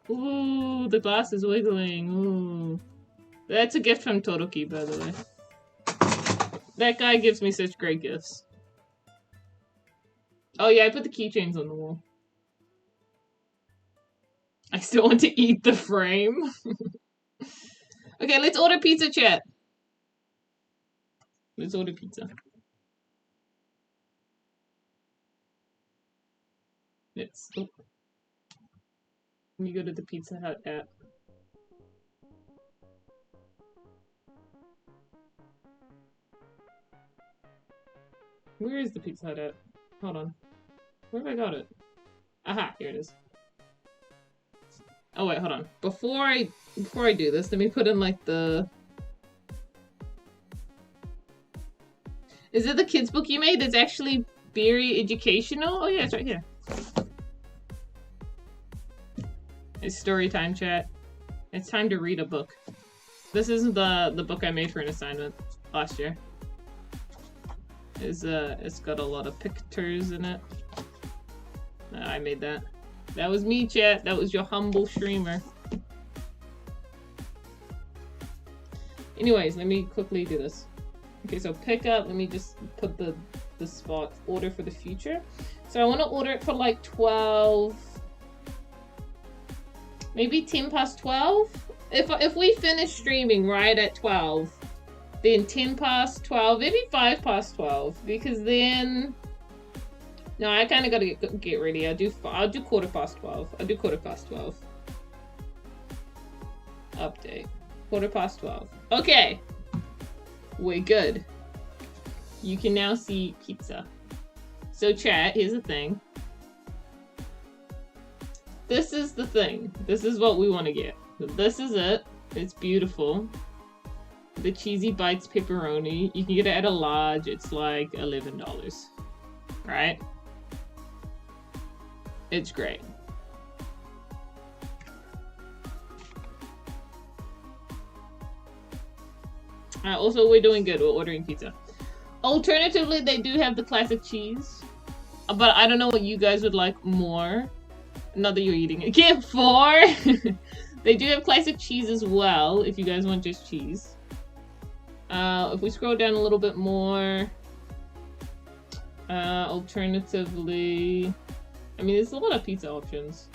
Ooh, the glass is wiggling. Ooh. That's a gift from Todoroki, by the way. That guy gives me such great gifts. Oh yeah, I put the keychains on the wall. I still want to eat the frame. Okay, let's order pizza, chat. Let's order pizza. Let's... Oh. Let me go to the Pizza Hut app. Where is the Pizza Hut at? Hold on. Where have I got it? Aha, here it is. Oh wait, hold on. Before I do this, let me put in like the... Is it the kids book you made? It's actually very educational? Oh yeah, it's right here. It's story time, chat. It's time to read a book. This isn't the book I made for an assignment last year. It's got a lot of pictures in it. I made that. That was me, chat. That was your humble streamer. Anyways, let me quickly do this. Okay, so pick up. Let me just put the spot order for the future. So I want to order it for like 12. Maybe 10 past 12? If we finish streaming right at 12, then 10 past 12, maybe 5 past 12, because then... No, I kind of gotta get ready. I'll do quarter past 12. I'll do quarter past 12. Update. Quarter past 12. Okay. We're good. You can now see pizza. So chat, here's the thing. This is the thing. This is what we want to get. This is it. It's beautiful. The cheesy bites pepperoni. You can get it at a large. It's like $11. Right? It's great. Also, we're doing good. We're ordering pizza. Alternatively, they do have the classic cheese. But I don't know what you guys would like more. Not that you're eating it. Get 4! They do have classic cheese as well, if you guys want just cheese. If we scroll down a little bit more... alternatively... I mean, there's a lot of pizza options.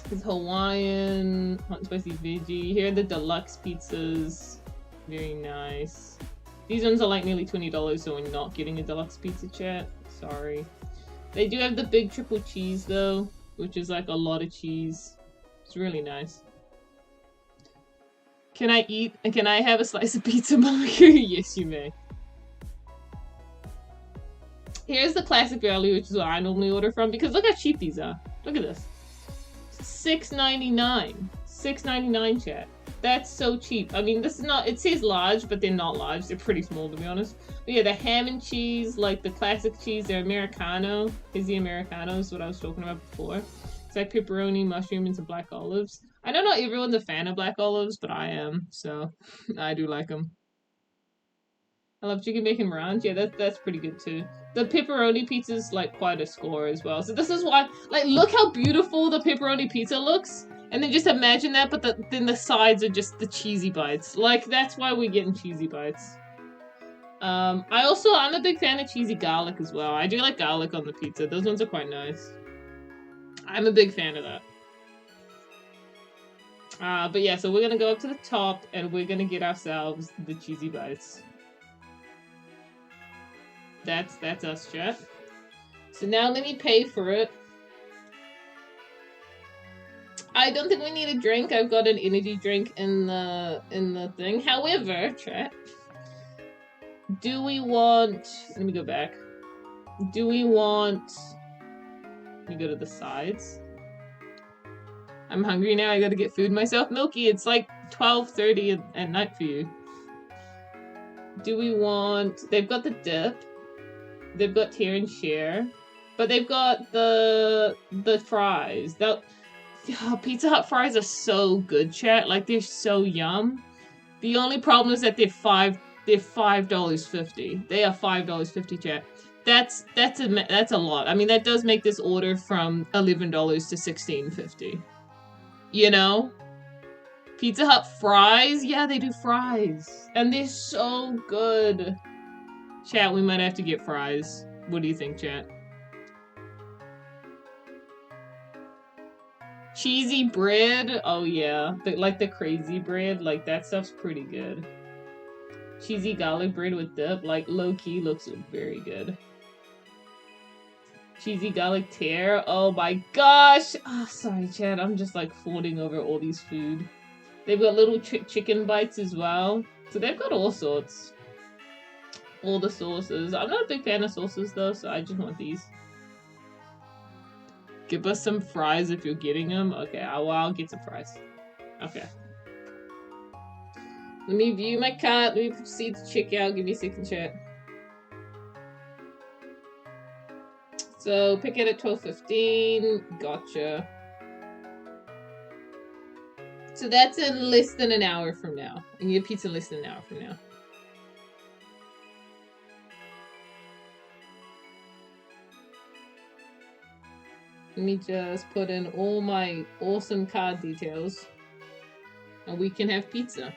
There's Hawaiian, hot and spicy veggie. Here are the deluxe pizzas. Very nice. These ones are like nearly $20, so we're not getting a deluxe pizza, chat. Sorry. They do have the big triple cheese, though, which is like a lot of cheese. It's really nice. Can I eat? Can I have a slice of pizza, Mario? Yes, you may. Here's the classic value, which is what I normally order from, because look how cheap these are. Look at this. $6.99. $6.99, chat. That's so cheap. I mean, this is not... It says large, but they're not large. They're pretty small, to be honest. But yeah, the ham and cheese, like the classic cheese, they're Americano. Is the Americano is what I was talking about before. It's like pepperoni, mushroom, and some black olives. I know not everyone's a fan of black olives, but I am, so I do like them. I love chicken bacon ranch. Yeah, that's pretty good too. The pepperoni pizza is like quite a score as well. So this is why, like, look how beautiful the pepperoni pizza looks. And then just imagine that, but then the sides are just the cheesy bites. Like, that's why we're getting cheesy bites. I'm a big fan of cheesy garlic as well. I do like garlic on the pizza. Those ones are quite nice. I'm a big fan of that. But yeah, so we're gonna go up to the top and we're gonna get ourselves the cheesy bites. That's us, chat. So now let me pay for it. I don't think we need a drink. I've got an energy drink in the thing. However, chat, do we want... Let me go back. Do we want... Let me go to the sides. I'm hungry now. I gotta get food myself. Milky, it's like 12:30 at night for you. Do we want... They've got the dip. They've got tear and share. But they've got the fries. Pizza Hut fries are so good, chat. Like, they're so yum. The only problem is that they're $5.50. They are $5.50, chat. That's a lot. I mean, that does make this order from $11 to $16.50. You know? Pizza Hut fries? Yeah, they do fries. And they're so good. Chat, we might have to get fries. What do you think, chat? Cheesy bread? Oh yeah. Like the crazy bread, like that stuff's pretty good. Cheesy garlic bread with dip, like low-key looks very good. Cheesy garlic tear. Oh my gosh. Oh, sorry, Chad. I'm just like fawning over all these food. They've got little chicken bites as well. So they've got all sorts. All the sauces. I'm not a big fan of sauces though, so I just want these. Give us some fries if you're getting them. Okay, I'll get some fries. Okay. Let me view my cart. Let me proceed to check out. Give me a second, chat. So, pick it at 12:15. Gotcha. So that's in less than an hour from now. And you get pizza in less than an hour from now. Let me just put in all my awesome card details. And we can have pizza.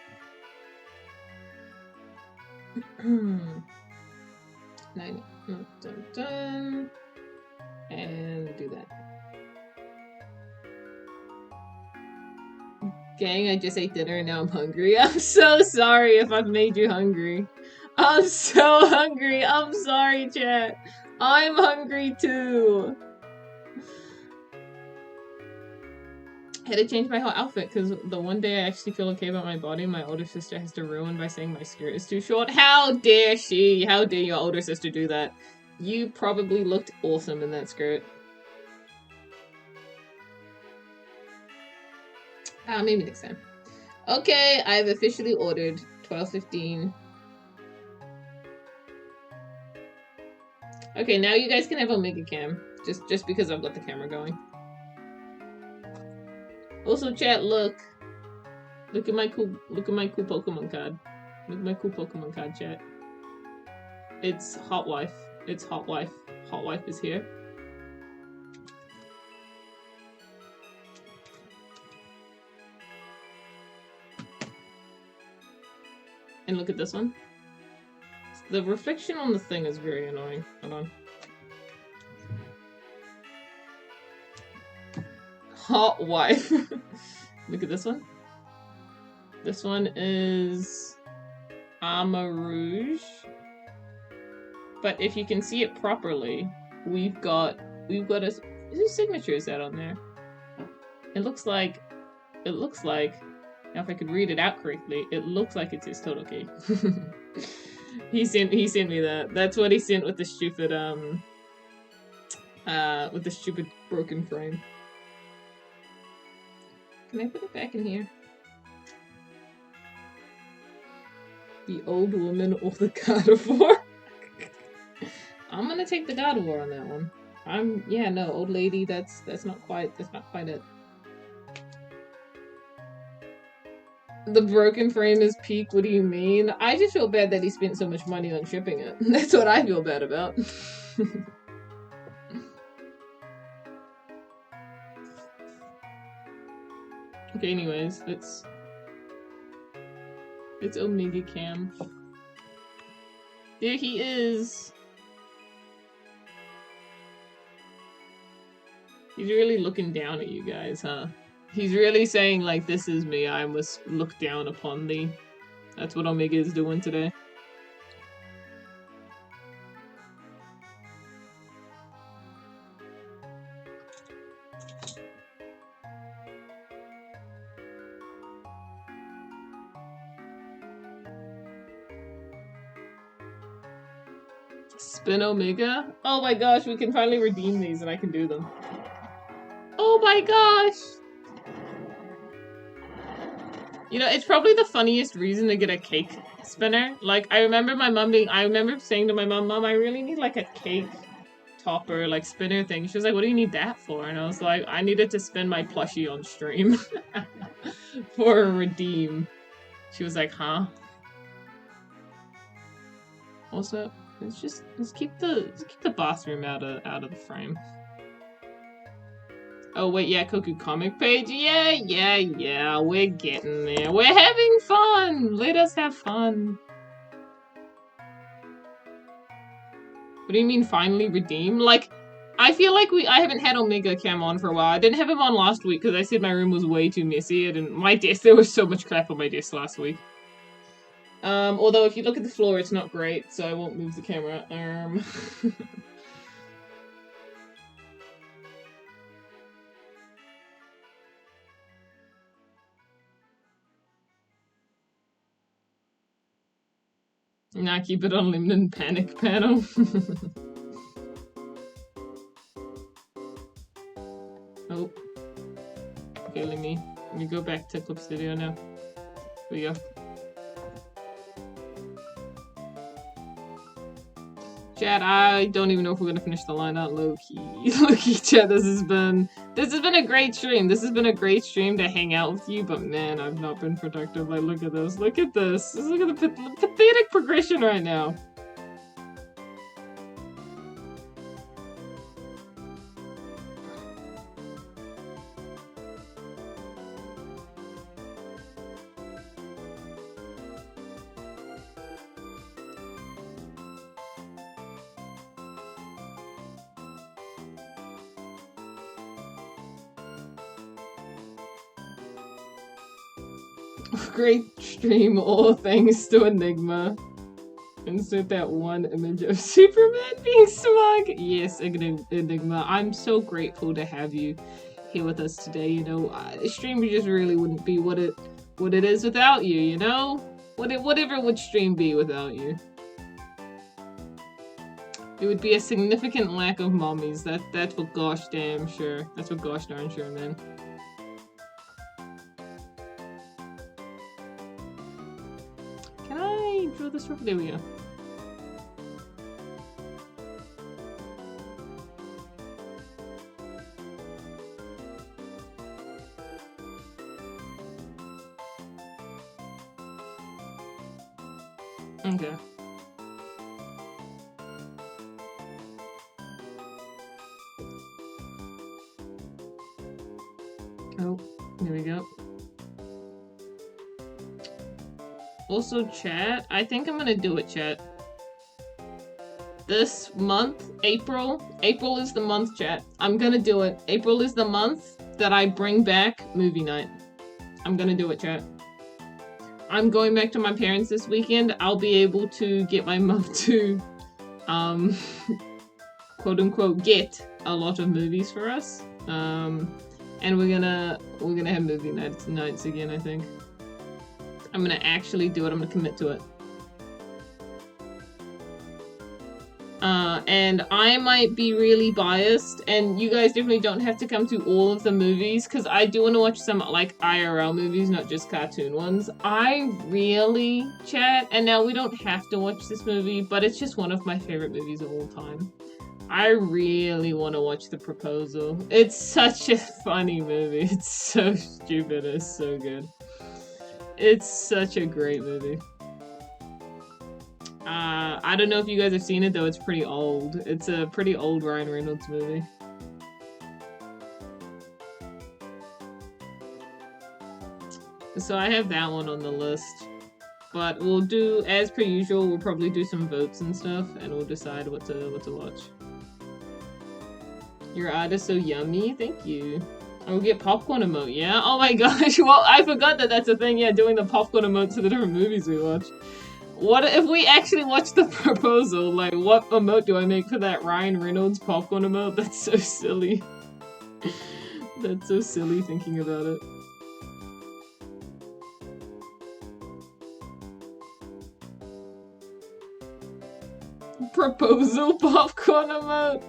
9. Dun, dun. And do that. Gang, I just ate dinner and now I'm hungry. I'm so sorry if I've made you hungry. I'm so hungry. I'm sorry, chat. I'm hungry too. I had to change my whole outfit because the one day I actually feel okay about my body, my older sister has to ruin by saying my skirt is too short. How dare she? How dare your older sister do that? You probably looked awesome in that skirt. Maybe next time. Okay, I've officially ordered 12:15. Okay, now you guys can have Omega Cam. Just because I've got the camera going. Also, chat, look at my cool Pokemon card. Look at my cool Pokemon card, chat. It's Hot Wife. It's Hot Wife. Hot Wife is here. And look at this one. The reflection on the thing is very annoying. Hold on. Hot Wife. Look at this one. This one is Rouge. But if you can see it properly, we've got a whose signature is that on there? It looks like now if I could read it out correctly, it looks like it says Total Key. He sent me that. That's what he sent with the stupid broken frame. Can I put it back in here? The old woman or the God of War? I'm gonna take the God of War on that one. Old lady, that's not quite it. The broken frame is peak, what do you mean? I just feel bad that he spent so much money on shipping it. That's what I feel bad about. Okay, anyways, it's Omega Cam. There he is. He's really looking down at you guys, huh? He's really saying, like, this is me, I must look down upon thee. That's what Omega is doing today. Spin Omega? Oh my gosh, we can finally redeem these and I can do them. Oh my gosh! You know, it's probably the funniest reason to get a cake spinner. Like, I remember saying to my mom, Mom, I really need like a cake topper, like spinner thing. She was like, what do you need that for? And I was like, I needed to spin my plushie on stream for a redeem. She was like, huh? What's up? Let's keep the bathroom out of the frame. Oh wait, yeah, Koku comic page. Yeah. We're getting there. We're having fun. Let us have fun. What do you mean finally redeem? Like, I feel like I haven't had Omega Cam on for a while. I didn't have him on last week because I said my room was way too messy. My desk, there was so much crap on my desk last week. Although if you look at the floor, it's not great, so I won't move the camera. Nah, keep it on limited panic panel. Oh. Okay, let me go back to Clip Studio now. Here we go. Chat, I don't even know if we're gonna finish the line out low-key. Low-key, chat, this has been a great stream. This has been a great stream to hang out with you, but man, I've not been productive. Like, look at this. Look at this. Look at the pathetic progression right now. Great stream, all thanks to Enigma. Insert that one image of Superman being smug. Yes, Enigma. I'm so grateful to have you here with us today. You know, stream just really wouldn't be what it is without you. You know, whatever would stream be without you? It would be a significant lack of mommies. That's for gosh damn sure. That's for gosh darn sure, man. Draw this from there we go. Okay. Oh, there we go. Also, chat, I think I'm gonna do it, chat. This month, April is the month, chat. I'm gonna do it. April is the month that I bring back movie night. I'm gonna do it, chat. I'm going back to my parents this weekend. I'll be able to get my mom to, quote unquote, get a lot of movies for us. And we're gonna have movie nights again, I think. I'm gonna actually do it. I'm gonna commit to it. And I might be really biased, and you guys definitely don't have to come to all of the movies, because I do want to watch some, like, IRL movies, not just cartoon ones. I really, chat, and now we don't have to watch this movie, but it's just one of my favorite movies of all time. I really want to watch The Proposal. It's such a funny movie. It's so stupid. It's so good. It's such a great movie. I don't know if you guys have seen it, though. It's pretty old. It's a pretty old Ryan Reynolds movie. So I have that one on the list. But we'll do, as per usual, we'll probably do some votes and stuff, and we'll decide what to watch. Your art is so yummy. Thank you. I'll get popcorn emote, yeah? Oh my gosh, well, I forgot that that's a thing, yeah, doing the popcorn emotes for the different movies we watch. What if we actually watch The Proposal? Like, what emote do I make for that Ryan Reynolds popcorn emote? That's so silly. That's so silly thinking about it. Proposal popcorn emote?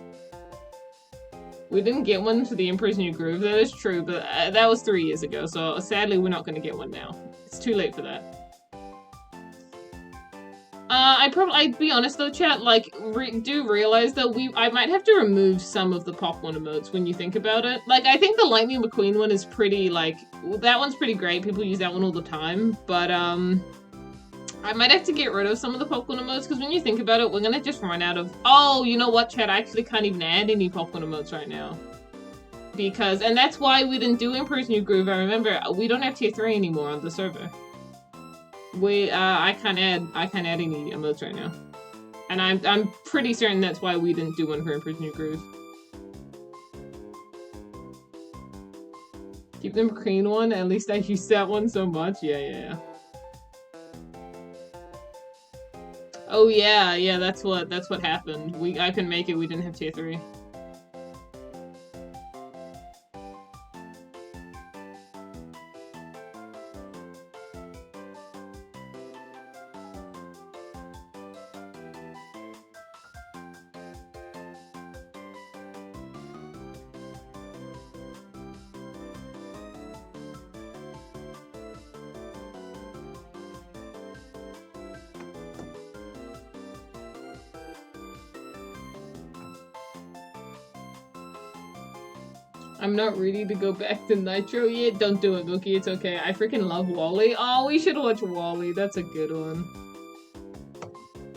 We didn't get one for The Emperor's New Groove, that is true, but that was 3 years ago, so sadly we're not going to get one now. It's too late for that. I'd be honest though, chat, like, do realize that I might have to remove some of the popcorn emotes when you think about it. Like, I think the Lightning McQueen one is pretty, like, that one's pretty great, people use that one all the time, but, I might have to get rid of some of the popcorn emotes, because when you think about it, we're gonna just run out of... Oh, you know what, chat? I actually can't even add any popcorn emotes right now. Because... And that's why we didn't do Emperor's New Groove. I remember, we don't have tier 3 anymore on the server. I can't add any emotes right now. And I'm pretty certain that's why we didn't do one for Emperor's New Groove. Keep them green one, at least I use that one so much. Yeah. Oh yeah, that's what happened. I couldn't make it, we didn't have tier 3. I'm not ready to go back to Nitro yet. Don't do it, Mookie. It's okay. I freaking love Wally. Oh, we should watch Wally. That's a good one.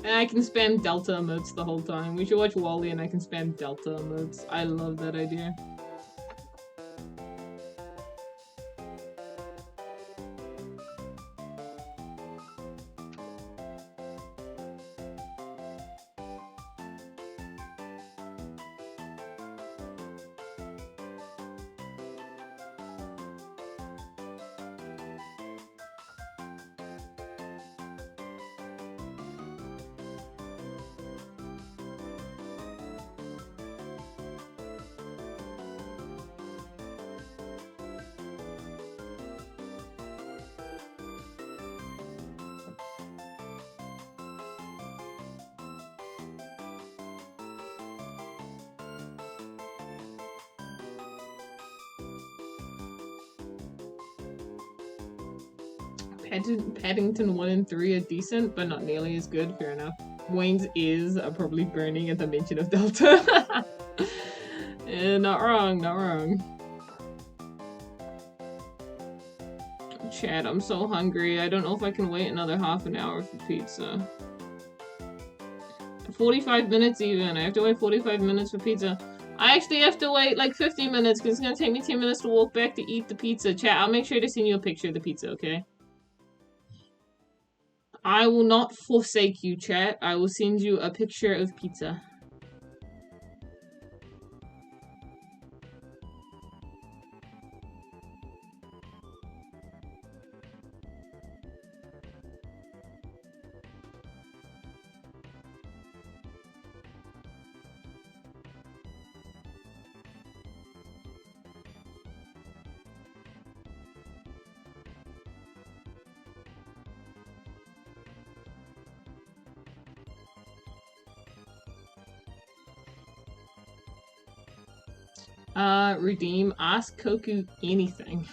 And I can spam Delta emotes the whole time. We should watch Wally and I can spam Delta emotes. I love that idea. Paddington 1 and 3 are decent, but not nearly as good. Fair enough. Wayne's ears are probably burning at the mention of Delta. Not wrong. Chad, I'm so hungry. I don't know if I can wait another half an hour for pizza. 45 minutes even. I have to wait 45 minutes for pizza. I actually have to wait like 50 minutes because it's going to take me 10 minutes to walk back to eat the pizza. Chat, I'll make sure to send you a picture of the pizza, okay? I will not forsake you, chat. I will send you a picture of pizza. Redeem. Ask Koku anything.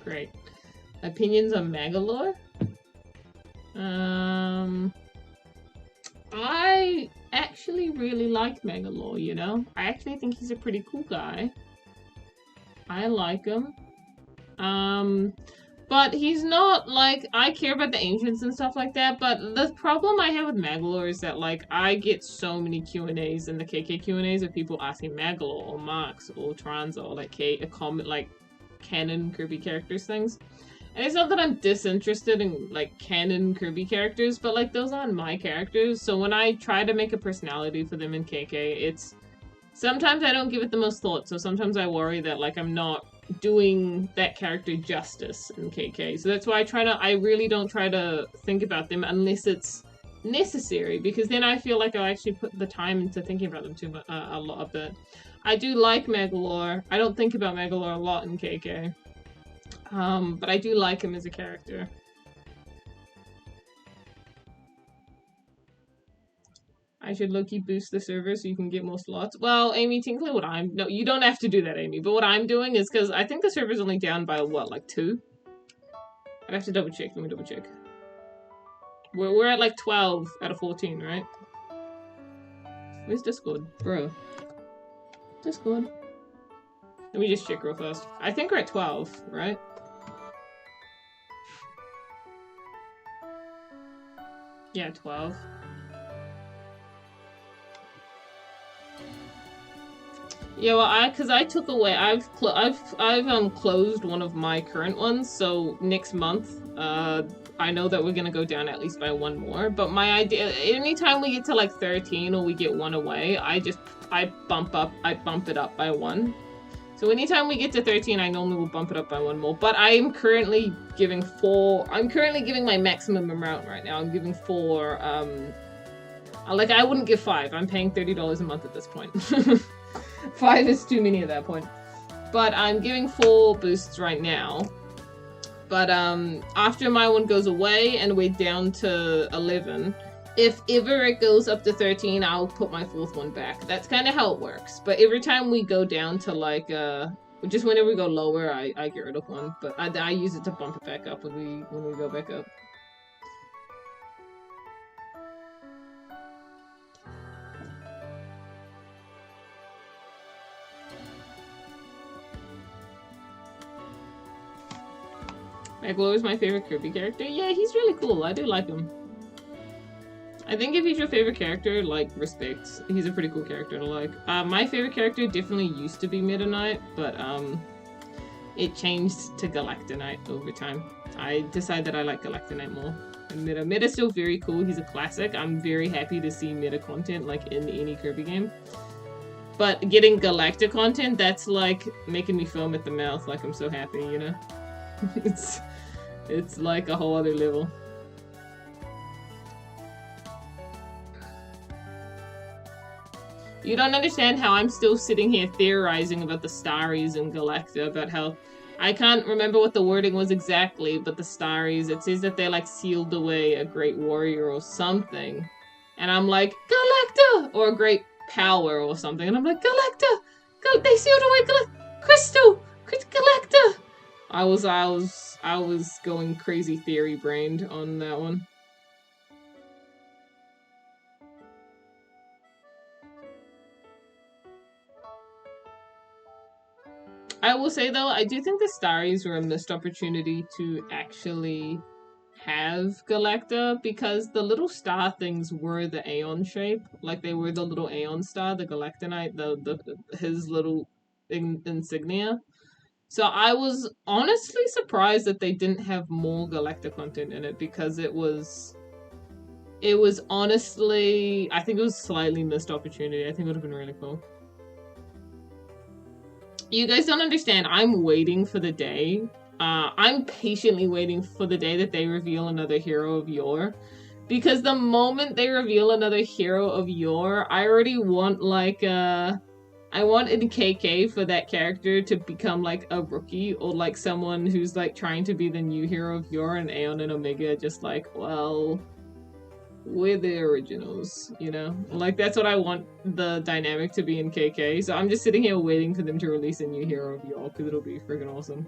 Great. Opinions on Magalore? I actually really like Magalore, you know? I actually think he's a pretty cool guy. I like him. But he's not, like, I care about the ancients and stuff like that, but the problem I have with Magalore is that, like, I get so many Q&As in the KK Q&As of people asking Magalore or Marx or Transa or, like, canon Kirby characters things. And it's not that I'm disinterested in, like, canon Kirby characters, but, like, those aren't my characters, so when I try to make a personality for them in KK, it's... Sometimes I don't give it the most thought, so sometimes I worry that, like, I'm not doing that character justice in KK. So that's why I really don't try to think about them unless it's necessary, because then I feel like I'll actually put the time into thinking about them too much, a lot of it. I do like Magalore. I don't think about Magalore a lot in KK. But I do like him as a character. I should low-key boost the server so you can get more slots. Well, Amy, technically what no, you don't have to do that, Amy. But what I'm doing is, because I think the server's only down by, what, like 2? I'd have to double check. Let me double check. We're at like 12 out of 14, right? Where's Discord? Bro. Discord. Let me just check real fast. I think we're at 12, right? Yeah, 12. Yeah, well, cause I took away. I've closed one of my current ones. So next month, I know that we're gonna go down at least by one more. But my idea, anytime we get to like 13 or we get one away, I bump it up by one. So anytime we get to 13, I normally will bump it up by one more. But I'm currently giving 4. I'm currently giving my maximum amount right now. I'm giving 4. Like I wouldn't give 5. I'm paying $30 a month at this point. 5 is too many at that point. But I'm giving 4 boosts right now. But after my one goes away and we're down to 11, if ever it goes up to 13, I'll put my 4th one back. That's kind of how it works. But every time we go down to like, just whenever we go lower, I get rid of one. But I use it to bump it back up when we go back up. Maglo is my favorite Kirby character. Yeah, he's really cool. I do like him. I think if he's your favorite character, like, respect. He's a pretty cool character to like. My favorite character definitely used to be Meta Knight, but it changed to Galactonite over time. I decided that I like Galactonite more. And Meta's still very cool. He's a classic. I'm very happy to see Meta content, like, in any Kirby game. But getting Galactic content, that's, like, making me foam at the mouth. Like, I'm so happy, you know? It's like a whole other level. You don't understand how I'm still sitting here theorizing about the Starries in Galacta, about how I can't remember what the wording was exactly, but the Starries, it says that they like sealed away a great warrior or something. And I'm like, Galacta! Or a great power or something. And I'm like, Galacta! They sealed away Crystal! Galacta! I was going crazy theory brained on that one. I will say though, I do think the Starries were a missed opportunity to actually have Galacta, because the little star things were the Aeon shape. Like they were the little Aeon star, the Galactonite, his little insignia. So I was honestly surprised that they didn't have more Galacta content in it, because it was honestly, I think it was a slightly missed opportunity. I think it would have been really cool. You guys don't understand. I'm waiting for the day. I'm patiently waiting for the day that they reveal another hero of yore. Because the moment they reveal another hero of yore, I already want like I want in KK for that character to become like a rookie, or like someone who's like trying to be the new hero of yore, and Aeon and Omega just like, well, we're the originals, you know? Like, that's what I want the dynamic to be in KK. So I'm just sitting here waiting for them to release a new hero of y'all, because it'll be freaking awesome.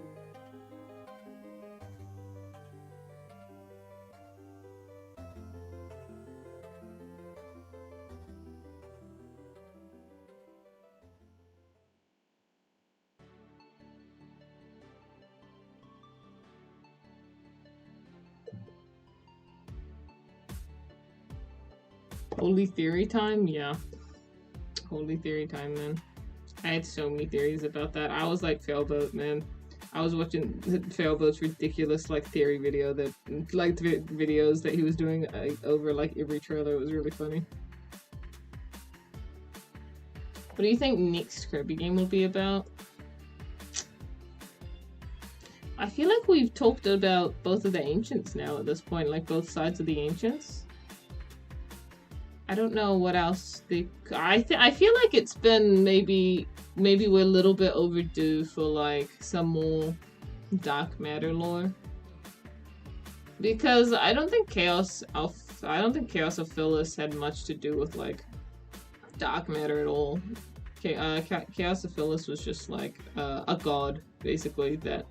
Holy theory time? Yeah. Holy theory time, man. I had so many theories about that. I was like Failboat, man. I was watching Failboat's ridiculous like theory video that like videos that he was doing over like every trailer. It was really funny. What do you think next Kirby game will be about? I feel like we've talked about both of the Ancients now at this point, like both sides of the Ancients. I don't know what else I feel like it's been maybe we're a little bit overdue for like some more dark matter lore. Because I don't think Chaos of Phyllis had much to do with like dark matter at all. Chaos of Phyllis was just like a god basically that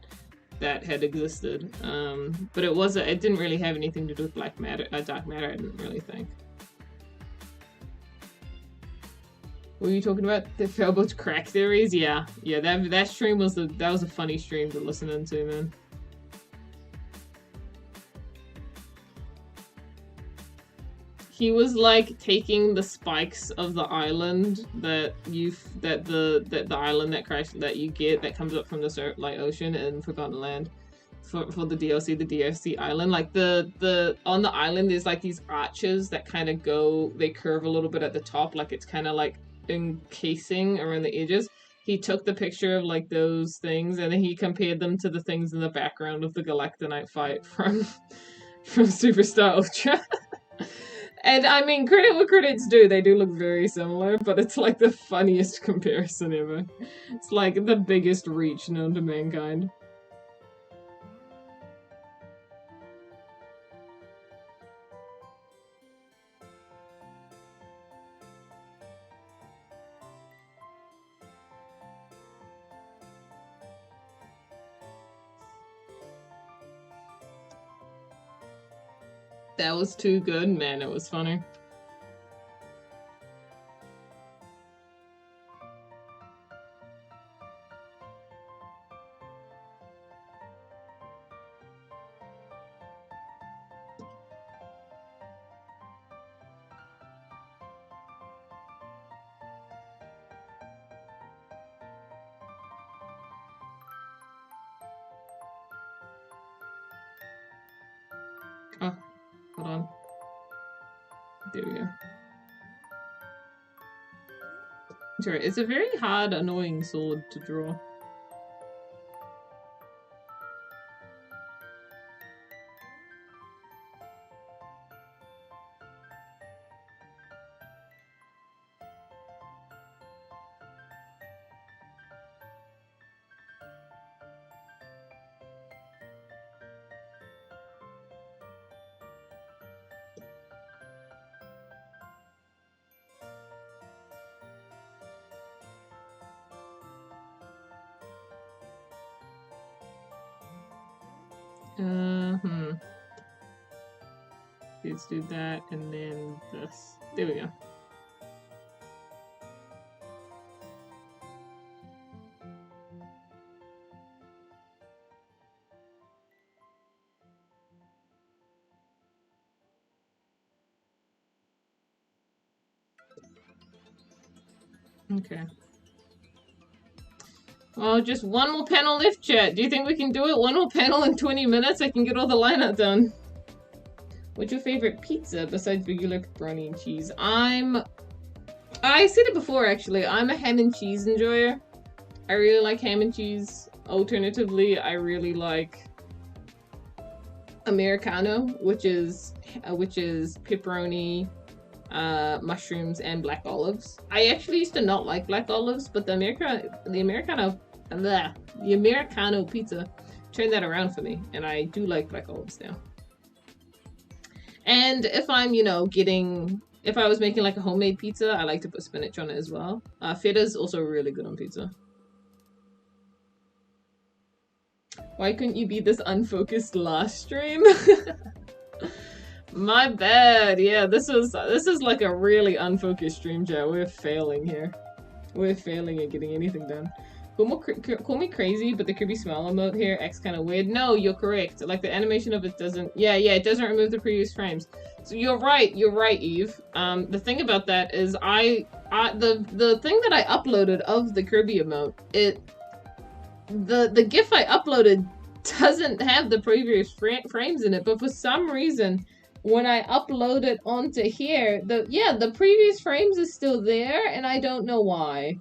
had existed. But it didn't really have anything to do with dark matter, I didn't really think. Were you talking about the Failboat's crack theories? Yeah, that stream was that was a funny stream to listen into, man. He was like taking the spikes of the island that the island that crashed that you get that comes up from the like ocean in Forgotten Land for the DLC island. Like the on the island there's like these arches that kind of they curve a little bit at the top, like it's kind of like encasing around the edges. He took the picture of like those things and then he compared them to the things in the background of the Galactonite fight from Superstar Ultra. And I mean, credit what credit's due, they do look very similar, but it's like the funniest comparison ever. It's like the biggest reach known to mankind. That was too good, man, it was funny. Oh, hold on. There we go. Sorry, it's a very hard, annoying sword to draw. Let's do that and then this. There we go. Okay. Well, just one more panel left, chat. Do you think we can do it? One more panel in 20 minutes? I can get all the lineup done. What's your favorite pizza besides regular pepperoni and cheese? I said it before, actually. I'm a ham and cheese enjoyer. I really like ham and cheese. Alternatively, I really like Americano, which is pepperoni, mushrooms, and black olives. I actually used to not like black olives, but the Americano pizza turned that around for me, and I do like black olives now. And if I'm, if I was making like a homemade pizza, I like to put spinach on it as well. Feta's also really good on pizza. Why couldn't you be this unfocused last stream? My bad. Yeah, this is like a really unfocused stream, chat. We're failing here. We're failing at getting anything done. Call me crazy, but the Kirby Smile emote here acts kind of weird. No, you're correct. Like, the animation of it doesn't... Yeah, it doesn't remove the previous frames. So you're right, Eve. The thing about that is the thing that I uploaded of the Kirby emote, the GIF I uploaded doesn't have the previous frames in it, but for some reason, when I upload it onto here, the previous frames is still there, and I don't know why.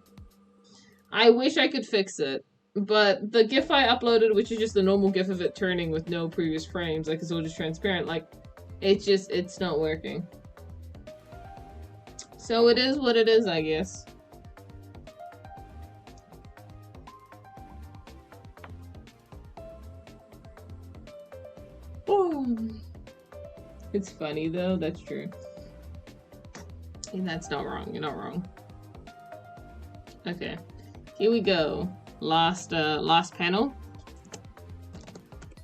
I wish I could fix it, but the GIF I uploaded, which is just the normal GIF of it turning with no previous frames, like it's all just transparent, like, it's not working. So it is what it is, I guess. Oh. It's funny though, that's true. And that's not wrong, you're not wrong. Okay. Here we go. Last panel.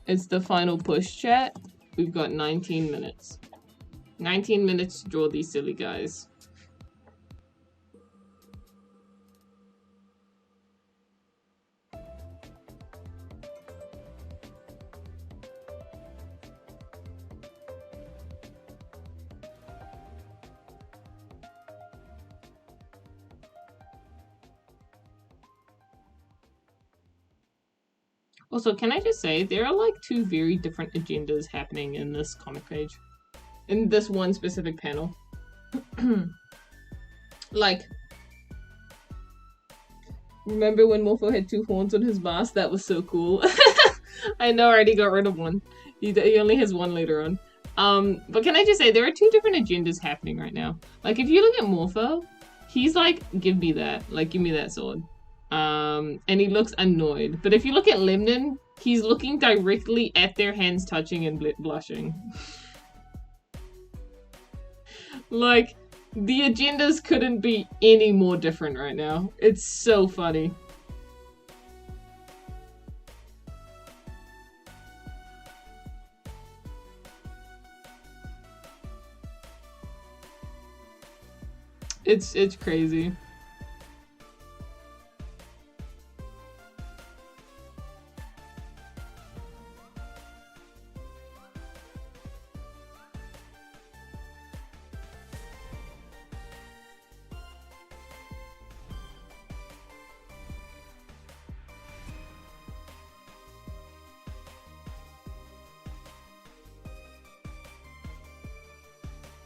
It's the final push, chat. We've got 19 minutes. 19 minutes to draw these silly guys. Also, can I just say, there are like two very different agendas happening in this comic page. In this one specific panel. Like, remember when Morpho had two horns on his mask? That was so cool. I know, I already got rid of one. He only has one later on. But can I just say, there are two different agendas happening right now. Like, if you look at Morpho, he's like, give me that. Like, give me that sword. And he looks annoyed. But if you look at Lemnon, he's looking directly at their hands touching and blushing. Like, the agendas couldn't be any more different right now. It's so funny. It's crazy.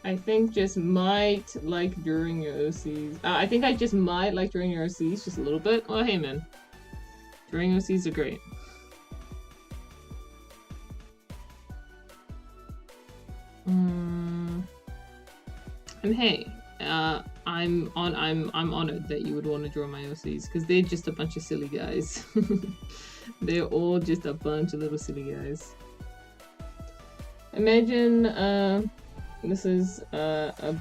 I think just might like during your OCs. I think I just might like during your OCs just a little bit. Oh, hey man. During OCs are great. And hey, I'm honored that you would want to draw my OCs because they're just a bunch of silly guys. They're all just a bunch of little silly guys. Imagine this is a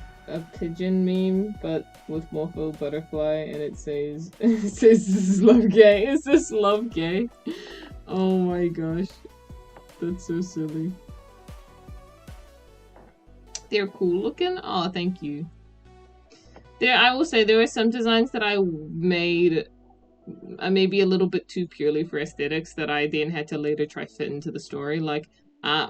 pigeon meme, but with Morpho butterfly, and it says this is love gay. Is this love gay? Oh my gosh, that's so silly. They're cool looking. Oh, thank you. I will say there were some designs that I made maybe a little bit too purely for aesthetics that I then had to later try fit into the story, like.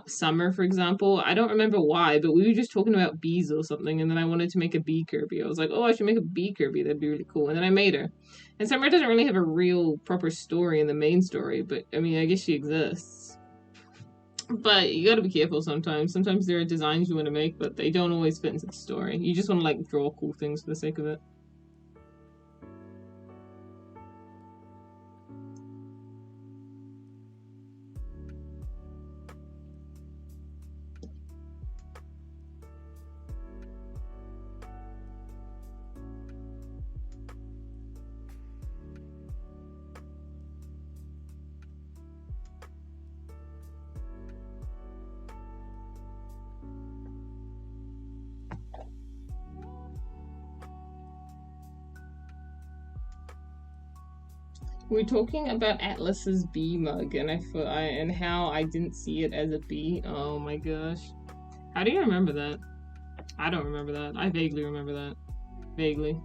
Summer, for example. I don't remember why, but we were just talking about bees or something, and then I wanted to make a bee Kirby. I was like, oh, I should make a bee Kirby. That'd be really cool. And then I made her. And Summer doesn't really have a real proper story in the main story, but I mean, I guess she exists. But you gotta be careful sometimes. Sometimes there are designs you want to make, but they don't always fit into the story. You just want to, like, draw cool things for the sake of it. We're talking about Atlas's bee mug, and how I didn't see it as a bee. Oh my gosh. How do you remember that? I don't remember that. I vaguely remember that. Vaguely.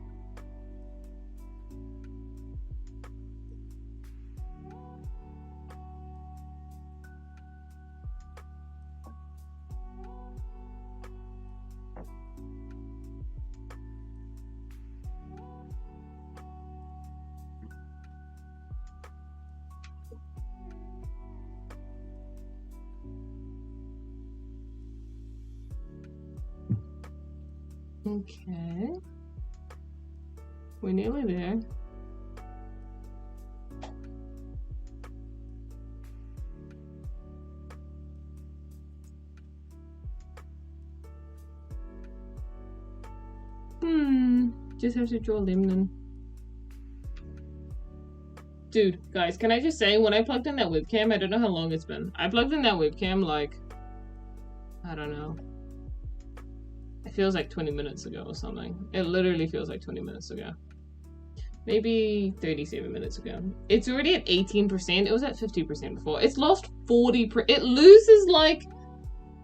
Okay. We're nearly there. Just have to draw Lemnon. Dude, guys, can I just say, when I plugged in that webcam, I don't know how long it's been. I plugged in that webcam, like, I don't know. It feels like 20 minutes ago or something. It literally feels like 20 minutes ago. Maybe 37 minutes ago. It's already at 18%. It was at 50% before. It's lost 40%. It loses like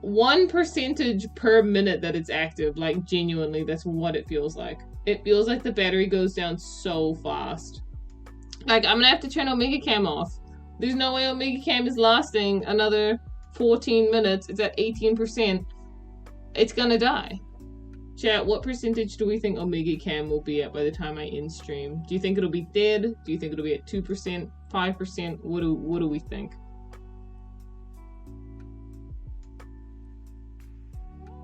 1% per minute that it's active. Like, genuinely, that's what it feels like. It feels like the battery goes down so fast. Like, I'm gonna have to turn Omega Cam off. There's no way Omega Cam is lasting another 14 minutes. It's at 18%. It's gonna die. Chat, what percentage do we think Omega Cam will be at by the time I end stream? Do you think it'll be dead? Do you think it'll be at 2%, 5%? What do we think?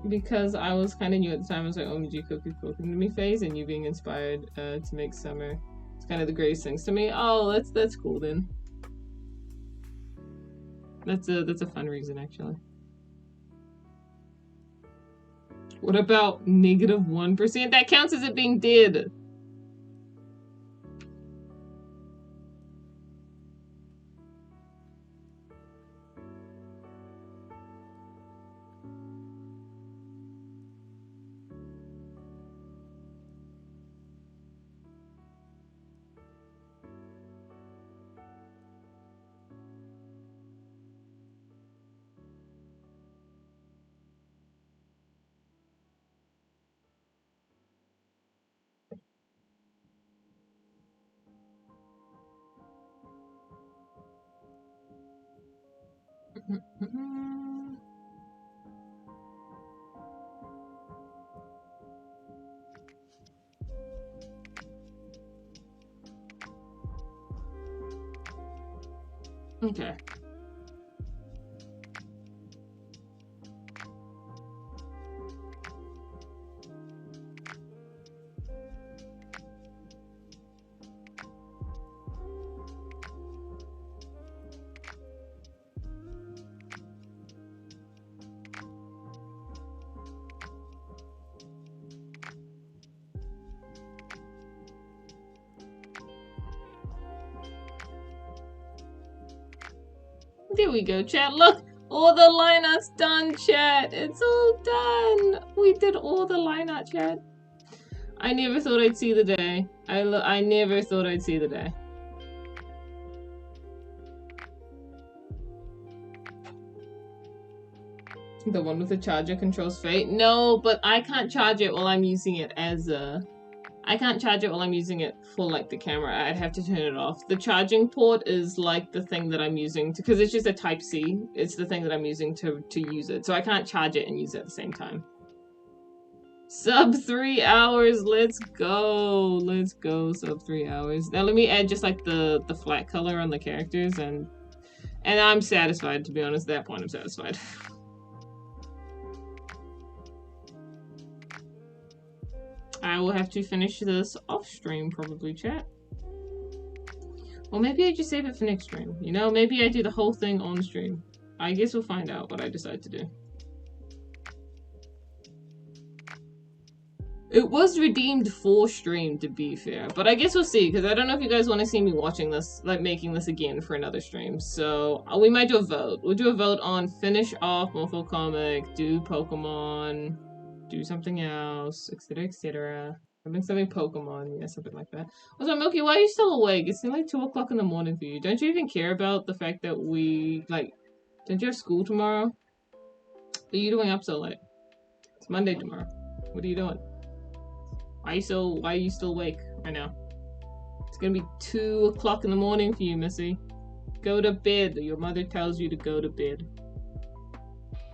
Because I was kind of new at the time, I was like, OMG, Koku to me phase, and you being inspired to make summer. It's kind of the greatest things to me. Oh, that's cool then. That's a fun reason, actually. What about -1%? That counts as it being dead. Okay. There we go, chat. Look, all the line art's done, chat. It's all done. We did all the line art, chat. I never thought I'd see the day. I never thought I'd see the day. The one with the charger controls fate? No, but I can't charge it while I'm using it as a... I can't charge it while I'm using it for, like, the camera. I'd have to turn it off. The charging port is, like, the thing that I'm using to... Because it's just a Type-C. It's the thing that I'm using to use it. So I can't charge it and use it at the same time. Sub 3 hours. Let's go. Let's go. Sub 3 hours. Now let me add just, like, the flat color on the characters. And I'm satisfied, to be honest. At that point, I'm satisfied. I will have to finish this off stream, probably, chat. Or maybe I just save it for next stream. You know, maybe I do the whole thing on stream. I guess we'll find out what I decide to do. It was redeemed for stream, to be fair. But I guess we'll see, because I don't know if you guys want to see me watching this, like, making this again for another stream. So, we might do a vote. We'll do a vote on finish off Mofo Comic, do Pokemon... do something else, etc., etc. Something Pokemon, yeah, something like that. Also, Milky, why are you still awake? It's like 2 o'clock in the morning for you. Don't you even care about the fact that we, like, don't you have school tomorrow? What are you doing up so late? It's Monday tomorrow. What are you doing? Why are you still awake right now? It's gonna be 2 o'clock in the morning for you, Missy. Go to bed. Your mother tells you to go to bed.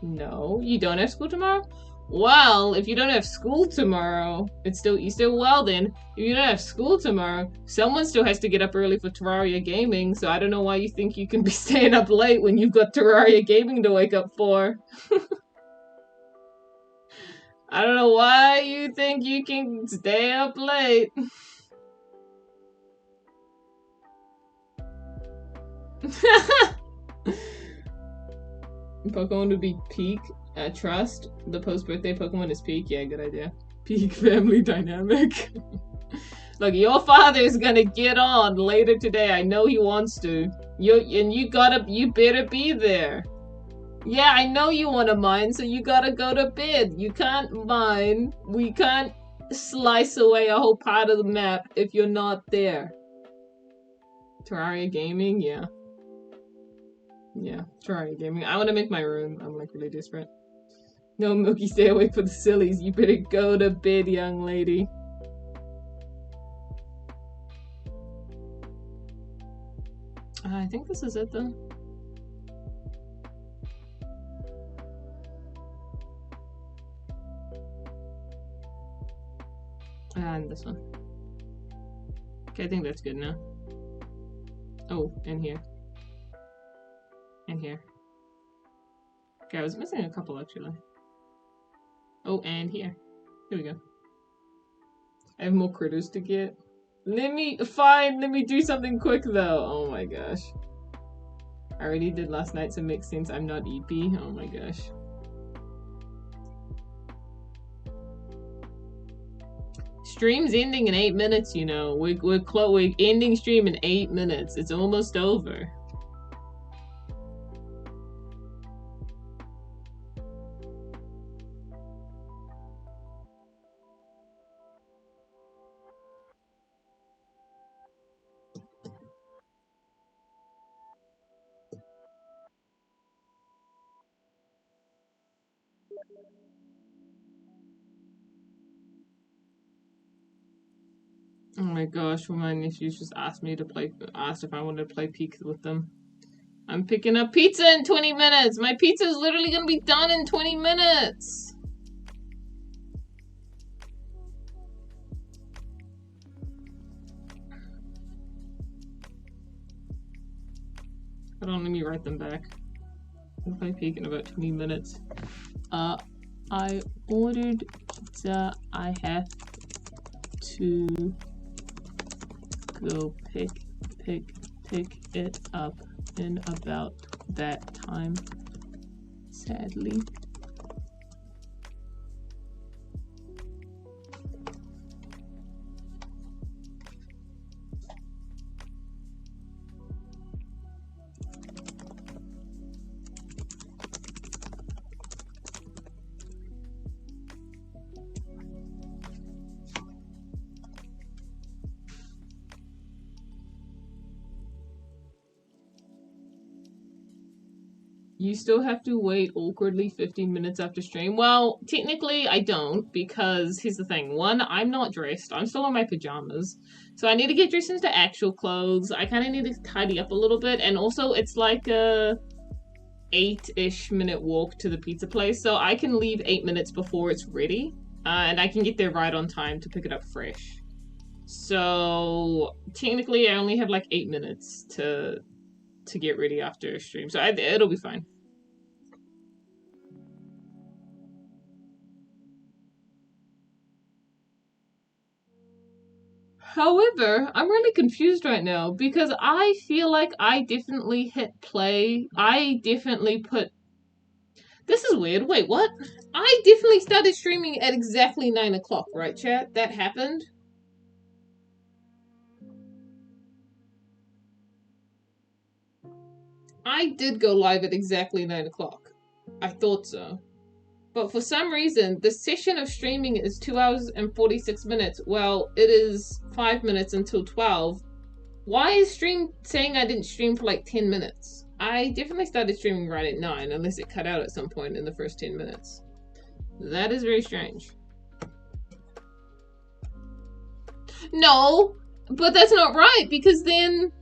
No, you don't have school tomorrow? Well, if you don't have school tomorrow, you still well then. If you don't have school tomorrow, someone still has to get up early for Terraria Gaming, so I don't know why you think you can be staying up late when you've got Terraria Gaming to wake up for. I don't know why you think you can stay up late. Pokemon would be Peak. Trust. The post-birthday Pokemon is Peak. Yeah, good idea. Peak family dynamic. Look, your father is gonna get on later today. I know he wants to. You better be there. Yeah, I know you want to mine, so you gotta go to bed. You can't mine. We can't slice away a whole part of the map if you're not there. Terraria Gaming, yeah. Yeah, Terraria Gaming. I want to make my room. I'm like really desperate. No, Milky, stay awake for the sillies. You better go to bed, young lady. I think this is it, though. this one. Okay, I think that's good now. Oh, and here. And here. Okay, I was missing a couple actually. Oh, and here. Here we go. I have more critters to get. Let me do something quick though. Oh my gosh. I already did last night, so it makes sense I'm not EP. Oh my gosh. Stream's ending in 8 minutes, you know. We're ending stream in 8 minutes. It's almost over. Oh my gosh, well, my nephews just asked if I wanted to play Peek with them. I'm picking up pizza in 20 minutes! My pizza is literally gonna be done in 20 minutes! Hold on, let me write them back. I'll play Peek in about 20 minutes. I ordered pizza. I have to go pick it up in about that time, sadly. You still have to wait awkwardly 15 minutes after stream. Well, technically I don't, because here's the thing. One, I'm not dressed. I'm still in my pajamas. So I need to get dressed into actual clothes. I kind of need to tidy up a little bit. And also it's like a 8-ish minute walk to the pizza place. So I can leave 8 minutes before it's ready. And I can get there right on time to pick it up fresh. So technically I only have like 8 minutes to get ready after a stream. So it'll be fine. However, I'm really confused right now because I feel like I definitely hit play. I definitely put... This is weird. Wait, what? I definitely started streaming at exactly 9 o'clock, right, chat? That happened? I did go live at exactly 9 o'clock. I thought so. But for some reason, the session of streaming is 2 hours and 46 minutes. Well, it is 5 minutes until 12. Why is stream saying I didn't stream for like 10 minutes? I definitely started streaming right at 9, unless it cut out at some point in the first 10 minutes. That is very strange. No, but that's not right, because then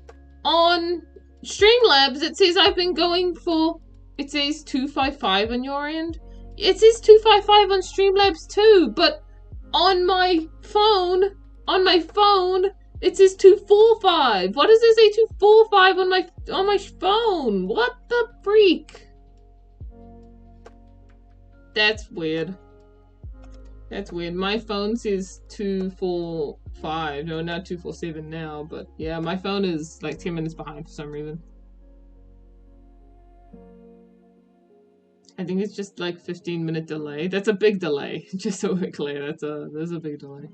on Streamlabs it says I've been going for... It says 255 on your end. It says 255 on Streamlabs too, but on my phone, it says 245. What does it say 245 on my phone? What the freak? That's weird. That's weird. My phone says 245. No, not 247 now, but yeah, my phone is like 10 minutes behind for some reason. I think it's just like 15-minute delay. That's a big delay. Just so we're clear, there's a big delay.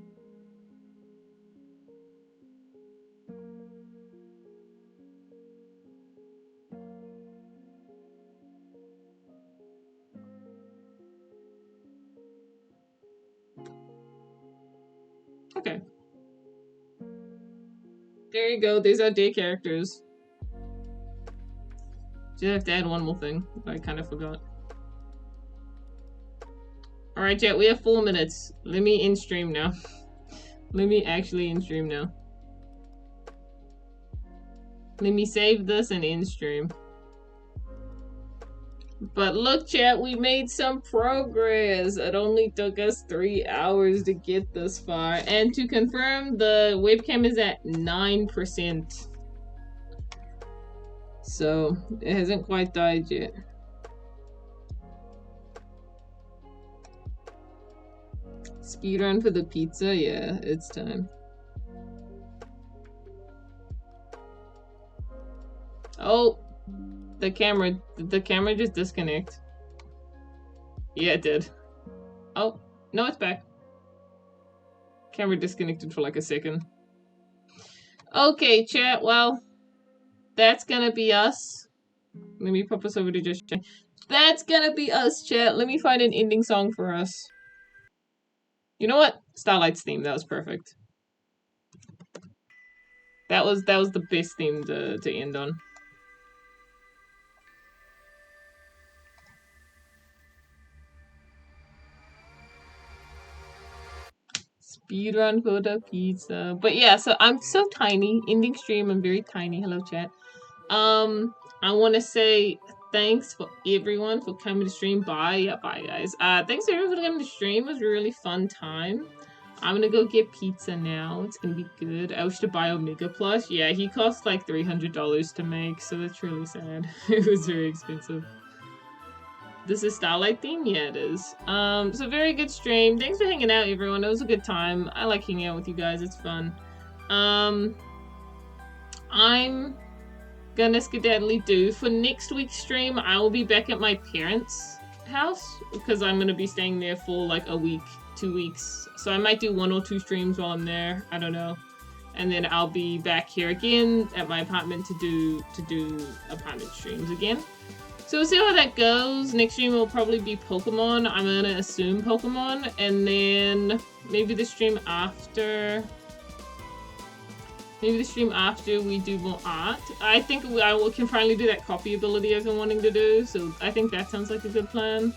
Okay. There you go. These are day characters. Just have to add one more thing. I kind of forgot. Alright, chat, we have 4 minutes. Let me end stream now. Let me actually end stream now. Let me save this and end stream. But look, chat, we made some progress. It only took us 3 hours to get this far. And to confirm, the webcam is at 9%. So, it hasn't quite died yet. Speedrun for the pizza? Yeah, it's time. Oh, the camera just disconnected. Yeah, it did. Oh, no, it's back. Camera disconnected for like a second. Okay, chat, well, that's gonna be us. Let me pop us over to just chat. That's gonna be us, chat. Let me find an ending song for us. You know what? Starlight's theme, that was perfect. That was the best theme to end on. Speedrun for the pizza. But yeah, so I'm so tiny. Ending stream, I'm very tiny. Hello, chat. I want to say thanks for everyone for coming to stream. Bye. Yeah, bye, guys. Thanks everyone for coming to stream. It was a really fun time. I'm gonna go get pizza now. It's gonna be good. I wish to buy Omega Plus. Yeah, he cost like $300 to make, so that's really sad. It was very expensive. This is Starlight theme? Yeah, it is. So very good stream. Thanks for hanging out, everyone. It was a good time. I like hanging out with you guys. It's fun. I'm gonna skedaddly do. For next week's stream, I will be back at my parents' house because I'm gonna be staying there for like a week, 2 weeks. So I might do 1 or 2 streams while I'm there. I don't know. And then I'll be back here again at my apartment to do apartment streams again. So we'll see how that goes. Next stream will probably be Pokemon. I'm gonna assume Pokemon. And then maybe the stream after... Maybe the stream after we do more art. I think I can finally do that copy ability I've been wanting to do. So I think that sounds like a good plan.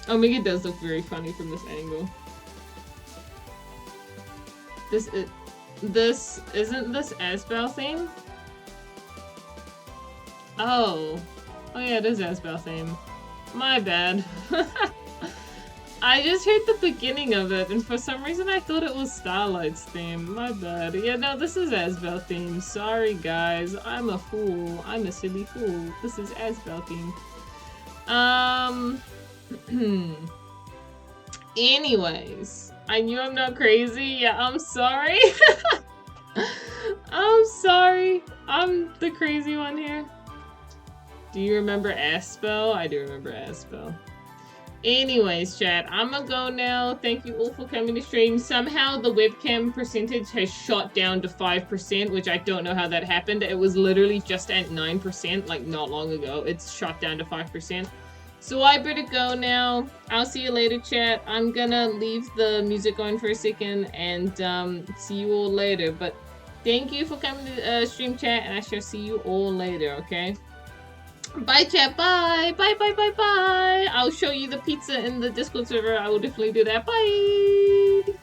Omega does look very funny from this angle. Isn't this Asbel theme? Oh yeah, it is Asbel theme. My bad. I just heard the beginning of it, and for some reason I thought it was Starlight's theme. My bad. Yeah, no, this is Asbel theme. Sorry, guys. I'm a fool. I'm a silly fool. This is Asbel theme. Anyways, I knew I'm not crazy. Yeah, I'm sorry. I'm sorry. I'm the crazy one here. Do you remember Aspel? I do remember Aspel. Anyways, chat, I'm gonna go now. Thank you all for coming to stream. Somehow the webcam percentage has shot down to 5%, which I don't know how that happened. It was literally just at 9%, like not long ago. It's shot down to 5%. So I better go now. I'll see you later, chat. I'm gonna leave the music going for a second and see you all later. But thank you for coming to stream, chat, and I shall see you all later, okay? Bye, chat. Bye. Bye, bye, bye, bye. I'll show you the pizza in the Discord server. I will definitely do that. Bye.